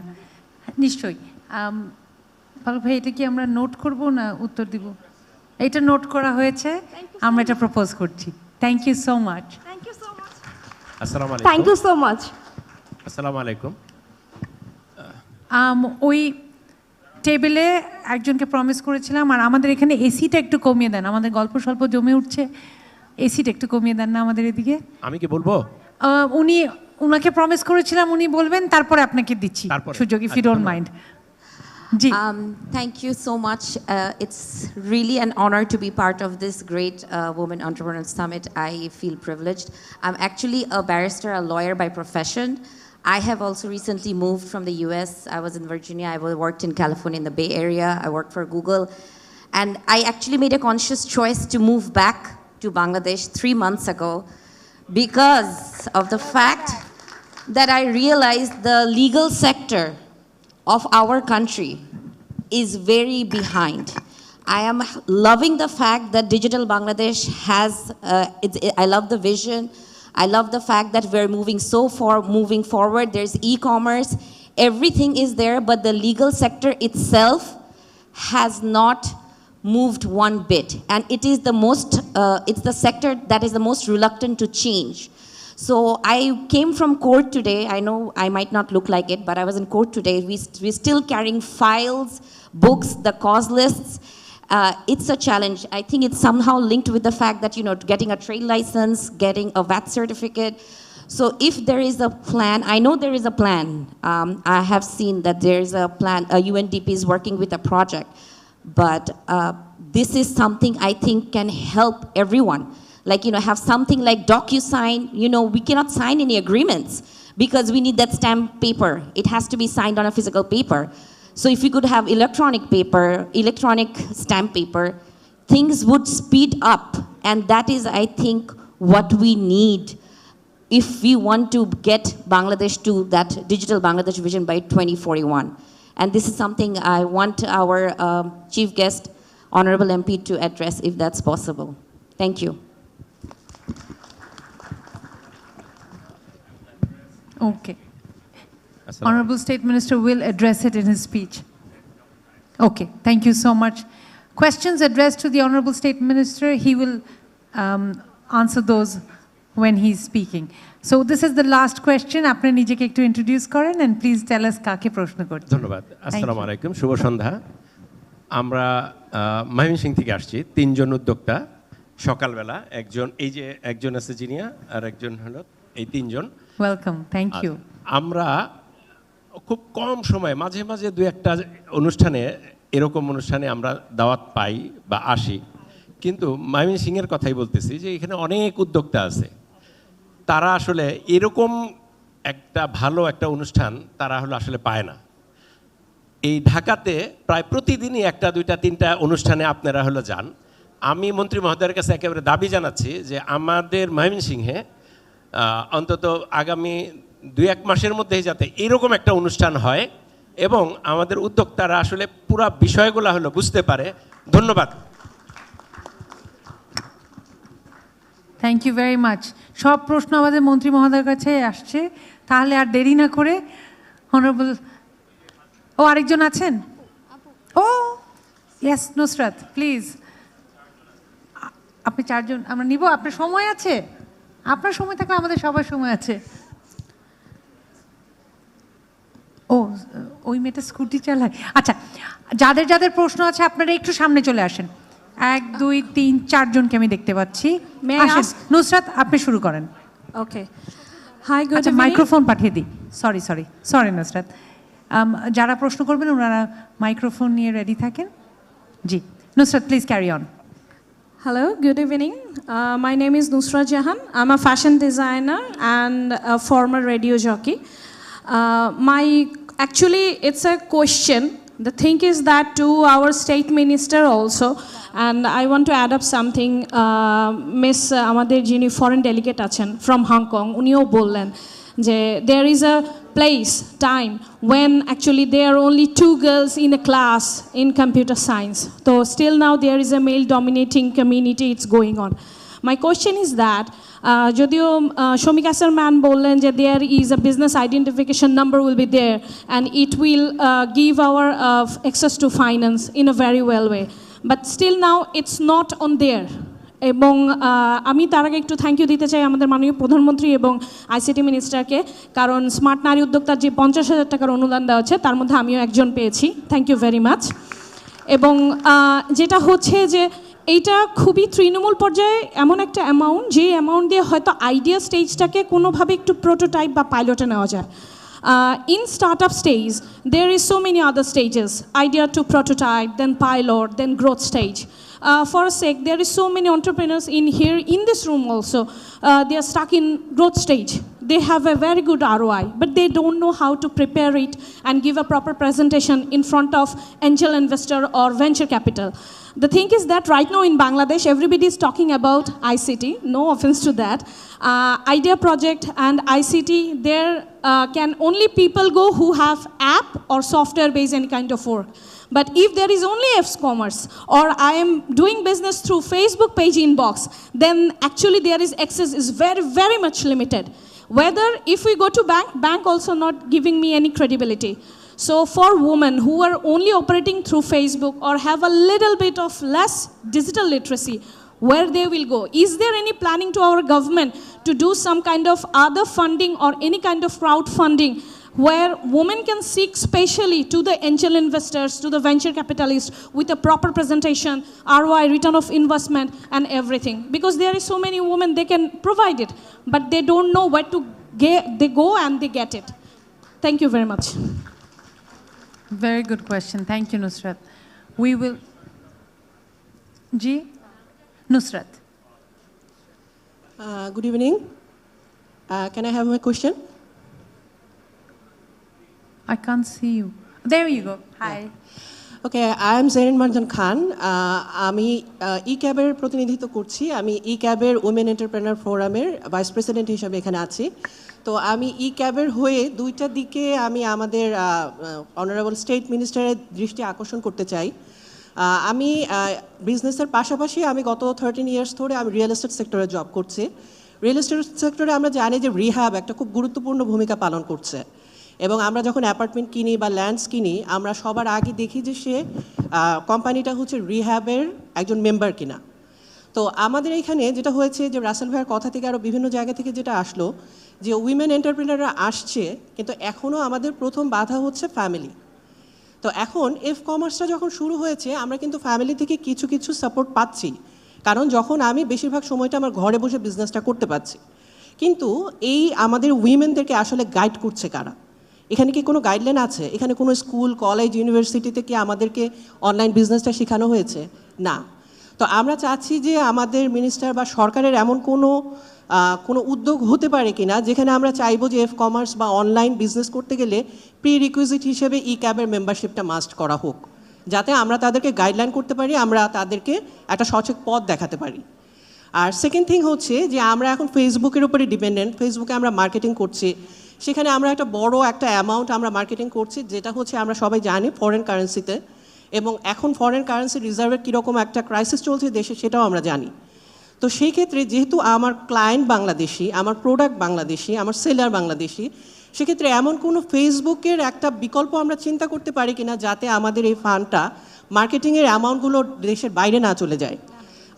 নিশ্চয়ই পালক ভাই, এটা কি আমরা নোট করব না উত্তর দিব? এটা নোট করা হয়েছে, আমরা এটা প্রপোজ করছি। Thank you so much. Thank you so much. আসসালামু আলাইকুম। Thank you so much. আসসালামু আলাইকুম। ওই টেবিলে একজনকে প্রমিস করেছিলাম, আর আমাদের এখানে এসিটা একটু কমিয়ে দেন, আমাদের গল্প স্বল্প জমে উঠছে, এসিটা একটু কমিয়ে দেন না আমাদের এদিকে। আমি কি বলবো? উনাকে প্রমিস করেছিলাম, উনি বলবেন, তারপরে আপনাকে দিচ্ছি সুযোগ, ইফ ইউ ডোন্ট মাইন্ড। জি। Thank you so much. It's really an honor to be part of this great Women Entrepreneurs Summit. I feel privileged. I'm actually a barrister, a lawyer by profession. I have also recently moved from the US. I was in Virginia. I worked in California in the Bay Area. I worked for Google. And I actually made a conscious choice to move back to Bangladesh 3 months ago because of the fact that I realized the legal sector of our country is very behind. I am loving the fact that Digital Bangladesh has, I love the vision. I love the fact that we're moving forward. There's e-commerce, everything is there, but the legal sector itself has not moved one bit. And it is it's the sector that is the most reluctant to change. So I came from court today. I know I might not look like it, but I was in court today. We're still carrying files, books, the cause lists. It's a challenge. I think it's somehow linked with the fact that, getting a trade license, getting a VAT certificate. So if there is a plan, I know there is a plan. I have seen that there is a plan, UNDP is working with a project. But this is something I think can help everyone. Like, have something like DocuSign. We cannot sign any agreements because we need that stamp paper. It has to be signed on a physical paper. So if we could have electronic stamp paper, things would speed up. And that is, I think, what we need if we want to get Bangladesh to that digital Bangladesh vision by 2041. And this is something I want our chief guest, Honorable MP, to address if that's possible. Thank you. Okay. Honorable State Minister will address it in his speech. Okay, thank you so much. Questions addressed to the Honorable State Minister, he will answer those when he's speaking. So this is the last question. আপনি নিজেকে একটু introduce করেন and please tell us কাকে প্রশ্ন করতে। ধন্যবাদ। আসসালামু আলাইকুম, শুভ সন্ধ্যা। আমরা ময়মনসিং থেকে আসছি, তিনজন উদ্যোক্তা। সকালবেলা একজন আছে জিনিয়া আর একজন হলো এই তিনজন। Welcome, thank you. আমরা খুব কম সময় মাঝে মাঝে দু একটা এরকম অনুষ্ঠানে আমরা দাওয়াত পাই বা আসি, কিন্তু ময়মনসিংহের কথাই বলতেছি যে এখানে অনেক উদ্যোক্তা আছে, তারা আসলে এরকম একটা ভালো একটা অনুষ্ঠান তারা আসলে পায় না। এই ঢাকাতে প্রায় প্রতিদিনই একটা দুইটা তিনটা অনুষ্ঠানে আপনারা যান। আমি মন্ত্রী মহোদয়ের কাছে একেবারে দাবি জানাচ্ছি যে আমাদের ময়মনসিংহে অন্তত আগামী 2-1 মাসের মধ্যেই যাতে এরকম একটা অনুষ্ঠান হয় এবং আমাদের উদ্যোক্তারা আসলে পুরো বিষয়গুলো বুঝতে পারে। ধন্যবাদ। Thank you very much. সব প্রশ্ন আমাদের মন্ত্রী মহোদয়ের কাছে আসছে, তাহলে আর দেরি না করে অনারেবল আরেকজন আছেন? Yes, Nusrat please. আপনি চারজন আমরা নিব, আপনার সময় আছে? আপনার সময় থাকলে আমাদের সবার সময় আছে। ওই মেয়েটা স্কুটি চালায়। আচ্ছা, যাদের যাদের প্রশ্ন আছে আপনারা একটু সামনে চলে আসেন। 1 2 3 4 জনকে আমি দেখতে পাচ্ছি। নুসরাত, আপনি শুরু করেন। Okay, hi, good evening. Microphone পাঠিয়ে দিই। সরি নুসরাত। যারা প্রশ্ন করবেন ওনারা মাইক্রোফোন নিয়ে রেডি থাকেন। জি, Nusrat, please carry on. Hello, good evening. My name is Nusra Jahan. I'm a fashion designer and a former radio jockey. Actually, it's a question. The thing is that to our state minister also, and I want to add up something. Miss আমাদের যিনি foreign delegate আছেন from Hong Kong, উনিও বললেন যে there is a place, time when actually there are only 2 girls in a class in computer science. So still now there is a male dominating community, it's going on. My question is that যদিও Shomika sir man বললেন যে there is a business identification number will be there and it will give our access to finance in a very well way, but still now it's not on there. এবং আমি তার আগে একটু thank you দিতে চাই আমাদের মাননীয় প্রধানমন্ত্রী এবং আইসিটি মিনিস্টারকে, কারণ স্মার্ট নারী উদ্যোক্তার যে 50,000 টাকার অনুদান দেওয়া হচ্ছে তার মধ্যে আমিও একজন পেয়েছি। Thank you very much. এবং যেটা হচ্ছে যে এইটা খুবই তৃণমূল পর্যায়ে এমন একটা অ্যামাউন্ট, যে অ্যামাউন্ট দিয়ে হয়তো আইডিয়া স্টেজটাকে কোনোভাবে একটু প্রোটোটাইপ বা পাইলটে নেওয়া যায়। In startup stage, there is so many other stages, idea to prototype, then pilot, then growth stage. For a sake, there is so many entrepreneurs in this room also. They are stuck in growth stage. They have a very good ROI, but they don't know how to prepare it and give a proper presentation in front of angel investor or venture capital. The thing is that right now in Bangladesh, everybody is talking about ICT. No offense to that. Idea project and ICT, there can only people go who have app or software-based any kind of work. But if there is only F-commerce or I am doing business through Facebook page inbox, then actually there is access is very, very much limited. Whether if we go to bank also not giving me any credibility. So for women who are only operating through Facebook or have a little bit of less digital literacy, where they will go? Is there any planning to our government to do some kind of other funding or any kind of crowdfunding where women can seek specially to the angel investors, to the venture capitalists with a proper presentation, ROI, return of investment and everything? Because there is so many women, they can provide it, but they don't know where to get, they go and they get it. Thank you very much. Very good question. Thank you, Nusrat. We will... Ji? Nusrat. Good evening. Can I have my question? I can't see you. There you go. Hi. Okay, I am Zarin Marjan Khan. আমি ই-ক্যাবের প্রতিনিধিত্ব করছি। আমি ই-ক্যাবের women entrepreneur ফোরামের vice president হিসেবে এখানে আছি। তো আমি ই-ক্যাবের হয়ে দুইটা দিকে আমি আমাদের অনারেবল স্টেট মিনিস্টারের দৃষ্টি আকর্ষণ করতে চাই। আমি বিজনেসের পাশাপাশি আমি গত 13 ইয়ার্স ধরে আমি রিয়েল এস্টেট সেক্টরে জব করছি। রিয়েল এস্টেট সেক্টরে আমরা জানি যে রিহ্যাব একটা খুব গুরুত্বপূর্ণ ভূমিকা পালন করছে, এবং আমরা যখন অ্যাপার্টমেন্ট কিনি বা ল্যান্ডস কিনি আমরা সবার আগে দেখি যে সে কোম্পানিটা হচ্ছে রিহ্যাবের একজন মেম্বার কিনা। তো আমাদের এইখানে যেটা হয়েছে যে রাসেল ভাইয়ের কথা থেকে আরও বিভিন্ন জায়গা থেকে যেটা আসলো যে উইমেন এন্টারপ্রেনাররা আসছে, কিন্তু এখনও আমাদের প্রথম বাধা হচ্ছে ফ্যামিলি। তো এখন কমার্সটা যখন শুরু হয়েছে আমরা কিন্তু ফ্যামিলি থেকে কিছু কিছু সাপোর্ট পাচ্ছি, কারণ যখন আমি বেশিরভাগ সময়টা আমার ঘরে বসে বিজনেসটা করতে পারছি। কিন্তু এই আমাদের উইমেনদেরকে আসলে গাইড করছে কারা? এখানে কি কোনো গাইডলাইন আছে? এখানে কোনো স্কুল, কলেজ, ইউনিভার্সিটিতে কি আমাদেরকে অনলাইন বিজনেসটা শেখানো হয়েছে? না। তো আমরা চাচ্ছি যে আমাদের মিনিস্টার বা সরকারের এমন কোনো উদ্যোগ হতে পারে কিনা যেখানে আমরা চাইবো যে কমার্স বা অনলাইন বিজনেস করতে গেলে প্রি রিকুইজিট হিসেবে ক্যাবের মেম্বারশিপটা মাস্ট করা হোক, যাতে আমরা তাদেরকে গাইডলাইন করতে পারি, আমরা তাদেরকে একটা সঠিক পথ দেখাতে পারি। আর সেকেন্ড থিং হচ্ছে যে আমরা এখন ফেসবুকের উপরে ডিপেন্ডেন্ট। ফেসবুকে আমরা মার্কেটিং করছি, সেখানে আমরা একটা বড় একটা অ্যামাউন্ট আমরা মার্কেটিং করছি, যেটা হচ্ছে আমরা সবাই জানি ফরেন কারেন্সিতে, এবং এখন ফরেন কারেন্সি রিজার্ভের কীরকম একটা ক্রাইসিস চলছে দেশে সেটাও আমরা জানি। তো সেই ক্ষেত্রে যেহেতু আমার ক্লায়েন্ট বাংলাদেশি, আমার প্রোডাক্ট বাংলাদেশি, আমার সেলার বাংলাদেশি, সেক্ষেত্রে এমন কোনো ফেসবুকের একটা বিকল্প আমরা চিন্তা করতে পারি কিনা যাতে আমাদের এই ফান্ডটা মার্কেটিংয়ের অ্যামাউন্টগুলো দেশের বাইরে না চলে যায়।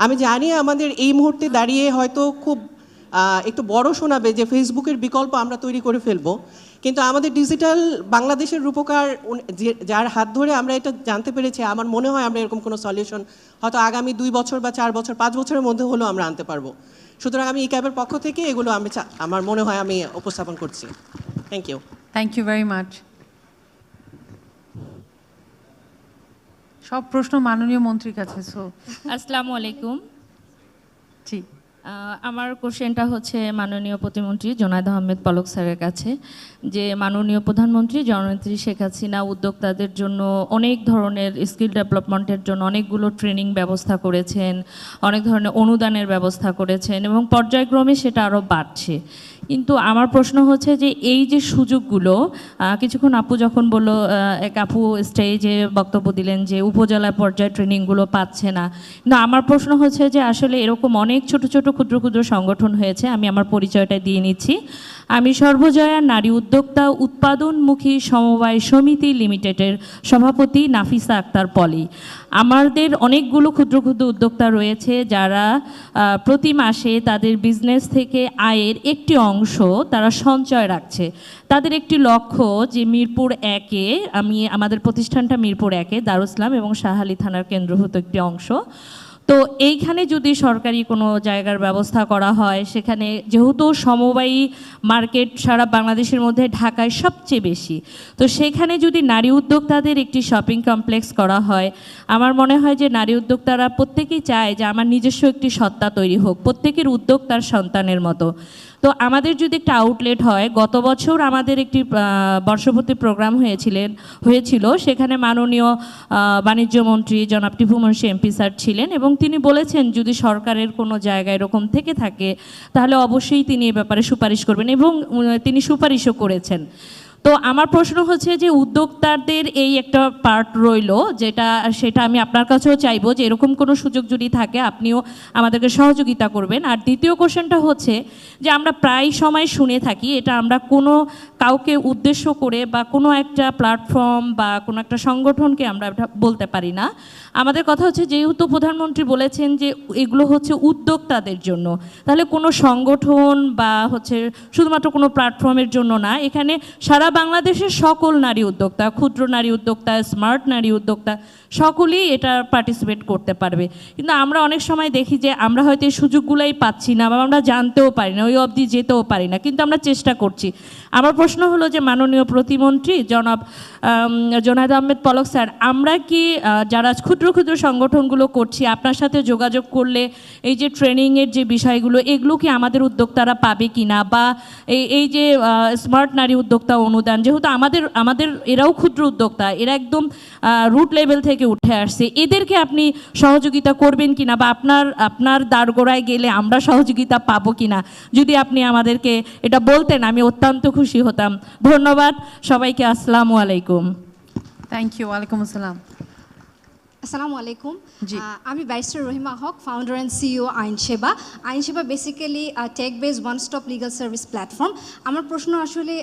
আমি জানি আমাদের এই মুহূর্তে দাঁড়িয়ে হয়তো খুব একটু বড় শোনাবে যে ফেসবুকের বিকল্প আমরা তৈরি করে ফেলবো, কিন্তু আমাদের ডিজিটাল বাংলাদেশের রূপকার যার হাত ধরে আমরা এটা জানতে পেরেছি, আমার মনে হয় আমরা এরকম কোনো সলিউশন হয়তো আগামী 2 বছর বা 4 বছর 5 বছরের মধ্যে হলেও আমরা আনতে পারবো। সুতরাং আমি ক্যাবের পক্ষ থেকে এগুলো আমার মনে হয় আমি উপস্থাপন করছি। Thank you. Thank you very much. সব প্রশ্ন মাননীয় মন্ত্রীর কাছে। আসসালামু আলাইকুম। জি, আমার কোশ্চেনটা হচ্ছে মাননীয় প্রতিমন্ত্রী জোনায়েদ আহমেদ পলক স্যারের কাছে, যে মাননীয় প্রধানমন্ত্রী জননেত্রী শেখ হাসিনা উদ্যোক্তাদের জন্য অনেক ধরনের স্কিল ডেভেলপমেন্টের জন্য অনেকগুলো ট্রেনিং ব্যবস্থা করেছেন, অনেক ধরনের অনুদানের ব্যবস্থা করেছেন এবং পর্যায়ক্রমে সেটা আরও বাড়ছে। কিন্তু আমার প্রশ্ন হচ্ছে যে এই যে সুযোগগুলো, কিছুক্ষণ আপু যখন বলল, এক আপু স্টেজে বক্তব্য দিলেন যে উপজেলা পর্যায়ে ট্রেনিংগুলো পাচ্ছে না, কিন্তু আমার প্রশ্ন হচ্ছে যে আসলে এরকম অনেক ছোট ছোট ক্ষুদ্র ক্ষুদ্র সংগঠন হয়েছে। আমি আমার পরিচয়টা দিয়ে নিচ্ছি। আমি সর্বজয়া নারী উদ্যোক্তা উৎপাদনমুখী সমবায় সমিতি লিমিটেডের সভাপতি নাফিসা আক্তার পলি। আমাদের অনেকগুলো ক্ষুদ্র ক্ষুদ্র উদ্যোক্তা রয়েছে যারা প্রতি মাসে তাদের বিজনেস থেকে আয়ের একটি অংশ তারা সঞ্চয় রাখছে। তাদের একটি লক্ষ্য যে মিরপুর 1-এ, আমাদের প্রতিষ্ঠানটা মিরপুর 1-এ দারুসলাম এবং শাহালি থানার কেন্দ্রভূত একটি অংশ। তো এইখানে যদি সরকারি কোনো জায়গার ব্যবস্থা করা হয়, সেখানে যেহেতু সমবায়ী মার্কেট সারা বাংলাদেশের মধ্যে ঢাকায় সবচেয়ে বেশি, তো সেখানে যদি নারী উদ্যোক্তাদের একটি শপিং কমপ্লেক্স করা হয়, আমার মনে হয় যে নারী উদ্যোক্তারা প্রত্যেকেই চায় যে আমার নিজস্ব একটি সত্তা তৈরি হোক, প্রত্যেকের উদ্যোগ তার সন্তানের মতো। তো আমাদের যদি একটা আউটলেট হয়, গত বছর আমাদের একটি বর্ষপূর্তি প্রোগ্রাম হয়েছিল, সেখানে মাননীয় বাণিজ্য মন্ত্রী জনাব টিপু মুন্সি এমপি স্যার ছিলেন এবং তিনি বলেছেন যদি সরকারের কোনো জায়গায় এরকম থেকে থাকে তাহলে অবশ্যই তিনি এ ব্যাপারে সুপারিশ করবেন এবং তিনি সুপারিশও করেছেন। তো আমার প্রশ্ন হচ্ছে যে উদ্যোক্তাদের এই একটা পার্ট রইল, সেটা আমি আপনার কাছেও চাইবো যে এরকম কোনো সুযোগ যদি থাকে আপনিও আমাদেরকে সহযোগিতা করবেন। আর দ্বিতীয় কোশ্চেনটা হচ্ছে যে আমরা প্রায় সময় শুনে থাকি, এটা আমরা কোনো কাউকে উদ্দেশ্য করে বা কোনো একটা প্ল্যাটফর্ম বা কোনো একটা সংগঠনকে আমরা বলতে পারি না। আমাদের কথা হচ্ছে যেহেতু প্রধানমন্ত্রী বলেছেন যে এগুলো হচ্ছে উদ্যোক্তাদের জন্য, তাহলে কোনো সংগঠন বা হচ্ছে শুধুমাত্র কোনো প্ল্যাটফর্মের জন্য না, এখানে সারা বাংলাদেশের সকল নারী উদ্যোক্তা, ক্ষুদ্র নারী উদ্যোক্তা, স্মার্ট নারী উদ্যোক্তা সকলেই এটা পার্টিসিপেট করতে পারবে। কিন্তু আমরা অনেক সময় দেখি যে আমরা হয়তো এই সুযোগগুলোই পাচ্ছি না বা আমরা জানতেও পারি না, ওই অবধি যেতেও পারি না, কিন্তু আমরা চেষ্টা করছি। আমার প্রশ্ন হলো যে মাননীয় প্রতিমন্ত্রী জনাব জোনায়েদ আহমেদ পলক স্যার, আমরা কি যারা ক্ষুদ্র ক্ষুদ্র সংগঠনগুলো করছি আপনার সাথে যোগাযোগ করলে এই যে ট্রেনিংয়ের যে বিষয়গুলো এগুলো কি আমাদের উদ্যোক্তারা পাবে কি না, বা এই যে স্মার্ট নারী উদ্যোক্তা অনুদান, যেহেতু আমাদের এরাও ক্ষুদ্র উদ্যোক্তা, এরা একদম রুট লেভেল থেকে উঠে আসছে, এদেরকে আপনি সহযোগিতা করবেন কিনা বা আপনার দ্বারগোড়ায় গেলে আমরা সহযোগিতা পাবো কিনা, যদি আপনি আমাদেরকে এটা বলতেন আমি অত্যন্ত খুশি হতাম। ধন্যবাদ সবাইকে। আসসালামু আলাইকুম। Thank you. ওয়ালাইকুম আসসালাম। আসসালামু আলাইকুম আমি barrister Rahima Haque founder and CEO Ainseba Ainseba basically tech base one stop legal service platform আমার প্রশ্ন আসলে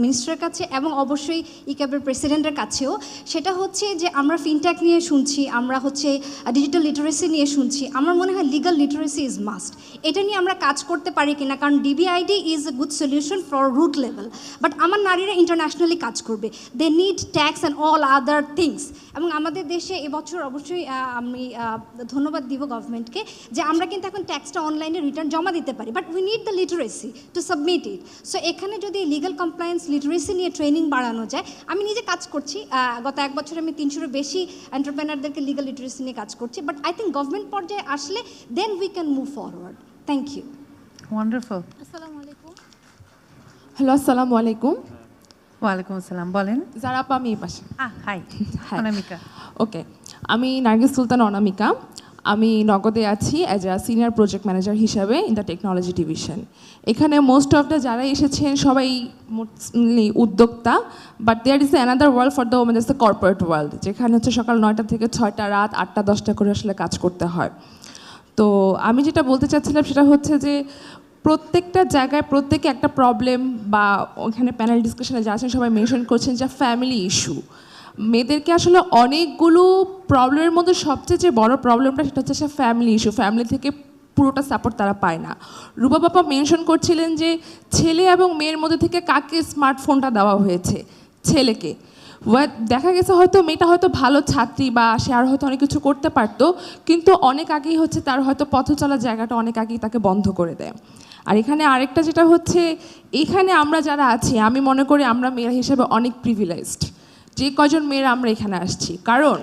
মিনিস্টারের কাছে এবং অবশ্যই ইক্যাবের প্রেসিডেন্টের কাছেও সেটা হচ্ছে যে আমরা ফিনটেক নিয়ে শুনছি আমরা হচ্ছে ডিজিটাল লিটারেসি নিয়ে শুনছি আমার মনে হয় লিগাল লিটারেসি ইজ মাস্ট এটা নিয়ে আমরা কাজ করতে পারি কিনা কারণ DBID is a good solution for root level but আমার নারীরা ইন্টারন্যাশনালি কাজ করবে they need tax and all other things এবং আমাদের দেশে এবছর অবশ্যই আমি ধন্যবাদ দিব গভর্নমেন্টকে যে আমরা কিন্তু এখন ট্যাক্সটা অনলাইনে রিটার্ন জমা দিতে পারি but we need the literacy to submit it so এখানে যদি লিগাল কমপ্লায়েন্স লিটারেসি নিয়ে ট্রেনিং বাড়ানো যায় আমি নিজে কাজ করছি গত এক বছরে আমি 300-এর বেশি এন্টারপ্রেনারদেরকে লিগাল লিটারেসি নিয়ে কাজ করছি বাট আই থিঙ্ক গভর্নমেন্ট পর্যায়ে আসলে then we can move forward thank you wonderful আসসালামু আলাইকুম হ্যালো আসসালামু আলাইকুম ওয়ালাইকুম আসসালাম বলেন যারা আপা আমি এই পাশে হাই অনামিকা ওকে আমি নার্গিস সুলতান অনামিকা আমি নগদে আছি as a senior project manager হিসাবে ইন দ্য টেকনোলজি ডিভিশন এখানে মোস্ট অফ দ্য যারা এসেছেন সবাই মোস্টলি উদ্যোক্তা but there is another world for the women is the corporate world যেখানে হচ্ছে সকাল 9টা থেকে 6টা রাত 8টা 10টা করে আসলে কাজ করতে হয় তো আমি যেটা বলতে চাচ্ছিলাম সেটা হচ্ছে যে প্রত্যেকটা জায়গায় প্রত্যেকে একটা প্রবলেম বা ওখানে প্যানেল ডিসকাশনে যা আছেন সবাই মেনশন করছেন যে ফ্যামিলি ইস্যু মেয়েদেরকে আসলে অনেকগুলো প্রবলেমের মধ্যে সবচেয়ে যে বড় প্রবলেমটা সেটা হচ্ছে সে ফ্যামিলি ইস্যু ফ্যামিলি থেকে পুরোটা সাপোর্ট তারা পায় না রূপা বাবা মেনশন করছিলেন যে ছেলে এবং মেয়ের মধ্যে থেকে কাকে স্মার্টফোনটা দেওয়া হয়েছে ছেলেকে দেখা গেছে হয়তো মেয়েটা হয়তো ভালো ছাত্রী বা সে আর হয়তো অনেক কিছু করতে পারতো কিন্তু অনেক আগেই হচ্ছে তার হয়তো পথ চলার জায়গাটা অনেক আগেই তাকে বন্ধ করে দেয় আর এখানে আরেকটা যেটা হচ্ছে এখানে আমরা যারা আছি আমি মনে করি আমরা মেয়েরা হিসেবে অনেক প্রিভিলেজড যে কজন মেয়েরা আমরা এখানে আসছি কারণ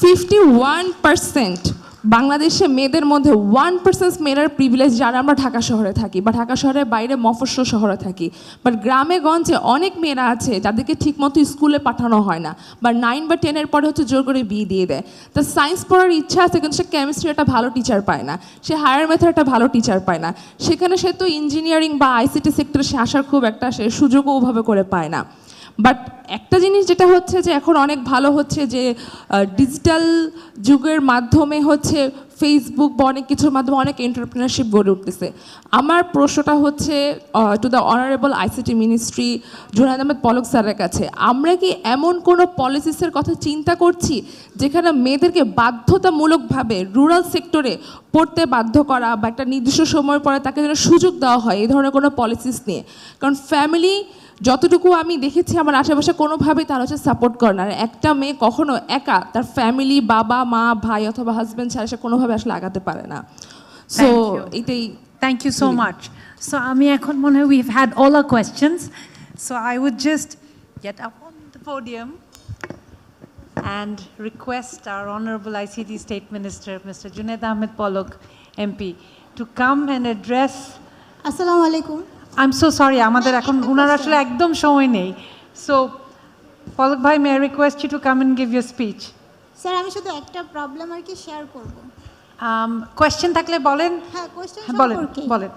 51% বাংলাদেশে মেয়েদের মধ্যে 1% মেয়েরার প্রিভিলেজ যারা আমরা ঢাকা শহরে থাকি বা ঢাকা শহরের বাইরে মফস্বল শহরে থাকি বাট গ্রামে গঞ্জে অনেক মেয়েরা আছে যাদেরকে ঠিকমতো স্কুলে পাঠানো হয় না বা 9 বা 10-এর পরে হচ্ছে জোর করে বিয়ে দিয়ে দেয় তো সায়েন্স পড়ার ইচ্ছা আছে কিন্তু সে কেমিস্ট্রি একটা ভালো টিচার পায় না সে হায়ার ম্যাথের একটা ভালো টিচার পায় না সেখানে সে তো ইঞ্জিনিয়ারিং বা আইসিটি সেক্টরে সে আসার খুব একটা সে সুযোগও ওভাবে করে পায় না বাট একটা জিনিস যেটা হচ্ছে যে এখন অনেক ভালো হচ্ছে যে ডিজিটাল যুগের মাধ্যমে হচ্ছে ফেসবুক বা অনেক কিছুর মাধ্যমে অনেক এন্টারপ্রেনারশিপ গড়ে উঠতেছে আমার প্রশ্নটা হচ্ছে to the honourable ICT ministry Junaid Ahmed Palak স্যারের কাছে আমরা কি এমন কোনো পলিসিসের কথা চিন্তা করছি যেখানে মেয়েদেরকে বাধ্যতামূলকভাবে রুরাল সেক্টরে পড়তে বাধ্য করা বা একটা নির্দিষ্ট সময় পরে তাকে যেন সুযোগ দেওয়া হয় এই ধরনের কোনো পলিসিস নিয়ে কারণ ফ্যামিলি যতটুকু আমি দেখেছি আমার আশেপাশে কোনোভাবেই তারা হচ্ছে সাপোর্ট করে না একটা মেয়ে কখনো একা তার ফ্যামিলি বাবা মা ভাই অথবা হাজব্যান্ড ছাড়া সে কোনোভাবে আসলে আগাতে পারে না সো এটাই thank you so much so আমি এখন মনে হয় we've had all our questions so I would just get up on the podium and request our Honorable ICT State Minister, Mr. Junaid Ahmed Polok, MP, to come and address. Assalamu alaikum. I'm so sorry, আমাদের এখন উনার আসলে একদম সময় নেই so Palak ভাই may I request you to come and give your speech sir আমি শুধু একটা প্রবলেম আর কি শেয়ার করব কোয়েশ্চেন থাকলে বলেন হ্যাঁ কোয়েশ্চেন বলেন বলেন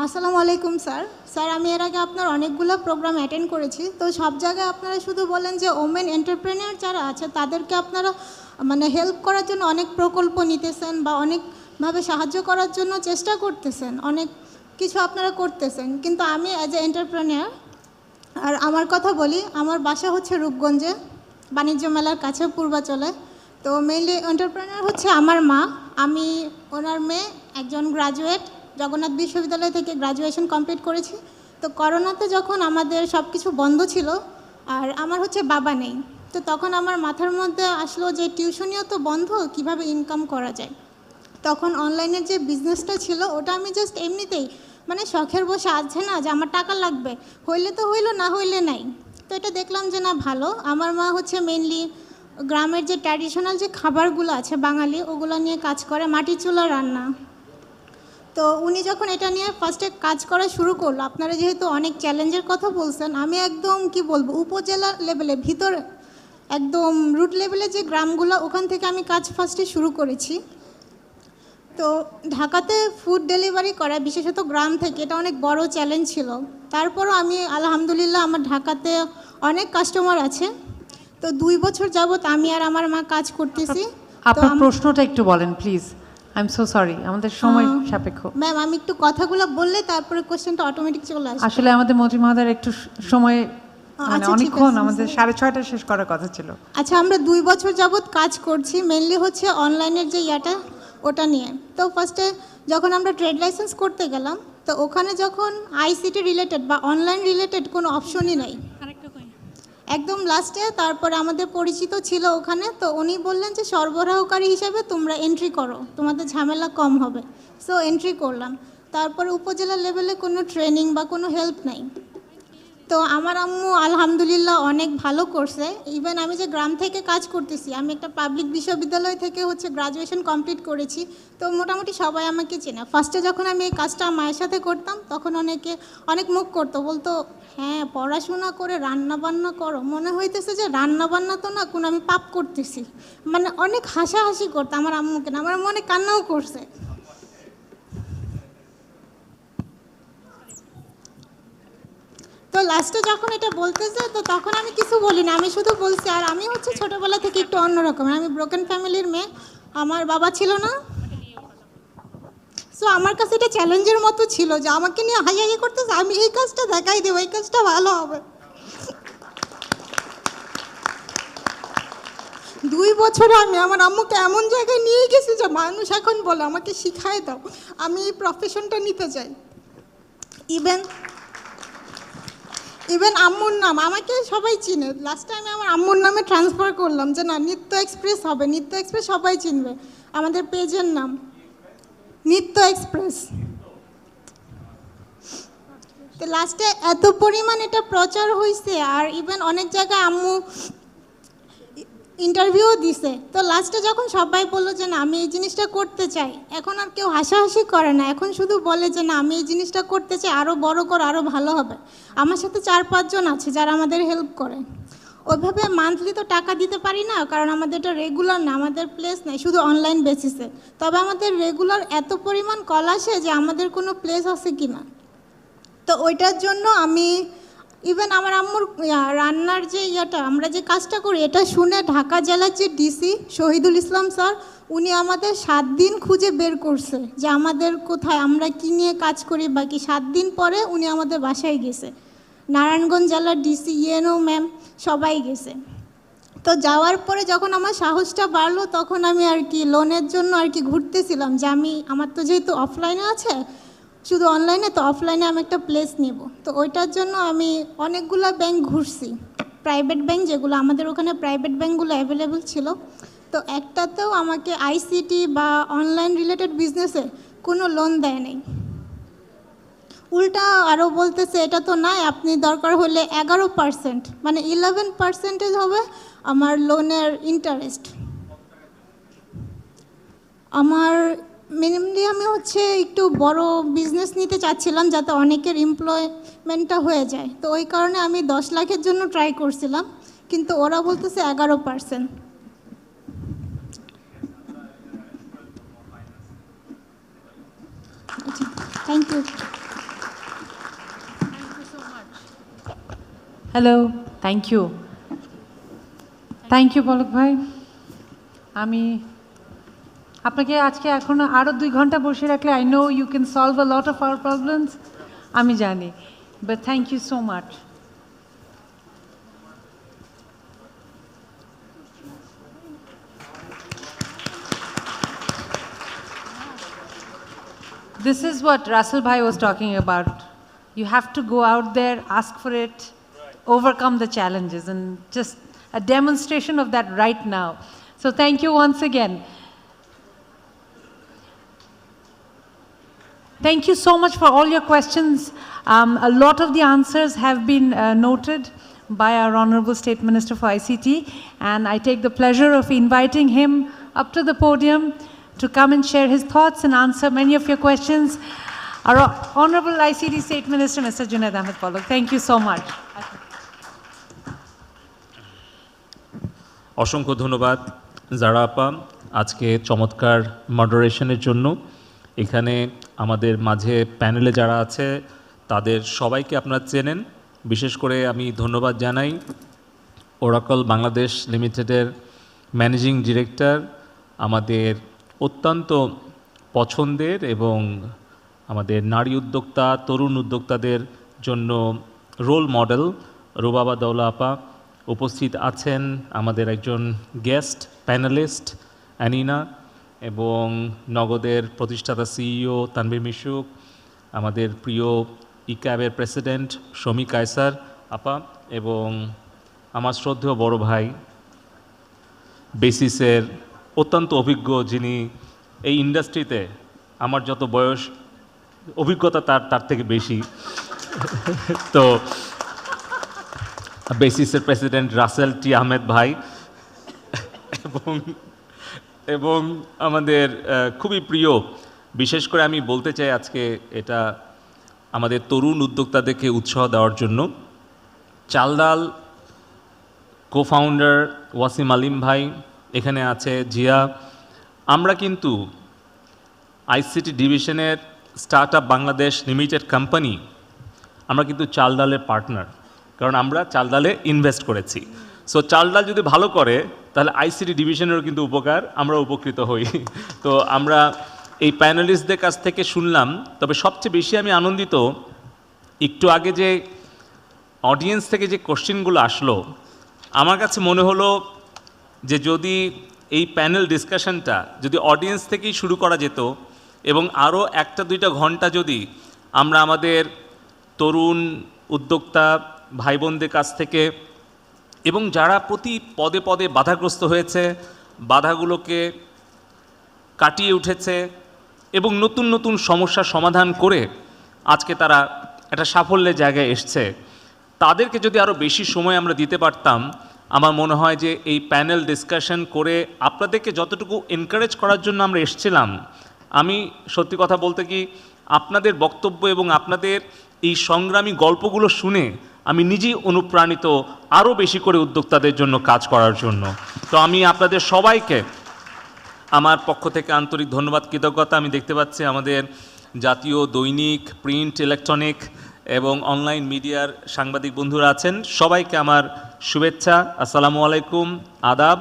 আসসালামু আলাইকুম স্যার স্যার আমি এর আগে আপনার অনেকগুলো প্রোগ্রাম অ্যাটেন্ড করেছি তো সব জায়গায় আপনারা শুধু বলেন যে ওমেন এন্টারপ্রেনিয়র যারা আছে তাদেরকে আপনারা মানে হেল্প করার জন্য অনেক প্রকল্প নিতেছেন বা অনেকভাবে সাহায্য করার জন্য চেষ্টা করতেছেন অনেক কিছু আপনারা করতেছেন কিন্তু আমি অ্যাজ এ এন্টারপ্রেনিয়র আর আমার কথা বলি আমার বাসা হচ্ছে রূপগঞ্জে বাণিজ্য মেলার কাছে পূর্বাচলে তো মেইনলি এন্টারপ্রেনিয়র হচ্ছে আমার মা আমি ওনার মেয়ে একজন গ্রাজুয়েট জগন্নাথ বিশ্ববিদ্যালয় থেকে গ্রাজুয়েশন কমপ্লিট করেছি তো করোনাতে যখন আমাদের সব কিছু বন্ধ ছিল আর আমার হচ্ছে বাবা নেই তো তখন আমার মাথার মধ্যে আসলো যে টিউশনিও তো বন্ধ কিভাবে ইনকাম করা যায় তখন অনলাইনের যে বিজনেসটা ছিল ওটা আমি জাস্ট এমনিতেই মানে শখের বসে আছে না যে আমার টাকা লাগবে হইলে তো হইলো না হইলে নাই তো এটা দেখলাম যে না ভালো আমার মা হচ্ছে মেনলি গ্রামের যে ট্র্যাডিশনাল যে খাবারগুলো আছে বাঙালি ওগুলো নিয়ে কাজ করে মাটির চুলা রান্না তো উনি যখন এটা নিয়ে ফার্স্টে কাজ করা শুরু করলো আপনারা যেহেতু অনেক চ্যালেঞ্জের কথা বলছেন আমি একদম কি বলবো উপজেলা লেভেলে ভিতরে একদম রুট লেভেলে যে গ্রামগুলো ওখান থেকে আমি কাজ ফার্স্টে শুরু করেছি তো ঢাকাতে ফুড ডেলিভারি করা বিশেষত গ্রাম থেকে এটা অনেক বড় চ্যালেঞ্জ ছিল তারপরও আমি আলহামদুলিল্লাহ আমার ঢাকাতে অনেক কাস্টমার আছে তো 2 বছর যাবত আমি আর আমার মা কাজ করতেছি। আপনার প্রশ্নটা একটু বলেন please. I am so sorry, আমাদের সময় সাপেক্ষ। ম্যাম আমি একটু কথাগুলো বললে তারপরে কোশ্চেনটা অটোমেটিক চলে আসবে। আসলে আমাদের মন্ত্রী মহোদয়ের একটু সময় মানে অনেকক্ষণ, আমাদের 6:30 শেষ করার কথা ছিল। আচ্ছা, আমরা 2 বছর যাবত কাজ করছি, মেনলি হচ্ছে অনলাইনের যে ইয়াটা ওটা নিয়ে। তো ফার্স্টে যখন আমরা ট্রেড লাইসেন্স করতে গেলাম, তো ওখানে যখন আইসিটি রিলেটেড বা অনলাইন রিলেটেড কোনো অপশনই নাই একদম লাস্টে। তারপরে আমাদের পরিচিত ছিল ওখানে, তো উনি বললেন যে সরবরাহকারী হিসেবে তোমরা এন্ট্রি করো, তোমাদের ঝামেলা কম হবে। সো এন্ট্রি করলাম। তারপরে উপজেলা লেভেলে কোনো ট্রেনিং বা কোনো হেল্প নাই। তো আমার আম্মু আলহামদুলিল্লাহ অনেক ভালো করছে। ইভেন আমি যে গ্রাম থেকে কাজ করতেছি, আমি একটা পাবলিক বিশ্ববিদ্যালয় থেকে হচ্ছে গ্রাজুয়েশন কমপ্লিট করেছি, তো মোটামুটি সবাই আমাকে চেনে। ফার্স্টে যখন আমি এই কাজটা মায়ের সাথে করতাম তখন অনেক মুখ করতো, বলতো হ্যাঁ পড়াশোনা করে রান্না বান্না করো, মনে হইতেছে যে রান্না বান্না তো না, কোনো আমি পাপ করতেছি, মানে অনেক হাসাহাসি করতো আমার আম্মুকে না, আমার মনে কান্নাও করছে। তো লাস্টে যখন এটা বলতেছে, তো তখন আমি কিছু বলি না, আমি শুধু বলছি। আর আমি হচ্ছে ছোটোবেলা থেকে একটু অন্যরকম, আমি ব্রোকেন ফ্যামিলির মেয়ে, আমার বাবা ছিল না। সো আমার কাছে এটা চ্যালেঞ্জের মতো ছিল যে আমাকে নিয়ে হাইয়াই করতেছে, আমি এই কাজটা দেখাই দেবো, এই কাজটা ভালো হবে। 2 বছরে আমি আমার আম্মুকে এমন জায়গায় নিয়ে গেছি যে মানুষ এখন বলে আমাকে শিখাই দাও, আমি এই প্রফেশনটা নিতে চাই। ইভেন আম্মুর নাম আমাকে সবাই চিনে। লাস্ট টাইমে আমার আম্মুর নামে ট্রান্সফার করলাম যে না, নিত্য এক্সপ্রেস হবে, নিত্য এক্সপ্রেস সবাই চিনবে। আমাদের পেজের নাম নিত্য এক্সপ্রেস। তো লাস্টে এত পরিমাণ এটা প্রচার হয়েছে, আর ইভেন অনেক জায়গায় আম্মু ইন্টারভিউ দিছে। তো লাস্টে যখন সবাই বললো যে না আমি এই জিনিসটা করতে চাই, এখন আর কেউ হাসাহাসি করে না, এখন শুধু বলে যে না আমি এই জিনিসটা করতে চাই, আরও বড় কর, আরও ভালো হবে। আমার সাথে 4-5 জন আছে যারা আমাদের হেল্প করে। ওইভাবে মান্থলি তো টাকা দিতে পারি না, কারণ আমাদের এটা রেগুলার না, আমাদের প্লেস নাই, শুধু অনলাইন বেসিসে। তবে আমাদের রেগুলার এত পরিমাণ কল আসে যে আমাদের কোনো প্লেস আছে কি না। তো ওইটার জন্য আমি ইভেন আমার আম্মুর রান্নার যে আমরা যে কাজটা করি, এটা শুনে ঢাকা জেলার যে ডিসি শহীদুল ইসলাম স্যার, উনি আমাদের 7 দিন খুঁজে বের করছে যে আমাদের কোথায়, আমরা কী নিয়ে কাজ করি। বাকি 7 দিন পরে উনি আমাদের বাসায় গেছে। নারায়ণগঞ্জ জেলার ডিসি ইএনও ম্যাম সবাই গেছে। তো যাওয়ার পরে যখন আমার সাহসটা বাড়লো, তখন আমি আর কি লোনের জন্য আর কি ঘুরতেছিলাম যে আমার তো যেহেতু অফলাইনে আছে, শুধু অনলাইনে, তো অফলাইনে আমি একটা প্লেস নেব। তো ওইটার জন্য আমি অনেকগুলো ব্যাংক ঘুরছি, প্রাইভেট ব্যাংক, যেগুলো আমাদের ওখানে প্রাইভেট ব্যাংকগুলো অ্যাভেলেবেল ছিল। তো একটাতেও আমাকে আইসিটি বা অনলাইন রিলেটেড বিজনেসে কোনো লোন দেয় নাই। উল্টা আরও বলতেছে এটা তো নাই, আপনি দরকার হলে 11%, মানে 11% হবে আমার লোনের ইন্টারেস্ট। আমার মিনিমালি আমি হচ্ছে একটু বড় বিজনেস নিতে চাচ্ছিলাম যাতে অনেকের এমপ্লয়মেন্টটা হয়ে যায়। তো ওই কারণে আমি 10 লাখের জন্য ট্রাই করছিলাম, কিন্তু ওরা বলতেছে 11%। Thank you. Hello, thank you Palak ভাই। আমি আপনাকে আজকে এখন আরও 2 ঘন্টা বসে রাখলে, I know you can solve a lot of our problems, আমি জানি, but thank you so much. This is what Russell Bhai was talking about. You have to go out there, ask for it, overcome the challenges, and just a demonstration of that right now. So thank you once again. Thank you so much for all your questions. A lot of the answers have been noted by our Honorable State Minister for ICT, and I take the pleasure of inviting him up to the podium to come and share his thoughts and answer many of your questions. Our Honorable ICT State Minister, Mr. Junaid Ahmed Polok. Thank you so much. অসংখ্য ধন্যবাদ জারা আপা আজকে চমৎকার মডারেশনের জন্য। এখানে আমাদের মাঝে প্যানেলে যারা আছে তাদের সবাইকে আপনারা চেনেন। বিশেষ করে আমি ধন্যবাদ জানাই ওরাকল বাংলাদেশ লিমিটেডের ম্যানেজিং ডিরেক্টর, আমাদের অত্যন্ত পছন্দের এবং আমাদের নারী উদ্যোক্তা, তরুণ উদ্যোক্তাদের জন্য রোল মডেল রুবাবা দৌলা আপা উপস্থিত আছেন, আমাদের একজন গেস্ট প্যানেলিস্ট অ্যানিনা, এবং নগদের প্রতিষ্ঠাতা সিইও তানভীর মিশুক, আমাদের প্রিয় ইক্যাবের প্রেসিডেন্ট শমী কায়সার আপা, এবং আমার শ্রদ্ধেয় বড় ভাই বেসিসের অত্যন্ত অভিজ্ঞ, যিনি এই ইন্ডাস্ট্রিতে আমার যত বয়স অভিজ্ঞতা তার থেকে বেশি, তো বেসিসের প্রেসিডেন্ট রাসেল টি আহমেদ ভাই, এবং আমাদের খুবই প্রিয়, বিশেষ করে আমি বলতে চাই আজকে এটা আমাদের তরুণ উদ্যোক্তাদেরকে উৎসাহ দেওয়ার জন্য, চালডাল কো-ফাউন্ডার ওয়াসিম আলিম ভাই, এখানে আছে জিয়া। আমরা কিন্তু আইসিটি ডিভিশনের start up Bangladesh limited company, আমরা কিন্তু চালডালের পার্টনার, কারণ আমরা চালডালে ইনভেস্ট করেছি। সো চালডাল যদি ভালো করে তাহলে আইসিটি ডিভিশনেরও কিন্তু উপকার, আমরা উপকৃত হই। তো আমরা এই প্যানেলিস্টদের কাছ থেকে শুনলাম, তবে সবচেয়ে বেশি আমি আনন্দিত একটু আগে যে অডিয়েন্স থেকে যে কোশ্চেনগুলো আসলো, আমার কাছে মনে হলো যে যদি এই প্যানেল ডিসকাশনটা যদি অডিয়েন্স থেকেই শুরু করা যেত এবং আরও 1-2 ঘন্টা যদি আমরা আমাদের তরুণ উদ্যোক্তা ভাই বোনদের কাছ থেকে, এবং যারা প্রতি পদে পদে বাধাগ্রস্ত হয়েছে, বাধাগুলোকে কাটিয়ে উঠেছে এবং নতুন নতুন সমস্যার সমাধান করে আজকে তারা একটা সাফল্যের জায়গায় এসছে, তাদেরকে যদি আরও বেশি সময় আমরা দিতে পারতাম, আমার মনে হয় যে এই প্যানেল ডিসকাশন করে আপনাদেরকে যতটুকু এনকারেজ করার জন্য আমরা এসেছিলাম, আমি সত্যি কথা বলতে কি আপনাদের বক্তব্য এবং আপনাদের এই সংগ্রামী গল্পগুলো শুনে আমি নিজেই অনুপ্রাণিত আরও বেশি করে উদ্যোক্তাদের জন্য কাজ করার জন্য। তো আমি আপনাদের সবাইকে আমার পক্ষ থেকে আন্তরিক ধন্যবাদ, কৃতজ্ঞতা। আমি দেখতে পাচ্ছি আমাদের জাতীয় দৈনিক, প্রিন্ট, ইলেকট্রনিক এবং অনলাইন মিডিয়ার সাংবাদিক বন্ধুরা আছেন, সবাইকে আমার শুভেচ্ছা, আসসালামু আলাইকুম, আদাব,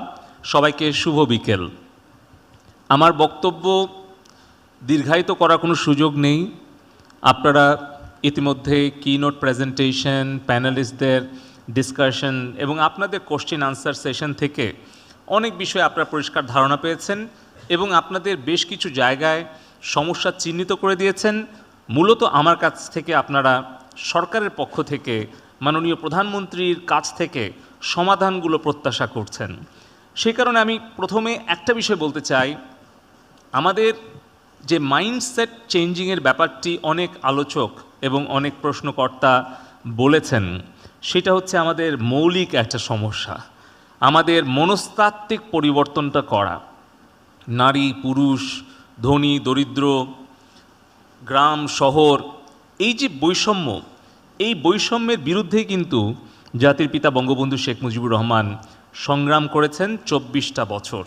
সবাইকে শুভ বিকেল। আমার বক্তব্য দীর্ঘায়িত করার কোনো সুযোগ নেই। আপনারা ইতিমধ্যে কিনোট প্রেজেন্টেশন, প্যানেলিস্টদের ডিসকাশন এবং আপনাদের কোশ্চেন আনসার সেশন থেকে অনেক বিষয়ে আপনারা পরিষ্কার ধারণা পেয়েছেন এবং আপনাদের বেশ কিছু জায়গায় সমস্যা চিহ্নিত করে দিয়েছেন। মূলত আমার কাছ থেকে আপনারা সরকারের পক্ষ থেকে, মাননীয় প্রধানমন্ত্রীর কাছ থেকে সমাধানগুলো প্রত্যাশা করছেন। সেই কারণে আমি প্রথমে একটা বিষয় বলতে চাই, আমাদের যে মাইন্ডসেট চেঞ্জিংয়ের ব্যাপারটি অনেক আলোচক এবং অনেক প্রশ্নকর্তা বলেছেন, সেটা হচ্ছে আমাদের মৌলিক একটা সমস্যা, আমাদের মনস্তাত্ত্বিক পরিবর্তনটা করা। নারী পুরুষ, ধনী দরিদ্র, গ্রাম শহর, এই যে বৈষম্য, এই বৈষম্যের বিরুদ্ধে কিন্তু জাতির পিতা বঙ্গবন্ধু শেখ মুজিবুর রহমান সংগ্রাম করেছেন 24টা বছর।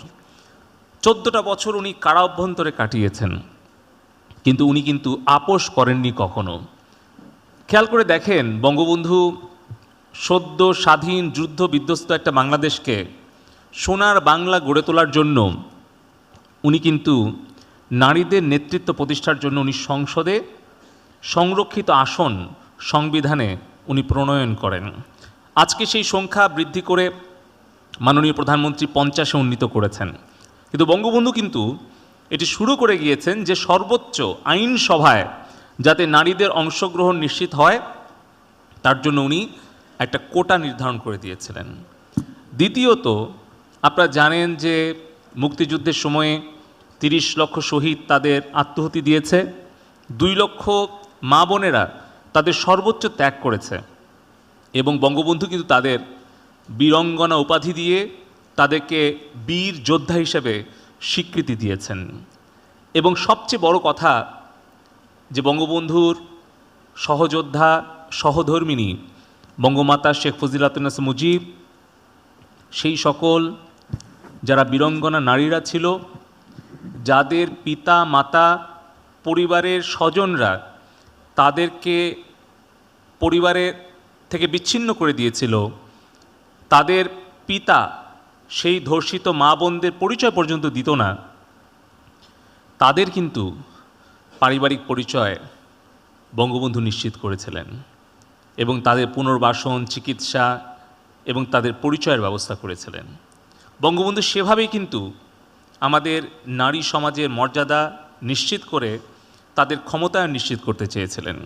14টা বছর উনি কারা অভ্যন্তরে কাটিয়েছেন, কিন্তু উনি কিন্তু আপোষ করেননি কখনো। খেয়াল করে দেখেন, বঙ্গবন্ধু সদ্য স্বাধীন যুদ্ধ বিধ্বস্ত একটা বাংলাদেশকে সোনার বাংলা গড়ে তোলার জন্য উনি কিন্তু নারীদের নেতৃত্ব প্রতিষ্ঠার জন্য উনি সংসদে সংরক্ষিত আসন সংবিধানে উনি প্রণয়ন করেন। আজকে সেই সংখ্যা বৃদ্ধি করে মাননীয় প্রধানমন্ত্রী 50-এ উন্নীত করেছেন, কিন্তু বঙ্গবন্ধু কিন্তু এটি শুরু করে গিয়েছেন যে সর্বোচ্চ আইনসভায় যাতে নারীদের অংশগ্রহণ নিশ্চিত হয়, তার জন্য উনি একটা কোটা নির্ধারণ করে দিয়েছিলেন। দ্বিতীয়ত, আপনারা জানেন যে মুক্তিযুদ্ধের সময়ে 30 লক্ষ শহীদ তাদের আত্মহতি দিয়েছে, 2 লক্ষ মা বোনেরা তাদের সর্বোচ্চ ত্যাগ করেছে, এবং বঙ্গবন্ধু কিন্তু তাদের বীরঙ্গনা উপাধি দিয়ে তাদেরকে বীর যোদ্ধা হিসেবে স্বীকৃতি দিয়েছেন। এবং সবচেয়ে বড় কথা যে বঙ্গবন্ধুর সহযোদ্ধা, সহধর্মিণী বঙ্গমাতা শেখ ফজিলাতুন্নেছা মুজিব, সেই সকল যারা বীরঙ্গনা নারীরা ছিল, যাদের পিতা মাতা পরিবারের স্বজনরা তাদেরকে পরিবারের থেকে বিচ্ছিন্ন করে দিয়েছিল, তাদের পিতা সেই ধর্ষিত মা বোনদের পরিচয় পর্যন্ত দিত না, তাদের কিন্তু পারিবারিক পরিচয় বঙ্গবন্ধু নিশ্চিত করেছিলেন এবং তাদের পুনর্বাসন, চিকিৎসা এবং তাদের পরিচয়ের ব্যবস্থা করেছিলেন। বঙ্গবন্ধু সেভাবেই কিন্তু আমাদের নারী সমাজের মর্যাদা নিশ্চিত করে তাদের ক্ষমতায়ন নিশ্চিত করতে চেয়েছিলেন।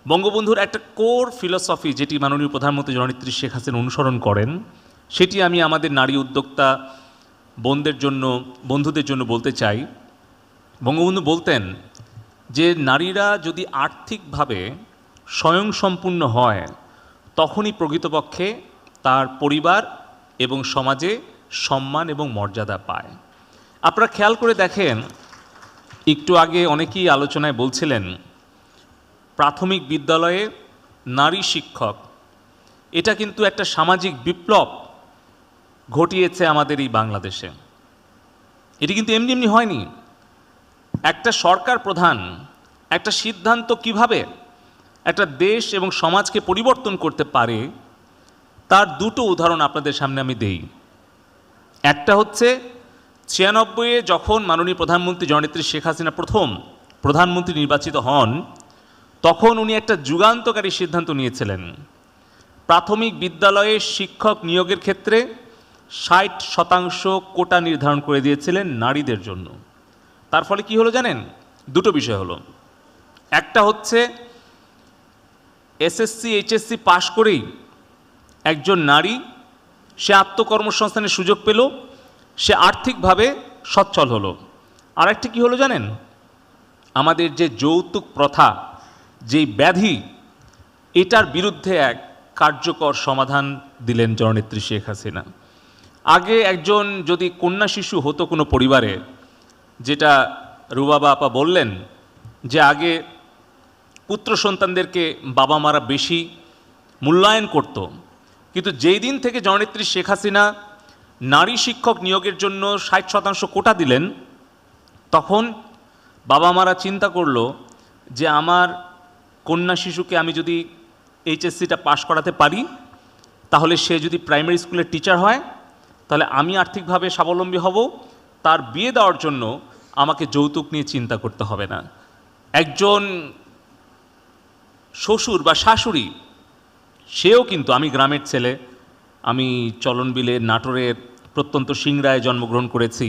বঙ্গবন্ধুর একটা কোর ফিলসফি, যেটি মাননীয় প্রধানমন্ত্রী জননেত্রী শেখ হাসিনা অনুসরণ করেন, সেটি আমি আমাদের নারী উদ্যোক্তা বন্ধুদের জন্য বলতে চাই। বঙ্গবন্ধু বলতেন যে নারীরা যদি আর্থিকভাবে স্বয়ংসম্পূর্ণ হয়, তখনই প্রকৃতপক্ষে তার পরিবার এবং সমাজে সম্মান এবং মর্যাদা পায়। আপনারা খেয়াল করে দেখেন, একটু আগে অনেকেই আলোচনায় বলছিলেন প্রাথমিক বিদ্যালয়ে নারী শিক্ষক, এটা কিন্তু একটা সামাজিক বিপ্লব ঘটিয়েছে আমাদের এই বাংলাদেশে। এটি কিন্তু এমনি এমনি হয়নি। একটা সরকার প্রধান একটা সিদ্ধান্ত কিভাবে একটা দেশ এবং সমাজকে পরিবর্তন করতে পারে, তার দুটো উদাহরণ আপনাদের সামনে আমি দেই। একটা হচ্ছে 96-এ যখন মাননীয় প্রধানমন্ত্রী জননেত্রী শেখ হাসিনা প্রথম প্রধানমন্ত্রী নির্বাচিত হন, তখন উনি একটা যুগান্তকারী সিদ্ধান্ত নিয়েছিলেন। প্রাথমিক বিদ্যালয়ে শিক্ষক নিয়োগের ক্ষেত্রে 60% কোটা নির্ধারণ করে দিয়েছিলেন নারীদের জন্য। তার ফলে কি হলো জানেন? দুটো বিষয় হলো। একটা হচ্ছে এসএসসি এইচএসসি পাশ করেই একজন নারী সে আত্মকর্মসংস্থানের সুযোগ পেল, সে আর্থিকভাবে সচ্ছল হলো। আর একটা কী হলো জানেন? আমাদের যে যৌতুক প্রথা, যেই ব্যাধি, এটার বিরুদ্ধে এক কার্যকর সমাধান দিলেন জননেত্রী শেখ হাসিনা। আগে একজন যদি কন্যা শিশু হতো কোনো পরিবারে, যেটা রুবাবা আপা বললেন যে আগে পুত্র সন্তানদেরকে বাবা মারা বেশি মূল্যায়ন করত, কিন্তু যেই দিন থেকে জননেত্রী শেখ হাসিনা নারী শিক্ষক নিয়োগের জন্য 60% কোটা দিলেন, তখন বাবা মারা চিন্তা করলো যে আমার কন্যা শিশুকে আমি যদি এইচএসসিটা পাশ করাতে পারি, তাহলে সে যদি প্রাইমারি স্কুলের টিচার হয়, তাহলে আমি আর্থিকভাবে স্বাবলম্বী হব, তার বিয়ে দেওয়ার জন্য আমাকে যৌতুক নিয়ে চিন্তা করতে হবে না। একজন শ্বশুর বা শাশুড়ি, সেও কিন্তু, আমি গ্রামের ছেলে, আমি চলনবিলের নাটোরের প্রত্যন্ত সিংড়ায় জন্মগ্রহণ করেছি,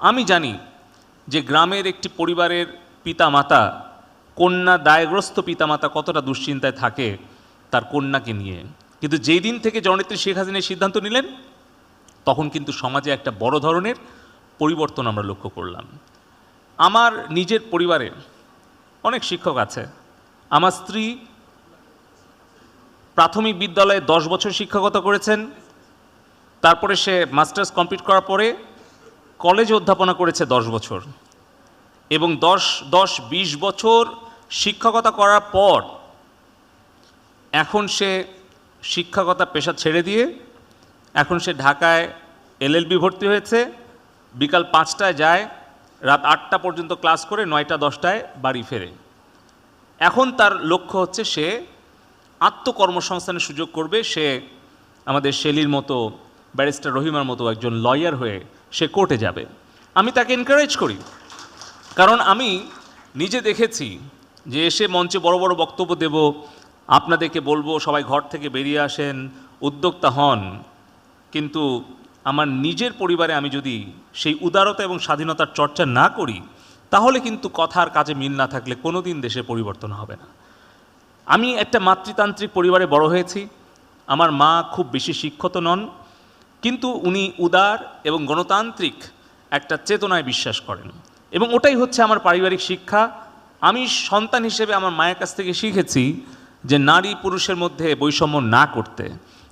আমি জানি যে গ্রামের একটি পরিবারের পিতামাতা, কন্যা দায়গ্রস্ত পিতামাতা কতটা দুশ্চিন্তায় থাকে তার কন্যাকে নিয়ে। কিন্তু যেই দিন থেকে জননেত্রী শেখ হাসিনা সিদ্ধান্ত নিলেন, তখন কিন্তু সমাজে একটা বড় ধরনের পরিবর্তন আমরা লক্ষ্য করলাম। আমার নিজের পরিবারে অনেক শিক্ষক আছে। আমার স্ত্রী প্রাথমিক বিদ্যালয়ে 10 বছর শিক্ষকতা করেছেন, তারপরে সে মাস্টার্স কমপ্লিট করার পরে কলেজে অধ্যাপনা করেছে 10 বছর, এবং 10-20 বছর শিক্ষকতা করার পর এখন সে শিক্ষকতা পেশা ছেড়ে দিয়ে এখন সে ঢাকায় এলএলবি ভর্তি হয়েছে। বিকাল 5টায় যায়, রাত 8টা পর্যন্ত ক্লাস করে 9টা-10টায় বাড়ি ফেরে। এখন তার লক্ষ্য হচ্ছে সে আত্মকর্মসংস্থানের সুযোগ করবে, সে আমাদের শেলির মতো, ব্যারিস্টার রহিমার মতো একজন লয়ার হয়ে সে কোর্টে যাবে। আমি তাকে এনকারেজ করি, কারণ আমি নিজে দেখেছি যে এসে মঞ্চে বড় বড় বক্তব্য দেব, আপনাদেরকে বলবো সবাই ঘর থেকে বেরিয়ে আসেন, উদ্যোক্তা হন, কিন্তু আমার নিজের পরিবারে আমি যদি সেই উদারতা এবং স্বাধীনতার চর্চা না করি, তাহলে কিন্তু কথার কাজে মিল না থাকলে কোনো দিন দেশের পরিবর্তন হবে না। আমি একটা মাতৃতান্ত্রিক পরিবারে বড় হয়েছি। আমার মা খুব বেশি শিক্ষিত নন, কিন্তু উনি উদার এবং গণতান্ত্রিক একটা চেতনায় বিশ্বাস করেন, এবং ওটাই হচ্ছে আমার পারিবারিক শিক্ষা। আমি সন্তান হিসেবে আমার মায়ের কাছ থেকে শিখেছি যে নারী পুরুষের মধ্যে বৈষম্য না করতে,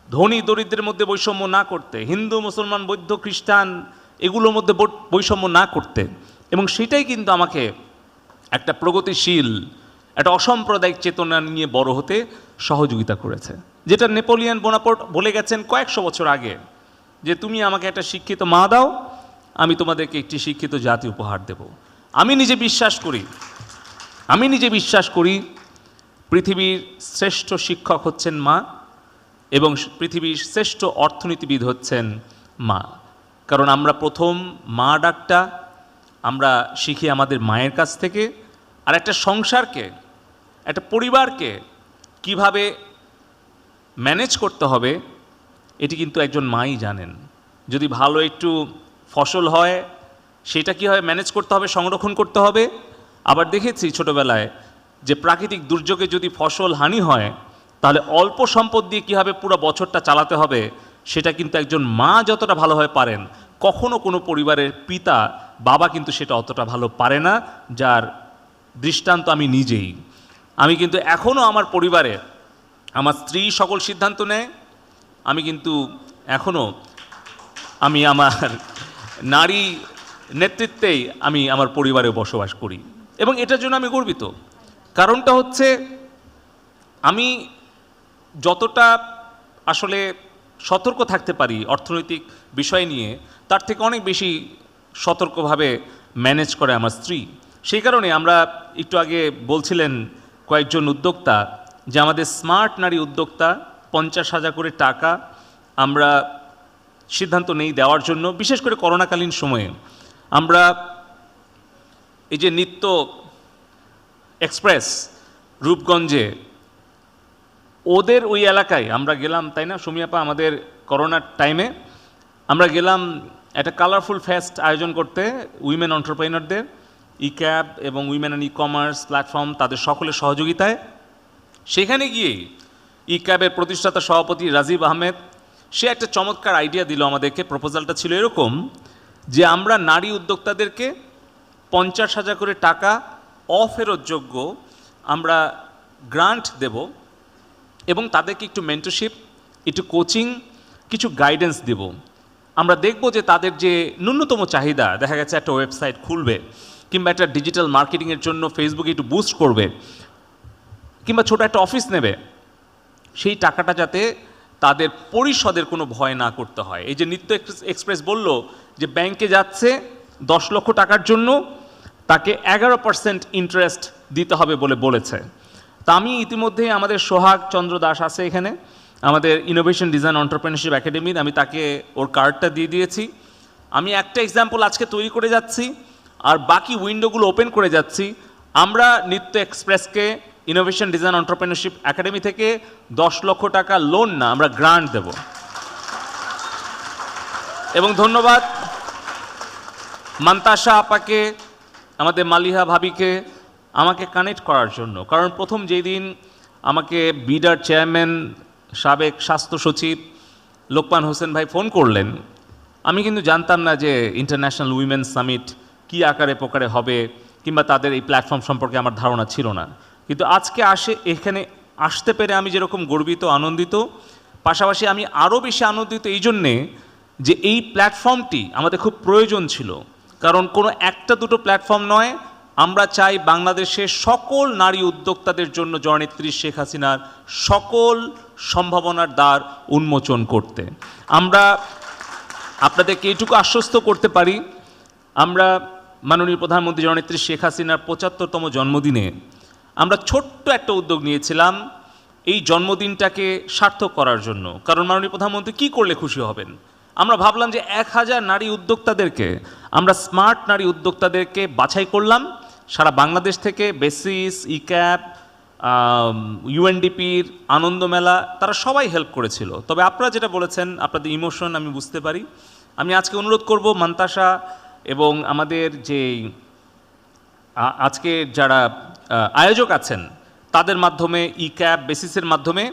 ধনী দরিদ্রের মধ্যে বৈষম্য না করতে, হিন্দু মুসলমান বৌদ্ধ খ্রিস্টান এগুলোর মধ্যে বৈষম্য না করতে, এবং সেটাই কিন্তু আমাকে একটা প্রগতিশীল, একটা অসাম্প্রদায়িক চেতনা নিয়ে বড় হতে সহযোগিতা করেছে, যেটা নেপোলিয়ন বোনাপার্ট বলে গেছেন কয়েকশো বছর আগে, যে তুমি আমাকে একটা শিক্ষিত মা দাও, আমি তোমাদেরকে একটি শিক্ষিত জাতি উপহার দেব। আমি নিজে বিশ্বাস করি পৃথিবীর শ্রেষ্ঠ শিক্ষক হচ্ছেন মা, এবং পৃথিবীর শ্রেষ্ঠ অর্থনীতিবিদ হচ্ছেন মা। কারণ আমরা প্রথম মা ডাকটা আমরা শিখি আমাদের মায়ের কাছ থেকে, আর একটা সংসারকে, একটা পরিবারকে কিভাবে ম্যানেজ করতে হবে এটি কিন্তু একজন মাই জানেন। যদি ভালো একটু ফসল হয় সেটা কীভাবে ম্যানেজ করতে হবে, সংরক্ষণ করতে হবে। আবার দেখেছি ছোটোবেলায় যে প্রাকৃতিক দুর্যোগে যদি ফসল হানি হয় তাহলে অল্প সম্পদ দিয়ে কীভাবে পুরো বছরটা চালাতে হবে সেটা কিন্তু একজন মা যতটা ভালোভাবে পারেন, কখনো কোনো পরিবারের পিতা বাবা কিন্তু সেটা অতটা ভালো পারে না, যার দৃষ্টান্ত আমি নিজেই। আমি কিন্তু এখনও আমার পরিবারে আমার স্ত্রী সকল সিদ্ধান্ত নেয়, আমি কিন্তু এখনও আমি আমার নারী নেতৃত্বেই আমি আমার পরিবারে বসবাস করি এবং এটার জন্য আমি গর্বিত। কারণটা হচ্ছে আমি যতটা আসলে সতর্ক থাকতে পারি অর্থনৈতিক বিষয় নিয়ে, তার থেকে অনেক বেশি সতর্কভাবে ম্যানেজ করে আমার স্ত্রী। সেই কারণে আমরা একটু আগে বলছিলেন কয়েকজন উদ্যোক্তা যে আমাদের স্মার্ট নারী উদ্যোক্তা 50,000 করে টাকা আমরা সিদ্ধান্ত নেই দেওয়ার জন্য, বিশেষ করে করোনাকালীন সময়ে। আমরা এই যে নিত্য এক্সপ্রেস রূপগঞ্জে ওদের ওই এলাকায় আমরা গেলাম, তাই না সুমিয়াপা? আমাদের করোনার টাইমে আমরা গেলাম একটা কালারফুল ফেস্ট আয়োজন করতে উইমেন এন্টারপ্রেনারদের, ই ক্যাব এবং women and e commerce platform তাদের সকলের সহযোগিতায়। সেখানে গিয়ে ই ক্যাবের প্রতিষ্ঠাতা সভাপতি রাজীব আহমেদ সে একটা চমৎকার আইডিয়া দিল আমাদেরকে। প্রপোজালটা ছিল এরকম যে আমরা নারী উদ্যোক্তাদেরকে 50,000 করে টাকা অফেরতযোগ্য আমরা গ্রান্ট দেব এবং তাদেরকে একটু মেন্টরশিপ, একটু কোচিং, কিছু গাইডেন্স দেব। আমরা দেখব যে তাদের যে ন্যূনতম চাহিদা, দেখা গেছে একটা ওয়েবসাইট খুলবে কিংবা একটা ডিজিটাল মার্কেটিংয়ের জন্য ফেসবুকে একটু বুস্ট করবে কিংবা ছোটো একটা অফিস নেবে, সেই টাকাটা যাতে তাদের পরিশোধের কোনো ভয় না করতে হয়। এই যে নিত্য এক্সপ্রেস বলল যে ব্যাংকে যাচ্ছে 10 লক্ষ টাকার জন্য তাকে 11% ইন্টারেস্ট দিতে হবে বলেছে। তা আমি ইতিমধ্যে আমাদের সোহাগ চন্দ্র দাস আছে এখানে, আমাদের ইনোভেশন ডিজাইন এন্টারপ্রেনারশিপ একাডেমির, আমি তাকে ওর কার্ডটা দিয়ে দিয়েছি। আমি একটা এক্সাম্পল আজকে তৈরি করে যাচ্ছি আর বাকি উইন্ডোগুলো ওপেন করে যাচ্ছি। আমরা নিত্য এক্সপ্রেসকে ইনোভেশন ডিজাইন এন্টারপ্রেনারশিপ একাডেমি থেকে 10 লক্ষ টাকা লোন না, আমরা গ্রান্ট দেব। এবং ধন্যবাদ মান্তাসা আপাকে, আমাদের মালিহা ভাবিকে আমাকে কানেক্ট করার জন্য। কারণ প্রথম যেই দিন আমাকে বিডার চেয়ারম্যান সাবেক স্বাস্থ্য সচিব লোকমান হোসেন ভাই ফোন করলেন, আমি কিন্তু জানতাম না যে ইন্টারন্যাশনাল উইমেন সামিট কী আকারে প্রকারে হবে কিংবা তাদের এই প্ল্যাটফর্ম সম্পর্কে আমার ধারণা ছিল না। কিন্তু আজকে এখানে আসতে পেরে আমি যেরকম গর্বিত, আনন্দিত, পাশাপাশি আমি আরও বেশি আনন্দিত এই জন্যে যে এই প্ল্যাটফর্মটি আমাদের খুব প্রয়োজন ছিল। কারণ কোনো একটা দুটো প্ল্যাটফর্ম নয়, আমরা চাই বাংলাদেশের সকল নারী উদ্যোক্তাদের জন্য জননেত্রী শেখ হাসিনার সকল সম্ভাবনার দ্বার উন্মোচন করতে। আমরা আপনাদেরকে এইটুকু আশ্বস্ত করতে পারি, আমরা মাননীয় প্রধানমন্ত্রী জননেত্রী শেখ হাসিনার 75তম জন্মদিনে আমরা ছোট্ট একটা উদ্যোগ নিয়েছিলাম এই জন্মদিনটাকে সার্থক করার জন্য। কারণ মাননীয় প্রধানমন্ত্রী কী করলে খুশি হবেন? আমরা ভাবলাম যে 1000 নারী উদ্যোক্তাদেরকে, আমরা স্মার্ট নারী উদ্যোক্তাদেরকে বাছাই করলাম সারা বাংলাদেশ থেকে। বেসিস, ই ক্যাব, ইউএনডিপির, আনন্দমেলা, তারা সবাই হেল্প করেছিল। তবে আপনারা যেটা বলেছেন, আপনাদের ইমোশন আমি বুঝতে পারি। আমি আজকে অনুরোধ করব মান্তাসা এবং আমাদের যে আজকে যারা আয়োজক আছেন তাদের মাধ্যমে, ই ক্যাব, বেসিসের মাধ্যমে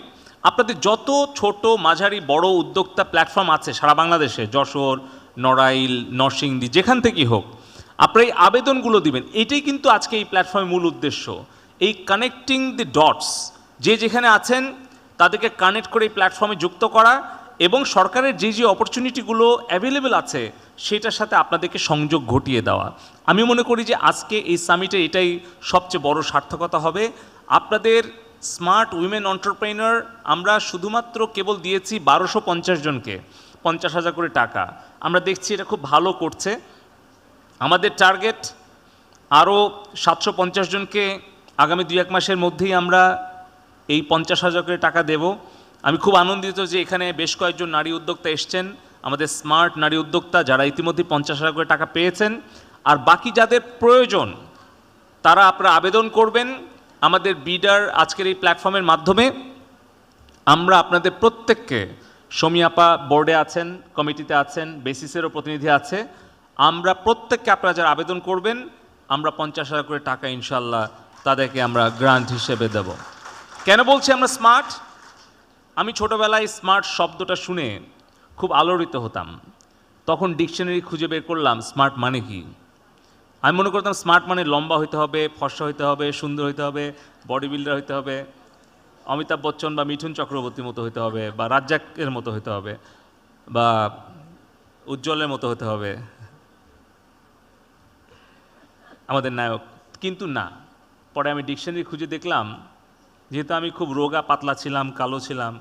আপনাদের যত ছোট মাঝারি বড় উদ্যোক্তা প্ল্যাটফর্ম আছে সারা বাংলাদেশে, যশোর, নড়াইল, নরসিংদী, যেখান থেকেই হোক, আপনারা এই আবেদনগুলো দিবেন। এটাই কিন্তু আজকে এই প্ল্যাটফর্মের মূল উদ্দেশ্য, এই কানেক্টিং দি ডটস। যে যেখানে আছেন তাদেরকে কানেক্ট করে এই প্ল্যাটফর্মে যুক্ত করা এবং সরকারের যে যে অপরচুনিটিগুলো অ্যাভেলেবেল আছে সেটার সাথে আপনাদেরকে সংযোগ ঘটিয়ে দেওয়া। আমি মনে করি যে আজকে এই সামিটে এটাই সবচেয়ে বড় সার্থকতা হবে। আপনাদের স্মার্ট উইমেন এন্টারপ্রেনার আমরা শুধুমাত্র কেবল দিয়েছি 1250 জনকে 50,000 করে টাকা। আমরা দেখছি এটা খুব ভালো করছে। আমাদের টার্গেট আরও 750 জনকে আগামী 2-1 মাসের মধ্যেই আমরা এই 50,000 করে টাকা দেব। আমি খুব আনন্দিত যে এখানে বেশ কয়েকজন নারী উদ্যোক্তা এসছেন, আমাদের স্মার্ট নারী উদ্যোক্তা যারা ইতিমধ্যে 50,000 করে টাকা পেয়েছেন। আর বাকি যাদের প্রয়োজন তারা আপনারা আবেদন করবেন আমাদের বিডার আজকের এই প্ল্যাটফর্মের মাধ্যমে। আমরা আপনাদের প্রত্যেককে, সমীয়াপা বোর্ডে আছেন, কমিটিতে আছেন, বেসিসেরও প্রতিনিধি আছে, আমরা প্রত্যেককে আপনারা যারা আবেদন করবেন আমরা 50,000 করে টাকা ইনশাল্লাহ তাদেরকে আমরা গ্রান্ট হিসেবে দেব। কেন বলছি আমরা স্মার্ট? আমি ছোটোবেলায় স্মার্ট শব্দটা শুনে খুব আলোড়িত হতাম। তখন ডিকশনারি খুঁজে বের করলাম স্মার্ট মানে কি। আমি মনে করতাম স্মার্ট মানে লম্বা হইতে হবে, ফর্সা হইতে হবে, সুন্দর হইতে হবে, বডি বিল্ডার হইতে হবে, অমিতাভ বচ্চন বা মিঠুন চক্রবর্তীর মতো হইতে হবে, বা রাজ্জাকের মতো হইতে হবে, বা উজ্জ্বলের মতো হতে হবে, আমাদের নায়ক। কিন্তু না, পরে আমি ডিকশনারি খুঁজে দেখলাম যেহেতু আমি খুব রোগা পাতলা ছিলাম, কালো ছিলাম,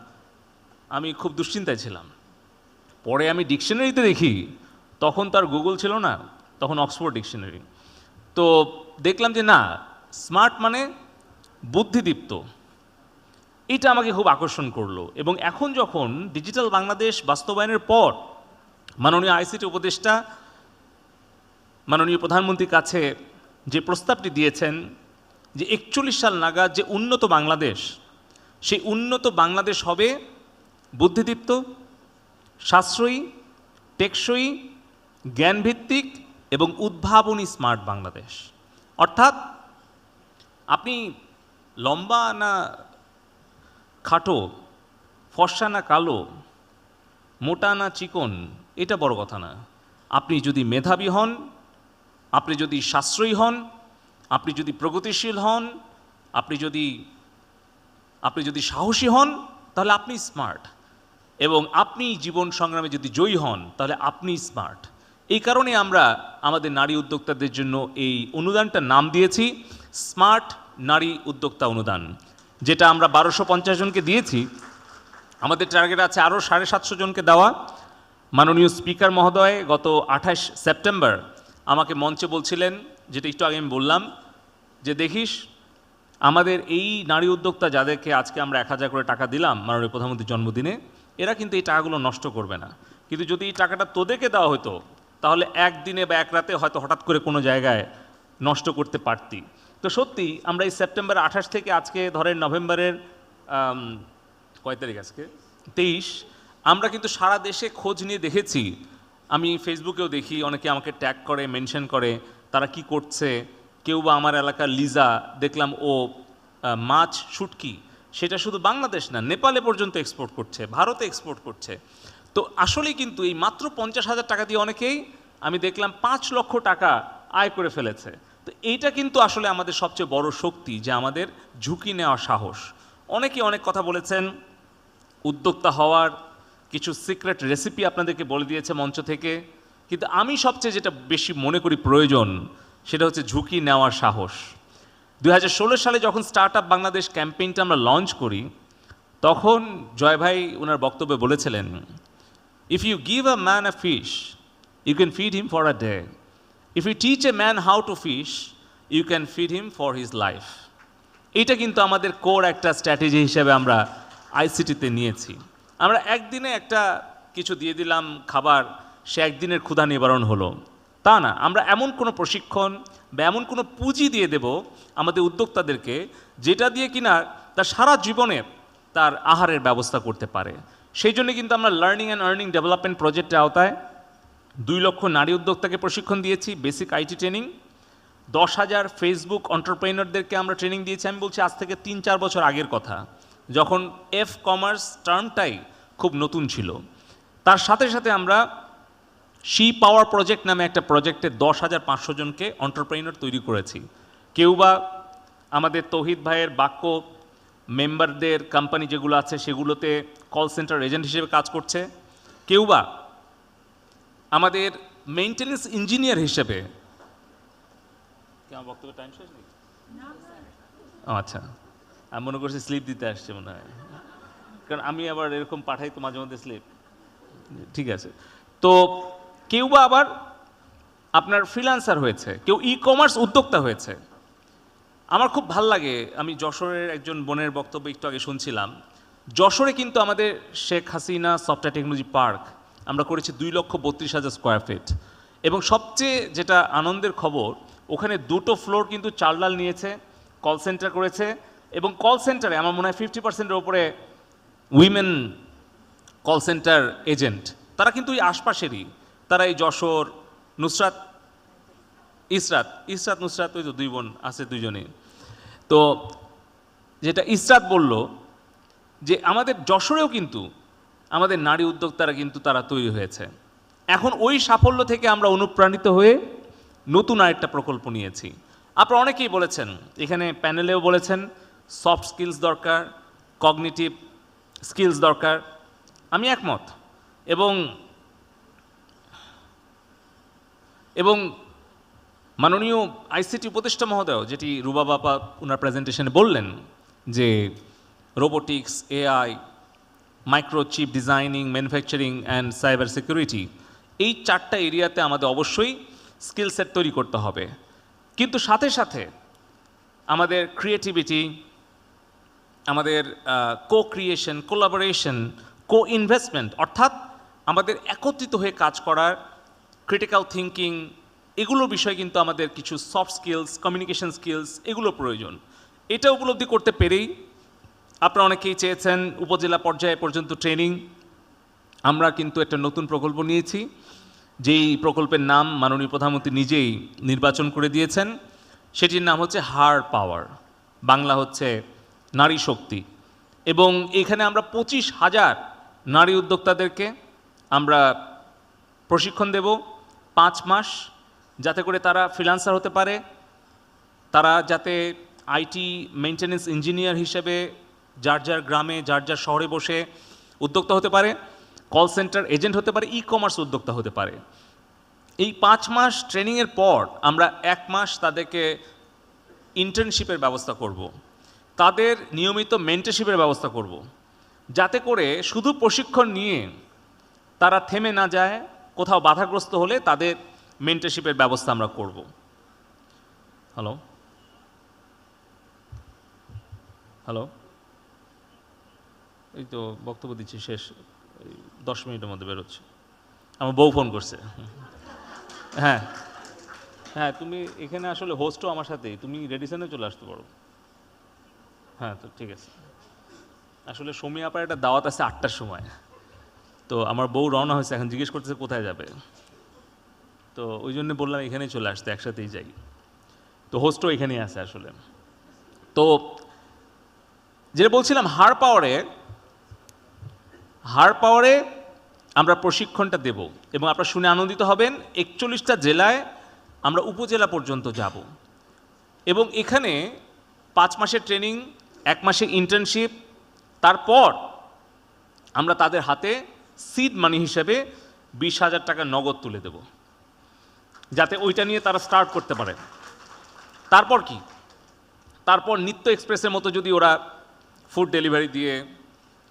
আমি খুব দুশ্চিন্তায় ছিলাম। পরে আমি ডিকশনারিতে দেখি, তখন তো আর গুগল ছিল না, তখন অক্সফোর্ড ডিকশনারি। তো দেখলাম যে না, স্মার্ট মানে বুদ্ধিদীপ্ত। এটা আমাকে খুব আকর্ষণ করলো। এবং এখন যখন ডিজিটাল বাংলাদেশ বাস্তবায়নের পর মাননীয় আইসিটি উপদেষ্টা মাননীয় প্রধানমন্ত্রীর কাছে যে প্রস্তাবটি দিয়েছেন যে 41 সাল নাগাদ যে উন্নত বাংলাদেশ, সেই উন্নত বাংলাদেশ হবে বুদ্ধিদীপ্ত, সাশ্রয়ী, টেকসই, জ্ঞানভিত্তিক এবং উদ্ভাবনী স্মার্ট বাংলাদেশ। অর্থাৎ আপনি লম্বা না খাটো, ফর্সা না কালো, মোটা না চিকন, এটা বড় কথা না। আপনি যদি মেধাবী হন, আপনি যদি সাশ্রয়ী হন, আপনি যদি প্রগতিশীল হন, আপনি যদি সাহসী হন, তাহলে আপনি স্মার্ট। এবং আপনি জীবন সংগ্রামে যদি জয়ী হন তাহলে আপনি স্মার্ট। এই কারণে আমরা আমাদের নারী উদ্যোক্তাদের জন্য এই অনুদানটার নাম দিয়েছি স্মার্ট নারী উদ্যোক্তা অনুদান, যেটা আমরা 1250 জনকে দিয়েছি। আমাদের টার্গেট আছে আরও 750 জনকে দেওয়া। মাননীয় স্পিকার মহোদয় গত 28 সেপ্টেম্বর আমাকে মঞ্চে বলছিলেন, যেটা একটু আগে আমি বললাম, যে দেখিস আমাদের এই নারী উদ্যোক্তা যাদেরকে আজকে আমরা 1000 করে টাকা দিলাম মাননীয় প্রধানমন্ত্রীর জন্মদিনে, এরা কিন্তু এই টাকাগুলো নষ্ট করবে না। কিন্তু যদি এই টাকাটা তোদেরকে দেওয়া হতো তাহলে একদিনে বা এক রাতে হয়তো হঠাৎ করে কোনো জায়গায় নষ্ট করতে পারতি। তো সত্যি আমরা এই সেপ্টেম্বর 28 থেকে আজকে ধরেন নভেম্বরের কয় তারিখ আজকে 23, আমরা কিন্তু সারা দেশে খোঁজ নিয়ে দেখেছি। আমি ফেসবুকেও দেখি অনেকে আমাকে ট্যাগ করে, মেনশন করে তারা কি করছে। কেউ বা আমার এলাকার লিজা দেখলাম ও মাছ শুটকি, সেটা শুধু বাংলাদেশ না, নেপালে পর্যন্ত এক্সপোর্ট করছে, ভারতে এক্সপোর্ট করছে। তো আসলেই কিন্তু এই মাত্র 50,000 টাকা দিয়ে অনেকেই আমি দেখলাম 5 লক্ষ টাকা আয় করে ফেলেছে। তো এইটা কিন্তু আসলে আমাদের সবচেয়ে বড় শক্তি, যে আমাদের ঝুঁকি নেওয়ার সাহস। অনেকে অনেক কথা বলেছেন, উদ্যোক্তা হওয়ার কিছু সিক্রেট রেসিপি আপনাদেরকে বলে দিয়েছে মঞ্চ থেকে, কিন্তু আমি সবচেয়ে যেটা বেশি মনে করি প্রয়োজন সেটা হচ্ছে ঝুঁকি নেওয়ার সাহস। 2016 সালে যখন স্টার্ট আপ বাংলাদেশ ক্যাম্পেইনটা আমরা লঞ্চ করি, তখন জয় ভাই ওনার বক্তব্যে বলেছিলেন, if you give a man a fish you can feed him for a day, if you teach a man how to fish you can feed him for his life. এইটা কিন্তু আমাদের কোর একটা স্ট্র্যাটেজি হিসেবে আমরা আইসিটিতে নিয়েছি। আমরা একদিনে একটা কিছু দিয়ে দিলাম খাবার, সে একদিনের ক্ষুধা নিবারণ হলো, তা না। আমরা এমন কোনো প্রশিক্ষণ বা এমন কোনো পুঁজি দিয়ে দেব আমাদের উদ্যোক্তাদেরকে, যেটা দিয়ে কিনা তার সারা জীবনে তার আহারের ব্যবস্থা করতে পারে। সেই জন্য কিন্তু আমরা লার্নিং অ্যান্ড আর্নিং ডেভেলপমেন্ট প্রজেক্টের আওতায় 2 লক্ষ নারী উদ্যোক্তাকে প্রশিক্ষণ দিয়েছি, বেসিক আইটি ট্রেনিং। 10,000 ফেসবুক এন্টারপ্রেনারদেরকে আমরা ট্রেনিং দিয়েছি। আমি বলছি আজ থেকে 3-4 বছর আগের কথা, যখন কমার্স টার্মটাই খুব নতুন ছিল। তার সাথে সাথে আমরা শি পাওয়ার প্রজেক্ট নামে একটা প্রজেক্টে 10,500 জনকে এন্টারপ্রেনার তৈরি করেছি। কেউ বা আমাদের তৌহিদ ভাইয়ের বাক্য মেম্বারদের কোম্পানি যেগুলো আছে সেগুলোতে কল সেন্টার এজেন্ট হিসেবে কাজ করছে, কেউ বা আমাদের মেইনটেনেন্স ইঞ্জিনিয়ার হিসেবে। আমার বক্তব্য টাইম শেষ নেই? আচ্ছা, আমি মনে করছি স্লিপ দিতে আসছে মনে হয়, কারণ আমি আবার এরকম পাঠাই তো মাঝে মধ্যে স্লিপ। ঠিক আছে। তো কেউ বা আবার আপনার ফ্রিল্যান্সার হয়েছে, কেউ ই কমার্স উদ্যোক্তা হয়েছে। আমার খুব ভাল লাগে, আমি যশোরের একজন বোনের বক্তব্য একটু আগে শুনছিলাম, যশোরে কিন্তু আমাদের Sheikh Hasina software technology park আমরা করেছি 2,32,000 স্কোয়ার ফিট, এবং সবচেয়ে যেটা আনন্দের খবর ওখানে 2টো ফ্লোর কিন্তু চালডাল নিয়েছে, কল সেন্টার করেছে, এবং কল সেন্টারে আমার মনে হয় 50%-এর ওপরে উইমেন কল সেন্টার এজেন্ট, তারা কিন্তু এই আশপাশেরই, তারা এই যশোর, ইসরাত নুসরাত ওই তো 2 বোন আছে, 2জনই। তো যেটা ইসরাত বলল যে আমাদের যশোরেও কিন্তু আমাদের নারী উদ্যোক্তারা কিন্তু তারা তৈরি হয়েছে। এখন ওই সাফল্য থেকে আমরা অনুপ্রাণিত হয়ে নতুন আরেকটা প্রকল্প নিয়েছি। আপনারা অনেকেই বলেছেন, এখানে প্যানেলেও বলেছেন সফট স্কিলস দরকার, কগনিটিভ স্কিলস দরকার, আমি একমত। এবং মাননীয় আইসিটি উপদেষ্টা মহোদয় যেটি রুবা বাবা ওনার প্রেজেন্টেশনে বললেন যে robotics, AI, microchip designing, manufacturing and cyber security, এই 4টা এরিয়াতে আমাদের অবশ্যই স্কিল সেট তৈরি করতে হবে। কিন্তু সাথে সাথে আমাদের ক্রিয়েটিভিটি, আমাদের কো ক্রিয়েশন, কোলাবোরেশন, কো ইনভেস্টমেন্ট, অর্থাৎ আমাদের একত্রিত হয়ে কাজ করার ক্রিটিক্যাল থিঙ্কিং, এগুলো বিষয় কিন্তু আমাদের কিছু সফট স্কিলস, কমিউনিকেশন স্কিলস, এগুলো প্রয়োজন। এটা উপলব্ধি করতে পেরেই আপনারা অনেকেই চেয়েছেন উপজেলা পর্যায়ে পর্যন্ত ট্রেনিং। আমরা কিন্তু একটা নতুন প্রকল্প নিয়েছি, যেই প্রকল্পের নাম মাননীয় প্রধানমন্ত্রী নিজেই নির্বাচন করে দিয়েছেন, সেটির নাম হচ্ছে হার পাওয়ার, বাংলা হচ্ছে নারী শক্তি। এবং এখানে আমরা 25,000 নারী উদ্যোক্তাদেরকে আমরা প্রশিক্ষণ দেব 5 মাস, যাতে করে তারা ফ্রিল্যান্সার হতে পারে, তারা যাতে আইটি মেইনটেনেন্স ইঞ্জিনিয়ার হিসেবে যার যার গ্রামে, যার যার শহরে বসে উদ্যোক্তা হতে পারে, কল সেন্টার এজেন্ট হতে পারে, ই কমার্স উদ্যোক্তা হতে পারে। এই 5 মাস ট্রেনিংয়ের পর আমরা 1 মাস তাদেরকে ইন্টার্নশিপের ব্যবস্থা করব, তাদের নিয়মিত মেন্টরশিপের ব্যবস্থা করব, যাতে করে শুধু প্রশিক্ষণ নিয়ে তারা থেমে না যায়, কোথাও বাধাগ্রস্ত হলে তাদের মেন্টরশিপের ব্যবস্থা আমরা করব। হ্যালো হ্যালো এই তো বক্তব্য দিচ্ছি, শেষ 10 মিনিটের মধ্যে বেরোচ্ছে। আমার বউ ফোন করছে। হ্যাঁ হ্যাঁ, তুমি এখানে আসলে হোস্টও আমার সাথেই, তুমি রেডিসনে চলে আসতে পারো। হ্যাঁ তো ঠিক আছে। আসলে সমী আপার একটা দাওয়াত আছে 8টার সময়, তো আমার বউ রওনা হয়েছে, এখন জিজ্ঞেস করতেছে কোথায় যাবে, তো ওই জন্য বললাম এখানেই চলে আসতে, একসাথেই যাই। তো হোস্টও এখানেই আছে আসলে। তো যেটা বলছিলাম, হার পাওয়ারে আমরা প্রশিক্ষণটা দেব, এবং আপনারা শুনে আনন্দিত হবেন 41টা জেলায় আমরা উপজেলা পর্যন্ত যাব, এবং এখানে 5 মাসের ট্রেনিং, 1 মাসের ইন্টার্নশিপ, তারপর আমরা তাদের হাতে সিড মানি হিসেবে 20,000 টাকা নগদ তুলে দেব, যাতে ওইটা নিয়ে তারা স্টার্ট করতে পারে। তারপর কি, তারপর নিত্য এক্সপ্রেসের মতো যদি ওরা ফুড ডেলিভারি দিয়ে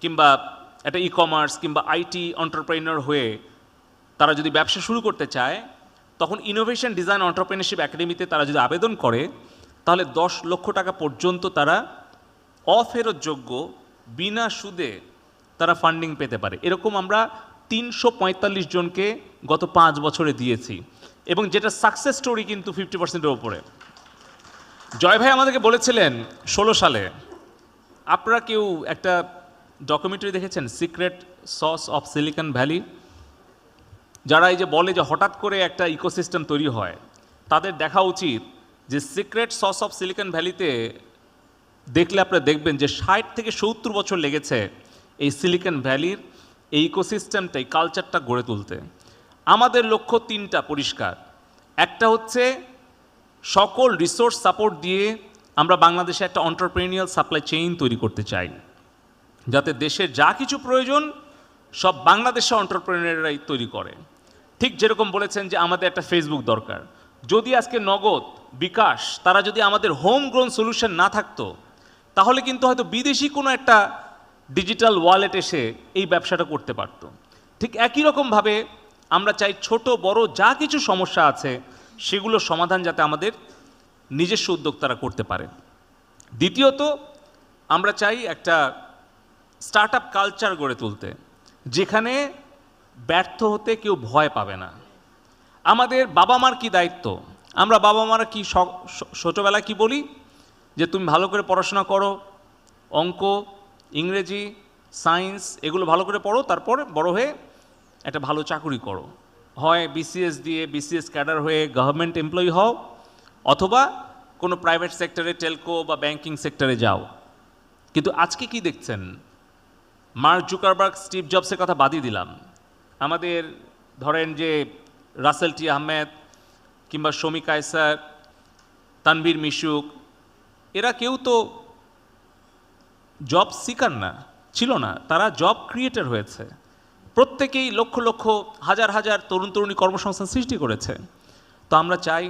কিংবা একটা ই কমার্স কিংবা আইটি এন্টারপ্রেনার হয়ে তারা যদি ব্যবসা শুরু করতে চায়, তখন ইনোভেশন ডিজাইন এন্টারপ্রেনারশিপ একাডেমিতে তারা যদি আবেদন করে, তাহলে 10 লক্ষ টাকা পর্যন্ত তারা অফেরতযোগ্য বিনা সুদে তারা ফান্ডিং পেতে পারে। এরকম আমরা 345 জনকে গত 5 বছরে দিয়েছি, এবং যেটা সাকসেস স্টোরি কিন্তু 50%-এর ওপরে। জয় ভাই আমাদেরকে বলেছিলেন 16 সালে, আপনারা কেউ একটা ডকুমেন্টারি দেখেছেন secret sauce of Silicon Valley? যারা এই যে বলে যে হঠাৎ করে একটা ইকোসিস্টেম তৈরি হয়, তাদের দেখা উচিত যে সিক্রেট সস অফ সিলিকন ভ্যালিতে দেখলে আপনারা দেখবেন যে 60 থেকে 70 বছর লেগেছে এই সিলিকন ভ্যালির এই ইকোসিস্টেমটা, এই কালচারটা গড়ে তুলতে। আমাদের লক্ষ্য 3টা পরিষ্কার। একটা হচ্ছে সকল রিসোর্স সাপোর্ট দিয়ে আমরা বাংলাদেশে একটা এন্টারপ্রেনিউরিয়াল সাপ্লাই চেইন তৈরি করতে চাই, যাতে দেশের যা কিছু প্রয়োজন সব বাংলাদেশে এন্টারপ্রেনিউররাই তৈরি করে। ঠিক যেরকম বলেছেন যে আমাদের একটা ফেসবুক দরকার, যদি আজকে নগদ, বিকাশ তারা যদি আমাদের হোম গ্রোন সলিউশন না থাকতো, তাহলে কিন্তু হয়তো বিদেশি কোনো একটা ডিজিটাল ওয়ালেট এসে এই ব্যবসাটা করতে পারত। ঠিক একই রকমভাবে আমরা চাই ছোট বড় যা কিছু সমস্যা আছে সেগুলোর সমাধান যাতে আমাদের নিজস্ব উদ্যোক্তারা করতে পারে। দ্বিতীয়ত, আমরা চাই একটা স্টার্ট আপ কালচার গড়ে তুলতে, যেখানে ব্যর্থ হতে কেউ ভয় পাবে না। আমাদের বাবা মার কি দায়িত্ব? আমরা বাবা মারা কি ছোটোবেলায় কি বলি যে তুমি ভালো করে পড়াশোনা করো, অঙ্ক, ইংরেজি, সায়েন্স এগুলো ভালো করে পড়ো, তারপর বড় হয়ে একটা ভালো চাকরি করো, হয় বিসিএস দিয়ে বিসিএস ক্যাডার হয়ে গভর্নমেন্ট এমপ্লয়ি হও, অথবা কোনো প্রাইভেট সেক্টরে টেলকো বা ব্যাংকিং সেক্টরে যাও। কিন্তু আজকে কি দেখছেন? মার্ক জুকারবার্গ, স্টিভ জবসের কথা বাদই দিলাম, আমাদের ধরেন যে রাসেল টি আহমেদ কিংবা শমী কায়সার, তানভীর মিশুক, এরা কেউ তো জব সিকার না, ছিল না, তারা জব ক্রিয়েটর হয়েছে। প্রত্যেকেই লক্ষ লক্ষ হাজার হাজার তরুণ তরুণী কর্মসংস্থান সৃষ্টি করেছে। তো আমরা চাই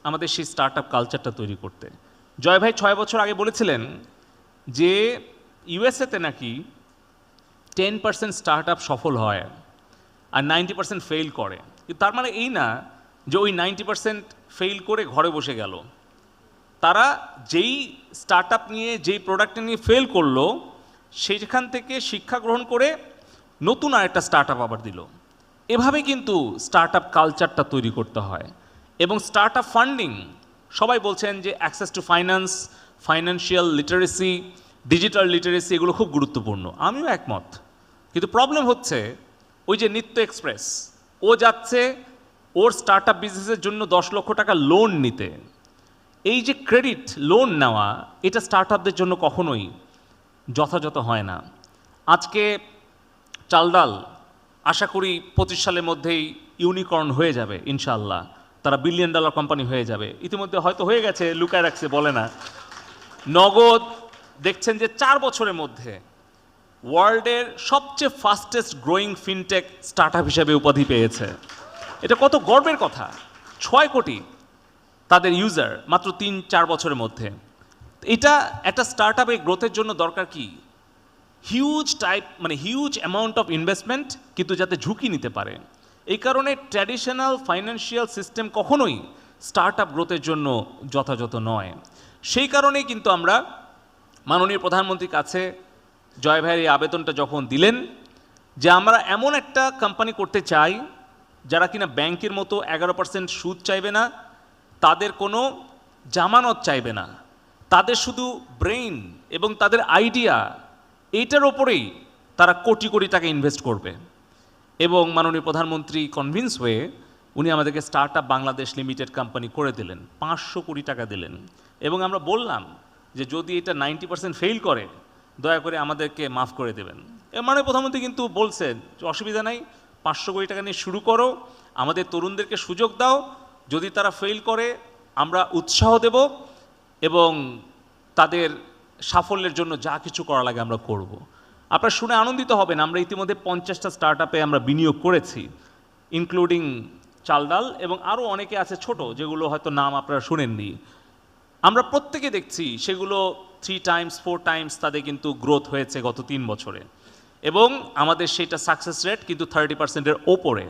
আমাদের সেই স্টার্ট আপ কালচারটা তৈরি করতে। জয় ভাই 6 বছর আগে বলেছিলেন যে ইউএসএতে নাকি 10% স্টার্ট আপ সফল হয় আর 90% ফেল করে। কিন্তু তার মানে এই না যে ওই 90% ফেল করে ঘরে বসে গেল। তারা যেই স্টার্ট আপ নিয়ে, যেই প্রোডাক্টটা নিয়ে ফেল করলো, সেখান থেকে শিক্ষা গ্রহণ করে নতুন আরেকটা স্টার্ট আপ আবার দিল। এভাবে কিন্তু স্টার্ট আপ কালচারটা তৈরি করতে হয়। এবং স্টার্ট আপ ফান্ডিং, সবাই বলছেন যে access to finance, financial literacy, digital literacy এগুলো খুব গুরুত্বপূর্ণ, আমিও একমত। কিন্তু প্রবলেম হচ্ছে ওই যে নিত্য এক্সপ্রেস, ও যাচ্ছে ওর স্টার্ট আপ বিজনেসের জন্য 10 লক্ষ টাকা লোন নিতে। এই যে ক্রেডিট লোন নেওয়া, এটা স্টার্ট আপদের জন্য কখনোই যথাযথ হয় না। আজকে চাল ডাল আশা করি 25 সালের মধ্যেই ইউনিকর্ন হয়ে যাবে ইনশাআল্লাহ, তারা $1 বিলিয়ন কোম্পানি হয়ে যাবে। ইতিমধ্যে হয়তো হয়ে গেছে, লুকায় রাখছে, বলে না। নগদ দেখছেন যে 4 বছরের মধ্যে ওয়ার্ল্ডের সবচেয়ে fastest growing fintech start up হিসেবে উপাধি পেয়েছে। এটা কত গর্বের কথা। 6 কোটি তাদের ইউজার মাত্র 3-4 বছরের মধ্যে। এটা একটা স্টার্ট আপের গ্রোথের জন্য দরকার কি? হিউজ অ্যামাউন্ট অফ ইনভেস্টমেন্ট, কিন্তু যাতে ঝুঁকি নিতে পারে। এই কারণে ট্র্যাডিশনাল ফাইন্যান্সিয়াল সিস্টেম কখনোই স্টার্ট আপ গ্রোথের জন্য যথাযথ নয়। সেই কারণেই কিন্তু আমরা মাননীয় প্রধানমন্ত্রীর কাছে জয় ভাইয়ের এই আবেদনটা যখন দিলেন যে আমরা এমন একটা কোম্পানি করতে চাই যারা কিনা ব্যাংকের মতো 11% সুদ চাইবে না, তাদের কোনো জামানত চাইবে না, তাদের শুধু ব্রেইন এবং তাদের আইডিয়া, এইটার ওপরেই তারা কোটি কোটি টাকা ইনভেস্ট করবে। এবং মাননীয় প্রধানমন্ত্রী কনভিন্স হয়ে উনি আমাদেরকে start up Bangladesh limited company করে দিলেন, 500 কোটি টাকা দিলেন। এবং আমরা বললাম যে যদি এটা 90% ফেল করে দয়া করে আমাদেরকে মাফ করে দেবেন। মাননীয় প্রধানমন্ত্রী কিন্তু বলছেন যে অসুবিধা নাই, 500 কোটি টাকা নিয়ে শুরু করো, আমাদের তরুণদেরকে সুযোগ দাও, যদি তারা ফেল করে আমরা উৎসাহ দেব এবং তাদের সাফল্যের জন্য যা কিছু করা লাগে আমরা করব। আপনারা শুনে আনন্দিত হবেন, আমরা ইতিমধ্যে 50টা স্টার্ট আপে আমরা বিনিয়োগ করেছি, ইনক্লুডিং চাল ডাল, এবং আরও অনেকে আছে ছোট যেগুলো হয়তো নাম আপনারা শুনেননি। আমরা প্রত্যেকে দেখছি সেগুলো 3 টাইমস 4 টাইমস তাদের কিন্তু গ্রোথ হয়েছে গত 3 বছরে, এবং আমাদের সেটা সাকসেস রেট কিন্তু 30%-এর ওপরে।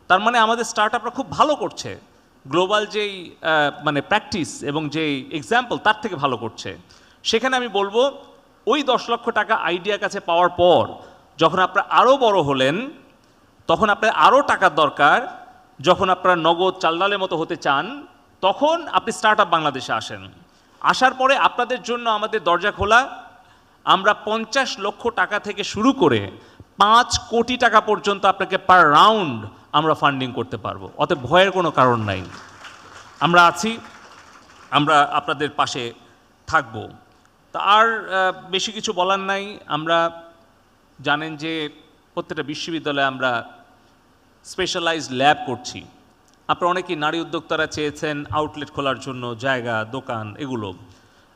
তার মানে আমাদের স্টার্ট আপরা খুব ভালো করছে, গ্লোবাল যেই প্র্যাকটিস এবং যেই এক্সাম্পল তার থেকে ভালো করছে। সেখানে আমি বলবো ওই 10 লক্ষ টাকা আইডিয়া কাছে পাওয়ার পর যখন আপনারা আরও বড় হলেন, তখন আপনার আরও টাকার দরকার, যখন আপনারা নগদ চাল ডালের মতো হতে চান, তখন আপনি স্টার্ট আপ বাংলাদেশে আসেন। আসার পরে আপনাদের জন্য আমাদের দরজা খোলা। আমরা 50 লক্ষ টাকা থেকে শুরু করে 5 কোটি টাকা পর্যন্ত আপনাকে পার রাউন্ড আমরা ফান্ডিং করতে পারবো। অতএব ভয়ের কোনো কারণ নাই, আমরা আছি, আমরা আপনাদের পাশে থাকব। তা আর বেশি কিছু বলার নাই। আমরা জানেন যে প্রত্যেকটা বিশ্ববিদ্যালয়ে আমরা স্পেশালাইজড ল্যাব করছি। আপনারা অনেকেই নারী উদ্যোক্তারা চেয়েছেন আউটলেট খোলার জন্য জায়গা, দোকান, এগুলো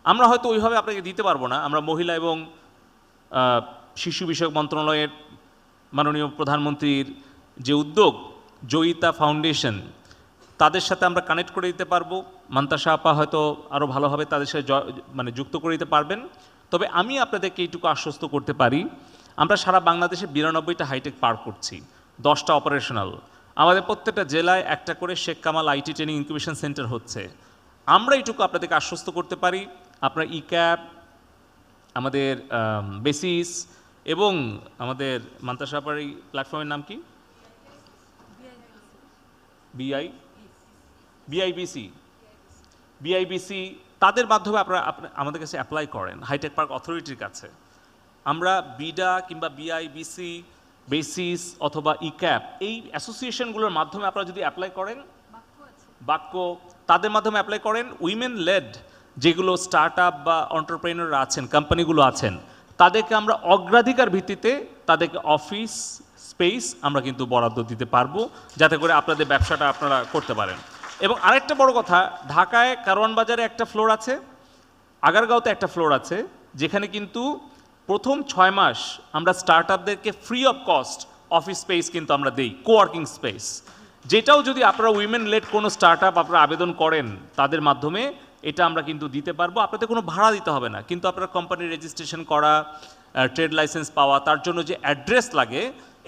আমরা হয়তো ওইভাবে আপনাকে দিতে পারবো না। আমরা মহিলা এবং শিশু বিষয়ক মন্ত্রণালয়ের মাননীয় প্রধানমন্ত্রীর যে উদ্যোগ জয়িতা ফাউন্ডেশন, তাদের সাথে আমরা কানেক্ট করে দিতে পারবো। মান্তাসা আপা হয়তো আরও ভালোভাবে তাদের সাথে যুক্ত করে দিতে পারবেন। তবে আমি আপনাদেরকে এইটুকু আশ্বস্ত করতে পারি, আমরা সারা বাংলাদেশে 92টা হাইটেক পার্ক করছি, 10টা অপারেশনাল। আমাদের প্রত্যেকটা জেলায় একটা করে Sheikh Kamal IT training incubation centre হচ্ছে। আমরা এইটুকু আপনাদেরকে আশ্বস্ত করতে পারি, আপনার ই ক্যাব, আমাদের বেসিস এবং আমাদের মান্তাসাপার এই প্ল্যাটফর্মের নাম কি? বিআইবিসি, তাদের মাধ্যমে আপনারা আমাদের কাছে অ্যাপ্লাই করেন হাইটেক পার্ক অথরিটির কাছে। আমরা বিডা কিংবা বিআইবিসি, বেসিস অথবা ইক্যাপ এই অ্যাসোসিয়েশনগুলোর মাধ্যমে আপনারা যদি অ্যাপ্লাই করেন, বাক্য তাদের মাধ্যমে অ্যাপ্লাই করেন, উইমেন লেড যেগুলো স্টার্ট আপ বা এন্টারপ্রেনাররা আছেন, কোম্পানিগুলো আছেন, তাদেরকে আমরা অগ্রাধিকার ভিত্তিতে তাদেরকে অফিস স্পেস আমরা কিন্তু বরাদ্দ দিতে পারবো, যাতে করে আপনাদের ব্যবসাটা আপনারা করতে পারেন। এবং আরেকটা বড় কথা, ঢাকায় কারওয়ান বাজারে একটা ফ্লোর আছে, আগারগাঁওতে একটা ফ্লোর আছে, যেখানে কিন্তু প্রথম 6 মাস আমরা স্টার্ট আপদেরকে free of cost office space কিন্তু আমরা দিই, কোয়ার্কিং স্পেস। যেটাও যদি আপনারা উইমেন লেড কোনো স্টার্ট আপ আপনারা আবেদন করেন তাদের মাধ্যমে, এটা আমরা কিন্তু দিতে পারবো, আপনাদের কোনো ভাড়া দিতে হবে না। কিন্তু আপনারা কোম্পানির রেজিস্ট্রেশন করা, ট্রেড লাইসেন্স পাওয়া, তার জন্য যে অ্যাড্রেস লাগে,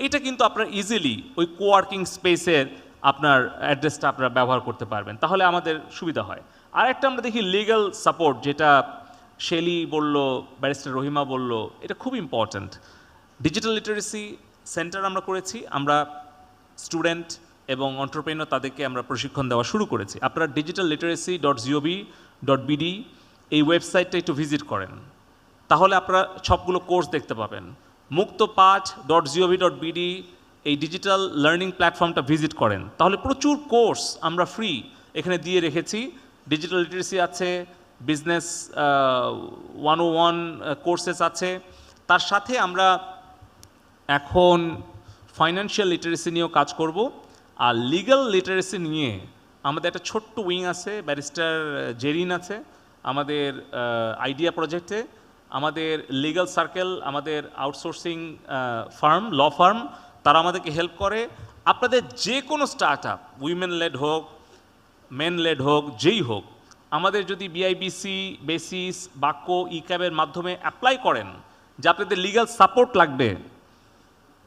এটা কিন্তু আপনারা ইজিলি ওই কোয়ার্কিং স্পেসের আপনার অ্যাড্রেসটা আপনারা ব্যবহার করতে পারবেন, তাহলে আমাদের সুবিধা হয়। আর একটা আমরা দেখি লিগ্যাল সাপোর্ট, যেটা শেলি বলল, ব্যারিস্টার রহিমা বলল, এটা খুব ইম্পর্ট্যান্ট। ডিজিটাল লিটারেসি সেন্টার আমরা করেছি, আমরা স্টুডেন্ট এবং এন্টারপ্রেনার তাদেরকে আমরা প্রশিক্ষণ দেওয়া শুরু করেছি। আপনারা digital-literacy.gov.bd এই ওয়েবসাইটটা একটু ভিজিট করেন, তাহলে আপনারা সবগুলো কোর্স দেখতে পাবেন। muktopaath.gov.bd এই ডিজিটাল লার্নিং প্ল্যাটফর্মটা ভিজিট করেন, তাহলে প্রচুর কোর্স আমরা ফ্রি এখানে দিয়ে রেখেছি। ডিজিটাল লিটারেসি আছে, বিজনেস 101 কোর্সেস আছে, তার সাথে আমরা এখন ফাইন্যান্সিয়াল লিটারেসি নিয়েও কাজ করব। আর লিগ্যাল লিটারেসি নিয়ে আমাদের একটা ছোট্ট উইং আছে, ব্যারিস্টার জেরিন আছে আমাদের আইডিয়া প্রজেক্টে, আমাদের লিগ্যাল সার্কেল, আমাদের আউটসোর্সিং ফার্ম, ল ফার্ম, তারা আমাদেরকে হেল্প করে। আপনাদের যে কোনো স্টার্ট আপ, উইমেন লেড হোক, মেন লেড হোক, যেই হোক, আমাদের যদি বিআইবিসি, বেসিস, বাক্য, ইক্যাবের মাধ্যমে অ্যাপ্লাই করেন যে আপনাদের লিগ্যাল সাপোর্ট লাগবে,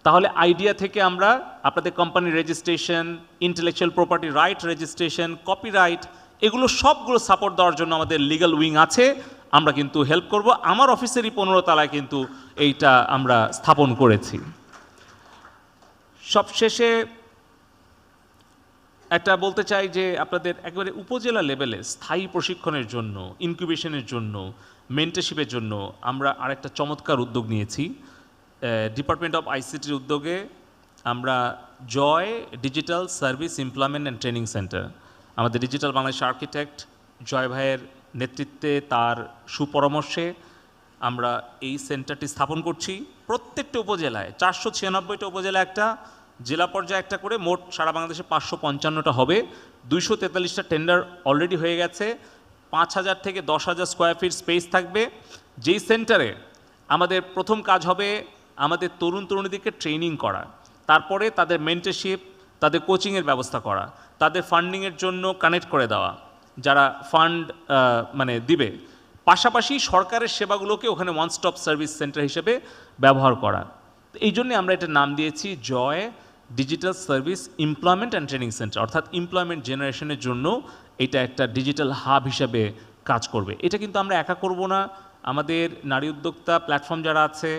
তাহলে আইডিয়া থেকে আমরা আপনাদের কোম্পানির registration, intellectual property right registration, copyright, এগুলো সবগুলো সাপোর্ট দেওয়ার জন্য আমাদের লিগ্যাল উইং আছে, আমরা কিন্তু হেল্প করব। আমার অফিসেরই 15 তলায় কিন্তু এইটা আমরা স্থাপন করেছি। সবশেষে একটা বলতে চাই যে আপনাদের একেবারে উপজেলা লেভেলে স্থায়ী প্রশিক্ষণের জন্য, ইনকিউবেশনের জন্য, মেন্টরশিপের জন্য আমরা আরেকটা চমৎকার উদ্যোগ নিয়েছি। ডিপার্টমেন্ট অফ আইসিটির উদ্যোগে আমরা Joy digital service employment and training centre, আমাদের ডিজিটাল বাংলাদেশ আর্কিটেক্ট জয় ভাইয়ের নেতৃত্বে, তার সুপরামর্শে আমরা এই সেন্টারটি স্থাপন করছি। প্রত্যেকটা উপজেলায়, 496টা উপজেলায় একটা, জেলা পর্যায়ে একটা করে, মোট সারা বাংলাদেশে 555টা হবে। 243টা টেন্ডার অলরেডি হয়ে গেছে। 5,000 থেকে 10,000 স্কোয়ার ফিট স্পেস থাকবে। যেই সেন্টারে আমাদের প্রথম কাজ হবে আমাদের তরুণ তরুণীদেরকে ট্রেনিং করা, তারপরে তাদের মেন্টরশিপ, তাদের কোচিংয়ের ব্যবস্থা করা, তাদের ফান্ডিংয়ের জন্য কানেক্ট করে দেওয়া, যারা ফান্ড দিবে, পাশাপাশি সরকারের সেবাগুলোকে ওখানে ওয়ান স্টপ সার্ভিস সেন্টার হিসেবে ব্যবহার করা। এই জন্যে আমরা এটার নাম দিয়েছি Joy digital service employment and training centre, অর্থাৎ এমপ্লয়মেন্ট জেনারেশনের জন্য এটা একটা ডিজিটাল হাব হিসাবে কাজ করবে। এটা কিন্তু আমরা একা করব না, আমাদের নারী উদ্যোক্তা প্ল্যাটফর্ম যারা আছে,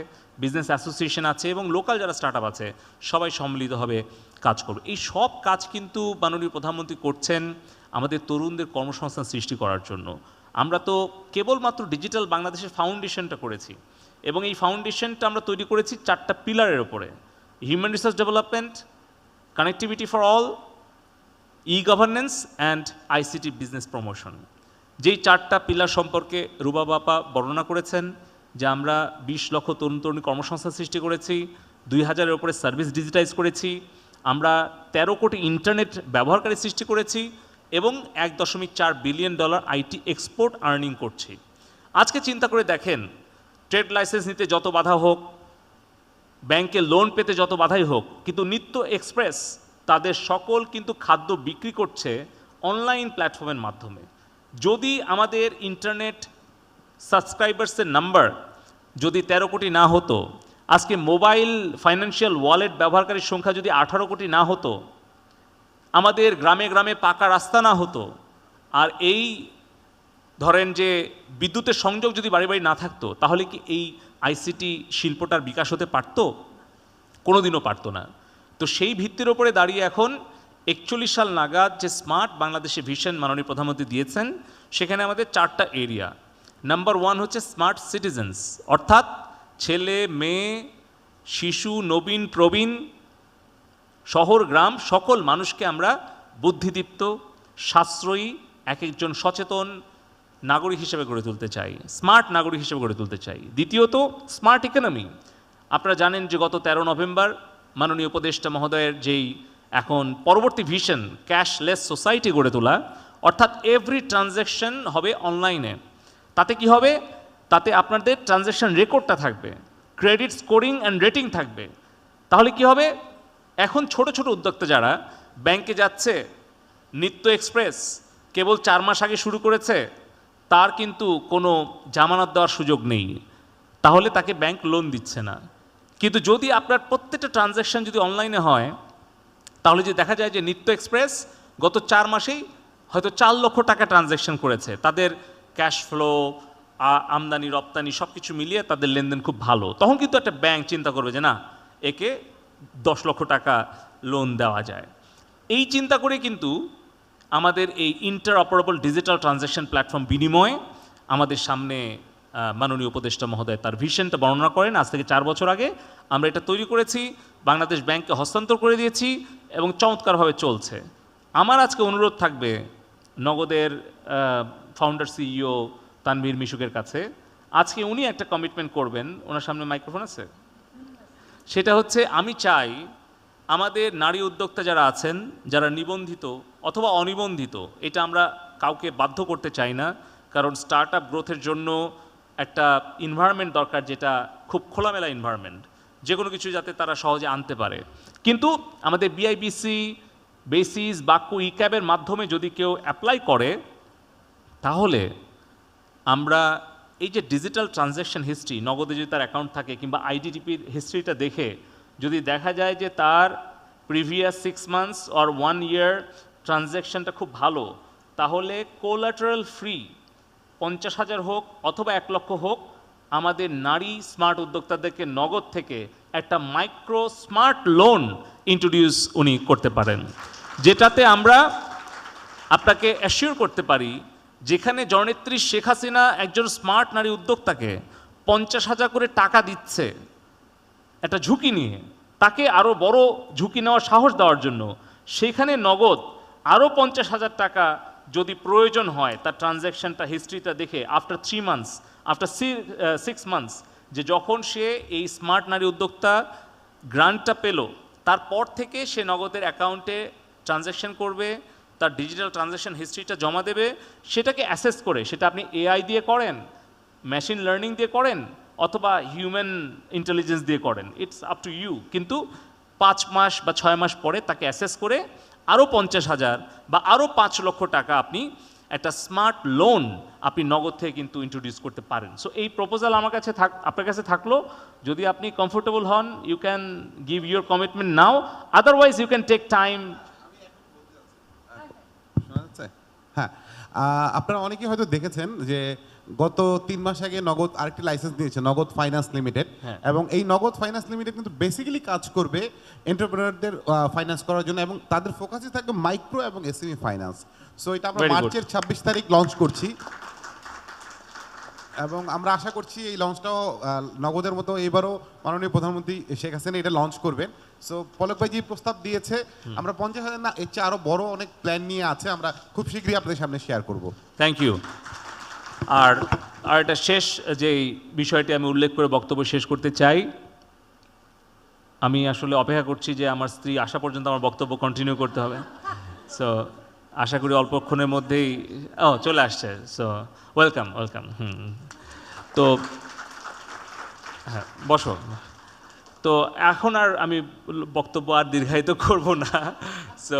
বিজনেস অ্যাসোসিয়েশন আছে এবং লোকাল যারা স্টার্ট আপ আছে, সবাই সম্মিলিতভাবে কাজ করবে। এই সব কাজ কিন্তু মাননীয় প্রধানমন্ত্রী করছেন আমাদের তরুণদের কর্মসংস্থান সৃষ্টি করার জন্য। আমরা তো কেবলমাত্র ডিজিটাল বাংলাদেশের ফাউন্ডেশনটা করেছি, এবং এই ফাউন্ডেশনটা আমরা তৈরি করেছি 4টা পিলারের ওপরে: human resource development, connectivity for all, E governance and ICT business promotion. যেই 4টা পিলার সম্পর্কে রুবা বাপা বর্ণনা করেছেন, যে আমরা 20 লক্ষ তরুণ তরুণী কর্মসংস্থান সৃষ্টি করেছি, 2000-এর ওপরে সার্ভিস ডিজিটাইজ করেছি, আমরা 13 কোটি ইন্টারনেট ব্যবহারকারী সৃষ্টি করেছি এবং $1.4 বিলিয়ন আইটি এক্সপোর্ট আর্নিং করছি। আজকে চিন্তা করে দেখেন, ট্রেড লাইসেন্স নিতে যত বাধা হোক, ব্যাংকে লোন পেতে যত বাধাই হোক, কিন্তু নিত্য এক্সপ্রেস তাদের সকল কিন্তু খাদ্য বিক্রি করছে অনলাইন প্ল্যাটফর্মের মাধ্যমে। যদি আমাদের ইন্টারনেট সাবস্ক্রাইবার্সের নাম্বার যদি 13 কোটি না হতো, আজকে মোবাইল ফাইন্যান্সিয়াল ওয়ালেট ব্যবহারকারীর সংখ্যা যদি 18 কোটি না হতো, আমাদের গ্রামে গ্রামে পাকা রাস্তা না হতো, আর এই ধরেন যে বিদ্যুতের সংযোগ যদি বাড়ি বাড়ি না থাকতো, তাহলে কি এই আইসিটি শিল্পটার বিকাশ হতে পারতো? কোনোদিনও পারতো না। তো সেই ভিত্তির ওপরে দাঁড়িয়ে এখন 41 সাল নাগাদ যে স্মার্ট বাংলাদেশে ভিশন মাননীয় প্রধানমন্ত্রী দিয়েছেন, সেখানে আমাদের 4টা এরিয়া। নাম্বার 1 হচ্ছে স্মার্ট সিটিজেন্স, অর্থাৎ ছেলে মেয়ে শিশু নবীন প্রবীণ শহর গ্রাম সকল মানুষকে আমরা বুদ্ধিদীপ্ত সাশ্রয়ী এক একজন সচেতন নাগরিক হিসেবে গড়ে তুলতে চাই, স্মার্ট নাগরিক হিসেবে গড়ে তুলতে চাই। দ্বিতীয়ত স্মার্ট ইকোনমি। আপনারা জানেন যে গত 13 নভেম্বর মাননীয় উপদেষ্টা মহোদয়ের যেই এখন পরবর্তী ভিশন ক্যাশলেস সোসাইটি গড়ে তোলা, অর্থাৎ এভরি ট্রানজ্যাকশন হবে অনলাইনে। তাতে কি হবে? তাতে আপনাদের ট্রানজ্যাকশন রেকর্ডটা থাকবে, ক্রেডিট স্কোরিং অ্যান্ড রেটিং থাকবে। তাহলে কি হবে? এখন ছোট ছোট উদ্যোক্তা যারা ব্যাংকে যাচ্ছে, নিত্য এক্সপ্রেস কেবল 4 মাস আগে শুরু করেছে, তার কিন্তু কোনো জামানত দেওয়ার সুযোগ নেই, তাহলে তাকে ব্যাংক লোন দিচ্ছে না। কিন্তু যদি আপনার প্রত্যেকটা ট্রানজ্যাকশন যদি অনলাইনে হয়, তাহলে যে দেখা যায় যে নিত্য এক্সপ্রেস গত 4 মাসেই হয়তো 4 লক্ষ টাকা ট্রানজ্যাকশন করেছে, তাদের ক্যাশ ফ্লো আমদানি রপ্তানি সব কিছু মিলিয়ে তাদের লেনদেন খুব ভালো। তখন কিন্তু একটা ব্যাংক চিন্তা করবে যে না, একে 10 লক্ষ টাকা লোন দেওয়া যায়। এই চিন্তা করে কিন্তু আমাদের এই inter operable digital transaction platform বিনিময়ে আমাদের সামনে মাননীয় উপদেষ্টা মহোদয় তার ভিশনটা বর্ণনা করেন। আজ থেকে 4 বছর আগে আমরা এটা তৈরি করেছি, বাংলাদেশ ব্যাংককে হস্তান্তর করে দিয়েছি এবং চমৎকারভাবে চলছে। আমার আজকে অনুরোধ থাকবে নগদের ফাউন্ডার সিইও তানভীর মিশুকের কাছে, আজকে উনি একটা কমিটমেন্ট করবেন, ওনার সামনে মাইক্রোফোন আছে, সেটা হচ্ছে আমি চাই আমাদের নারী উদ্যোক্তা যারা আছেন, যারা নিবন্ধিত অথবা অনিবন্ধিত, এটা আমরা কাউকে বাধ্য করতে চাই না, কারণ স্টার্ট আপ গ্রোথের জন্য একটা এনভায়রনমেন্ট দরকার, যেটা খুব খোলামেলা এনভায়রনমেন্ট, যে কোনো কিছু যাতে তারা সহজে আনতে পারে। কিন্তু আমাদের বিআইবিসি বেসিস বাক্য ই ক্যাবের মাধ্যমে যদি কেউ অ্যাপ্লাই করে, তাহলে আমরা এই যে ডিজিটাল ট্রানজ্যাকশন হিস্ট্রি, নগদে যদি তার অ্যাকাউন্ট থাকে কিংবা আইডিটিপির হিস্ট্রিটা দেখে যদি দেখা যায় যে তার প্রিভিয়াস 6 মান্থস অর 1 ইয়ার ট্রানজ্যাকশনটা খুব ভালো, তাহলে কোলাটারাল ফ্রি 50,000 হোক অথবা 1 লক্ষ হোক, আমাদের নারী স্মার্ট উদ্যোক্তাদেরকে নগদ থেকে একটা মাইক্রো স্মার্ট লোন ইন্ট্রোডিউস উনি করতে পারেন, যেটাতে আমরা আপনাকে অ্যাসিওর করতে পারি যেখানে জননেত্রী শেখ হাসিনা একজন স্মার্ট নারী উদ্যোক্তাকে 50,000 করে টাকা দিচ্ছে একটা ঝুঁকি নিয়ে, তাকে আরও বড় ঝুঁকি নেওয়ার সাহস দেওয়ার জন্য, সেখানে নগদ আরও 50,000 টাকা যদি প্রয়োজন হয় তার ট্রানজ্যাকশনটা হিস্ট্রিটা দেখে আফটার 3 মান্থস আফটার 6 মান্থস, যে যখন সে এই স্মার্ট নারী উদ্যোক্তা গ্রান্টটা পেল, তারপর থেকে সে নগদের অ্যাকাউন্টে ট্রানজ্যাকশন করবে, তার ডিজিটাল ট্রানজ্যাকশন হিস্ট্রিটা জমা দেবে, সেটাকে অ্যাসেস করে, সেটা আপনি এআই দিয়ে করেন, মেশিন লার্নিং দিয়ে করেন অথবা হিউম্যান ইন্টেলিজেন্স দিয়ে করেন, ইটস আপ টু ইউ। কিন্তু 5 মাস বা 6 মাস পরে তাকে অ্যাসেস করে আরও 50,000 বা আরও 5 লক্ষ টাকা আপনি একটা স্মার্ট লোন আপনি নগদ থেকে কিন্তু ইন্ট্রোডিউস করতে পারেন। সো এই প্রপোজাল আমার কাছে আপনার কাছে থাকলো, যদি আপনি কমফোর্টেবল হন you can give your commitment now, otherwise you can take time. হ্যাঁ, আপনারা অনেকেই হয়তো দেখেছেন যে গত 3 মাস আগে নগদ আরেকটি লাইসেন্স দিয়েছে, নগদ ফাইন্যান্স লিমিটেড, এবং এই নগদ ফাইন্যান্স লিমিটেড কিন্তু বেসিক্যালি কাজ করবে এন্টারপ্রেনারদের ফাইন্যান্স করার জন্য, এবং তাদের ফোকাসই থাকবে মাইক্রো এবং এসএমই ফাইন্যান্স। সো এটা আমরা মার্চের 26 তারিখ লঞ্চ করছি, এবং আমরা আশা করছি এই লঞ্চটাও নগদের মতো এবারও মাননীয় প্রধানমন্ত্রী শেখ হাসিনা এটা লঞ্চ করবেন। সো পলক ভাই যে প্রস্তাব দিয়েছে, আমরা 50,000 না এর চেয়ে আরও বড় অনেক প্ল্যান নিয়ে আছে, আমরা খুব শীঘ্রই আপনাদের সামনে শেয়ার করব। Thank you. আর একটা শেষ যে বিষয়টি আমি উল্লেখ করে বক্তব্য শেষ করতে চাই, আমি আসলে অপেক্ষা করছি যে আমার স্ত্রী আসা পর্যন্ত আমার বক্তব্য কন্টিনিউ করতে হবে। সো আশা করি অল্পক্ষণের মধ্যেই চলে আসছে। So welcome welcome. তো হ্যাঁ, বসো। তো এখন আর আমি বক্তব্য আর দীর্ঘায়িত করব না। সো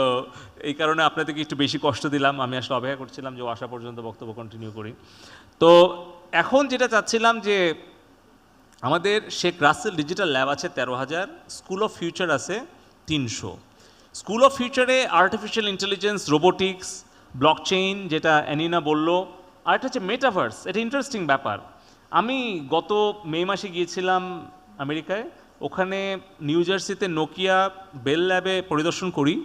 এই কারণে আপনাদেরকে একটু বেশি কষ্ট দিলাম, আমি আসলে অপেক্ষা করছিলাম যে আসা পর্যন্ত বক্তব্য কন্টিনিউ করি। তো এখন যেটা চাচ্ছিলাম যে আমাদের শেখ রাসেল ডিজিটাল ল্যাব আছে 13,000, স্কুল অফ ফিউচার আছে 300। স্কুল অফ ফিউচারে আর্টিফিশিয়াল ইন্টেলিজেন্স, রোবোটিক্স, ব্লকচেইন যেটা অ্যানিনা বললো, আর একটা হচ্ছে মেটাভার্স, এটা ইন্টারেস্টিং ব্যাপার। আমি গত মে মাসে গিয়েছিলাম আমেরিকায়, ওখানে নিউ জার্সিতে নোকিয়া বেল ল্যাবে পরিদর্শন করি।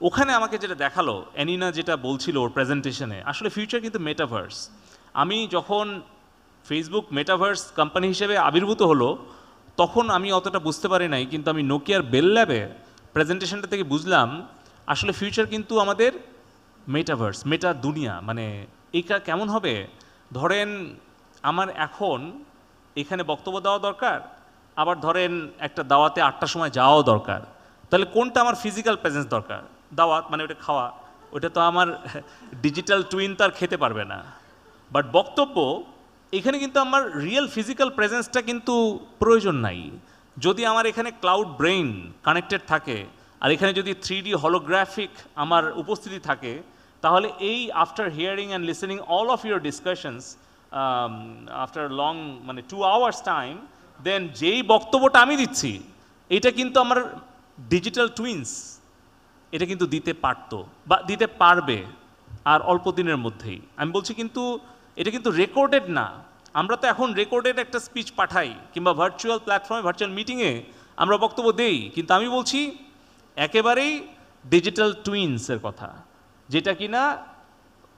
ওখানে আমাকে যেটা দেখালো, অ্যানিনা যেটা বলছিল ওর প্রেজেন্টেশনে, আসলে ফিউচার কিন্তু মেটাভার্স। আমি যখন ফেসবুক মেটাভার্স কোম্পানি হিসেবে আবির্ভূত হলো তখন আমি অতটা বুঝতে পারি নাই, কিন্তু আমি নোকিয়ার বেল ল্যাবে প্রেজেন্টেশনটা থেকে বুঝলাম আসলে ফিউচার কিন্তু আমাদের মেটাভার্স, মেটা দুনিয়া। মানে এইটা কেমন হবে, ধরেন আমার এখন এখানে বক্তব্য দেওয়া দরকার, আবার ধরেন একটা দাওয়াতে 8টার সময় যাওয়াও দরকার, তাহলে কোনটা আমার ফিজিক্যাল প্রেজেন্স দরকার? দাওয়াত মানে ওটা খাওয়া, ওটা তো আমার ডিজিটাল টুইন তো আর খেতে পারবে না। বাট বক্তব্য, এখানে কিন্তু আমার রিয়েল ফিজিক্যাল প্রেজেন্সটা কিন্তু প্রয়োজন নাই। যদি আমার এখানে ক্লাউড ব্রেইন কানেক্টেড থাকে আর এখানে যদি 3D হলোগ্রাফিক আমার উপস্থিতি থাকে, তাহলে এই after hearing and listening all of your discussions after long মানে 2 hours টাইম, দেন যেই বক্তব্যটা আমি দিচ্ছি এটা কিন্তু আমার ডিজিটাল টুইন্স এটা কিন্তু দিতে পারতো বা দিতে পারবে আর অল্প দিনের মধ্যেই। আমি বলছি কিন্তু এটা কিন্তু রেকর্ডেড না। আমরা তো এখন রেকর্ডেড একটা স্পিচ পাঠাই কিংবা ভার্চুয়াল প্ল্যাটফর্মে ভার্চুয়াল মিটিংয়ে আমরা বক্তব্য দেই, কিন্তু আমি বলছি একেবারেই ডিজিটাল টুইন্সের কথা, যেটা কিনা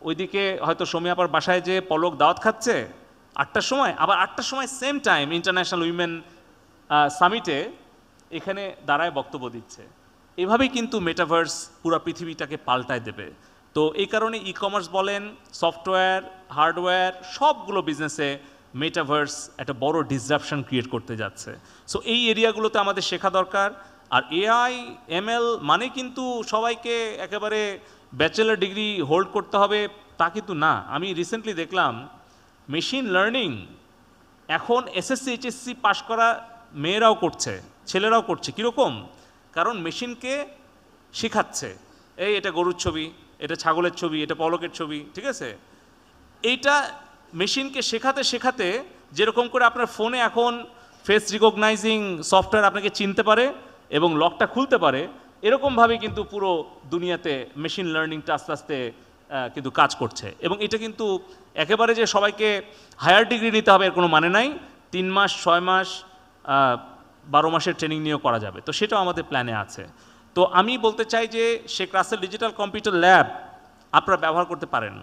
ওইদিকে হয়তো সোমি আপার বাসায় যে পলক দাওয়াত খাচ্ছে 8টার সময়, আবার 8টার সময় সেম টাইম ইন্টারন্যাশনাল উইমেন সামিটে এখানে দাঁড়ায় বক্তব্য দিচ্ছে। এভাবেই কিন্তু মেটাভার্স পুরো পৃথিবীটাকে পাল্টায় দেবে। তো এই কারণে ই কমার্স বলেন, সফটওয়্যার, হার্ডওয়্যার, সবগুলো বিজনেসে মেটাভার্স একটা বড় ডিসরাপশন ক্রিয়েট করতে যাচ্ছে। সো এই এরিয়াগুলোতে আমাদের শেখা দরকার। আর এআই এমএল মানে কিন্তু সবাইকে একেবারে ব্যাচেলার ডিগ্রি হোল্ড করতে হবে তা কিন্তু না। আমি রিসেন্টলি দেখলাম মেশিন লার্নিং এখন এসএসসি এইচএসসি পাশ করা মেয়েরাও করছে, ছেলেরাও করছে। কীরকম? কারণ মেশিনকে শেখাচ্ছে, এই এটা গরুর ছবি, এটা ছাগলের ছবি, এটা পলকের ছবি, ঠিক আছে? এইটা মেশিনকে শেখাতে শেখাতে যেরকম করে আপনার ফোনে এখন ফেস রিকগনাইজিং সফটওয়্যার আপনাকে চিনতে পারে এবং লকটা খুলতে পারে, এরকমভাবে কিন্তু পুরো দুনিয়াতে মেশিন লার্নিংটা আস্তে আস্তে কিন্তু কাজ করছে। এবং এটা কিন্তু একেবারে যে সবাইকে হায়ার ডিগ্রি নিতে হবে এর কোনো মানে নাই। 3 মাস, 6 মাস, 12 মাসের ট্রেনিং নিয়েও করা যাবে। তো সেটাও আমাদের প্ল্যানে আছে। তো আমি বলতে চাই যে Sheikh Russel digital computer lab আপনারা ব্যবহার করতে পারেন।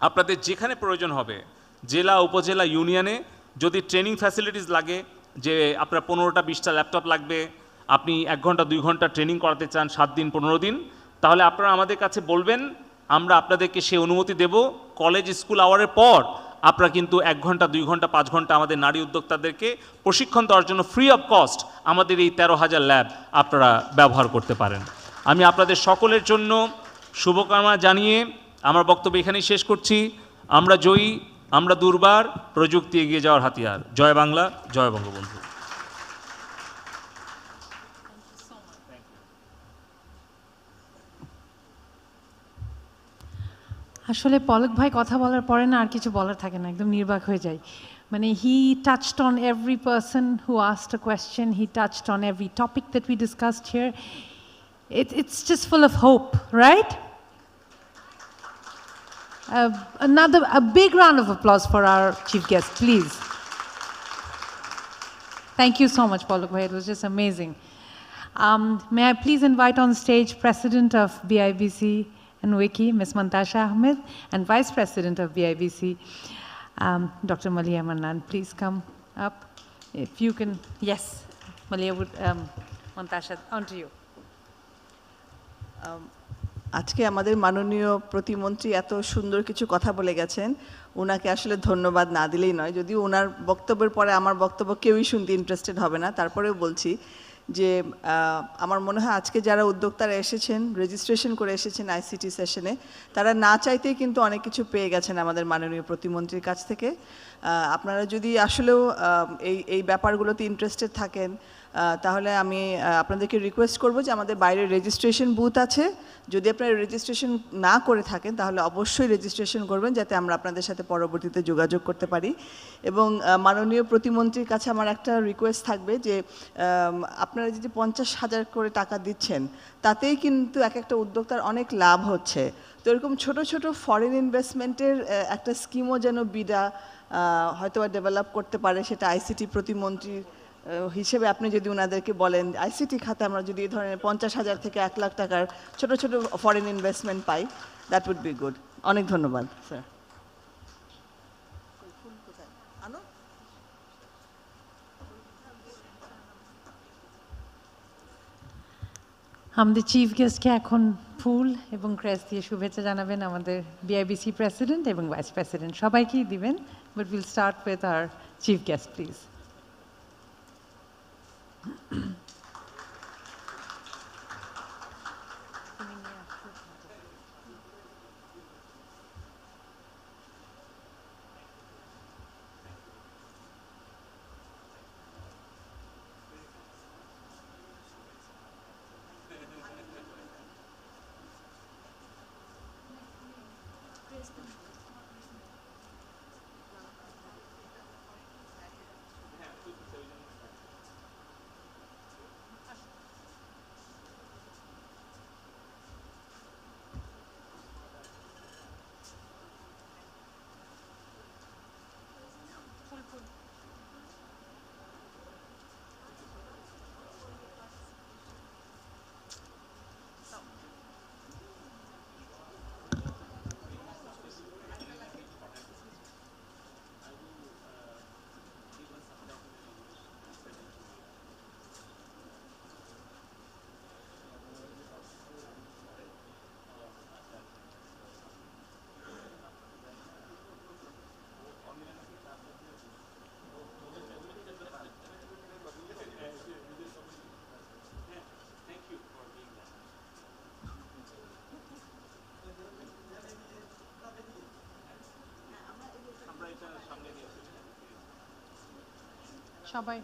আপনাদের যেখানে প্রয়োজন হবে, জেলা, উপজেলা, ইউনিয়নে যদি ট্রেনিং ফ্যাসিলিটিস লাগে, যে আপনার 15টা 20টা ল্যাপটপ লাগবে, আপনি 1 ঘন্টা 2 ঘন্টা ট্রেনিং করাতে চান 7 দিন 15 দিন, তাহলে আপনারা আমাদের কাছে বলবেন, আমরা আপনাদেরকে সে অনুমতি দেব। কলেজ স্কুল আওয়ারের পর আপনারা কিন্তু 1 ঘন্টা 2 ঘন্টা 5 ঘন্টা আমাদের নারী উদ্যোক্তাদেরকে প্রশিক্ষণ দেওয়ার জন্য ফ্রি অফ কস্ট আমাদের এই 13,000 ল্যাব আপনারা ব্যবহার করতে পারেন। আমি আপনাদের সকলের জন্য শুভকামনা জানিয়ে আমার বক্তব্য এখানেই শেষ করছি। আমরা জয়ী, আমরা দুর্বার, প্রযুক্তি এগিয়ে যাওয়ার হাতিয়ার। জয় বাংলা, জয় বঙ্গবন্ধু। আসলে পলক ভাই কথা বলার পরে না আর কিছু বলার থাকে না, একদম নির্বাক হয়ে যায়। মানে he touched on every person who asked a question, he touched on every topic that we discussed here. It's just full of hope, right? A big round of applause for our chief guest, please. Thank you so much, Polok bhai. It was just amazing. May I please invite on stage President of BIBC and Wiki, Ms. Mantasha Ahmed, and Vice President of BIBC, Dr. Malia Mannan. Please come up. If you can, yes, Malia would, Mantasha, on to you. আজকে আমাদের মাননীয় প্রতিমন্ত্রী এত সুন্দর কিছু কথা বলে গেছেন, ওনাকে আসলে ধন্যবাদ না দিলেই নয়। যদিও ওনার বক্তব্যের পরে আমার বক্তব্য কেউই শুনতে ইন্টারেস্টেড হবে না, তারপরেও বলছি যে আমার মনে হয় আজকে যারা উদ্যোক্তারা এসেছেন, রেজিস্ট্রেশন করে এসেছেন আইসিটি সেশনে, তারা না চাইতেই কিন্তু অনেক কিছু পেয়ে গেছেন আমাদের মাননীয় প্রতিমন্ত্রীর কাছ থেকে। আপনারা যদি আসলেও এই ব্যাপারগুলোতে ইন্টারেস্টেড থাকেন, তাহলে আমি আপনাদেরকে রিকোয়েস্ট করব যে আমাদের বাইরে রেজিস্ট্রেশন বুথ আছে, যদি আপনারা রেজিস্ট্রেশন না করে থাকেন তাহলে অবশ্যই রেজিস্ট্রেশন করবেন, যাতে আমরা আপনাদের সাথে পরবর্তীতে যোগাযোগ করতে পারি। এবং মাননীয় প্রতিমন্ত্রীর কাছে আমার একটা রিকোয়েস্ট থাকবে যে আপনারা যদি 50,000 করে টাকা দিচ্ছেন, তাতেই কিন্তু একটা উদ্যোক্তার অনেক লাভ হচ্ছে। তো এরকম ছোট ছোট ফরেন ইনভেস্টমেন্টের একটা স্কিমও যেন বিডা হয়তো ডেভেলপ করতে পারে, সেটা আইসিটি প্রতিমন্ত্রী হিসেবে আপনি যদি ওনাদেরকে বলেন আইসিটি খাতে আমরা যদি এই ধরনের 50,000 থেকে 1 লাখ টাকার ছোট ছোট ফরেন ইনভেস্টমেন্ট পাই, দ্যাট উড বি গুড। অনেক ধন্যবাদ স্যার। আমাদের চিফ গেস্টকে এখন ফুল এবং ক্রেস দিয়ে শুভেচ্ছা জানাবেন আমাদের বিআইবিসি প্রেসিডেন্ট এবং ভাইস প্রেসিডেন্ট, সবাইকেই দিবেন, but will start with our chief guest please. সবাই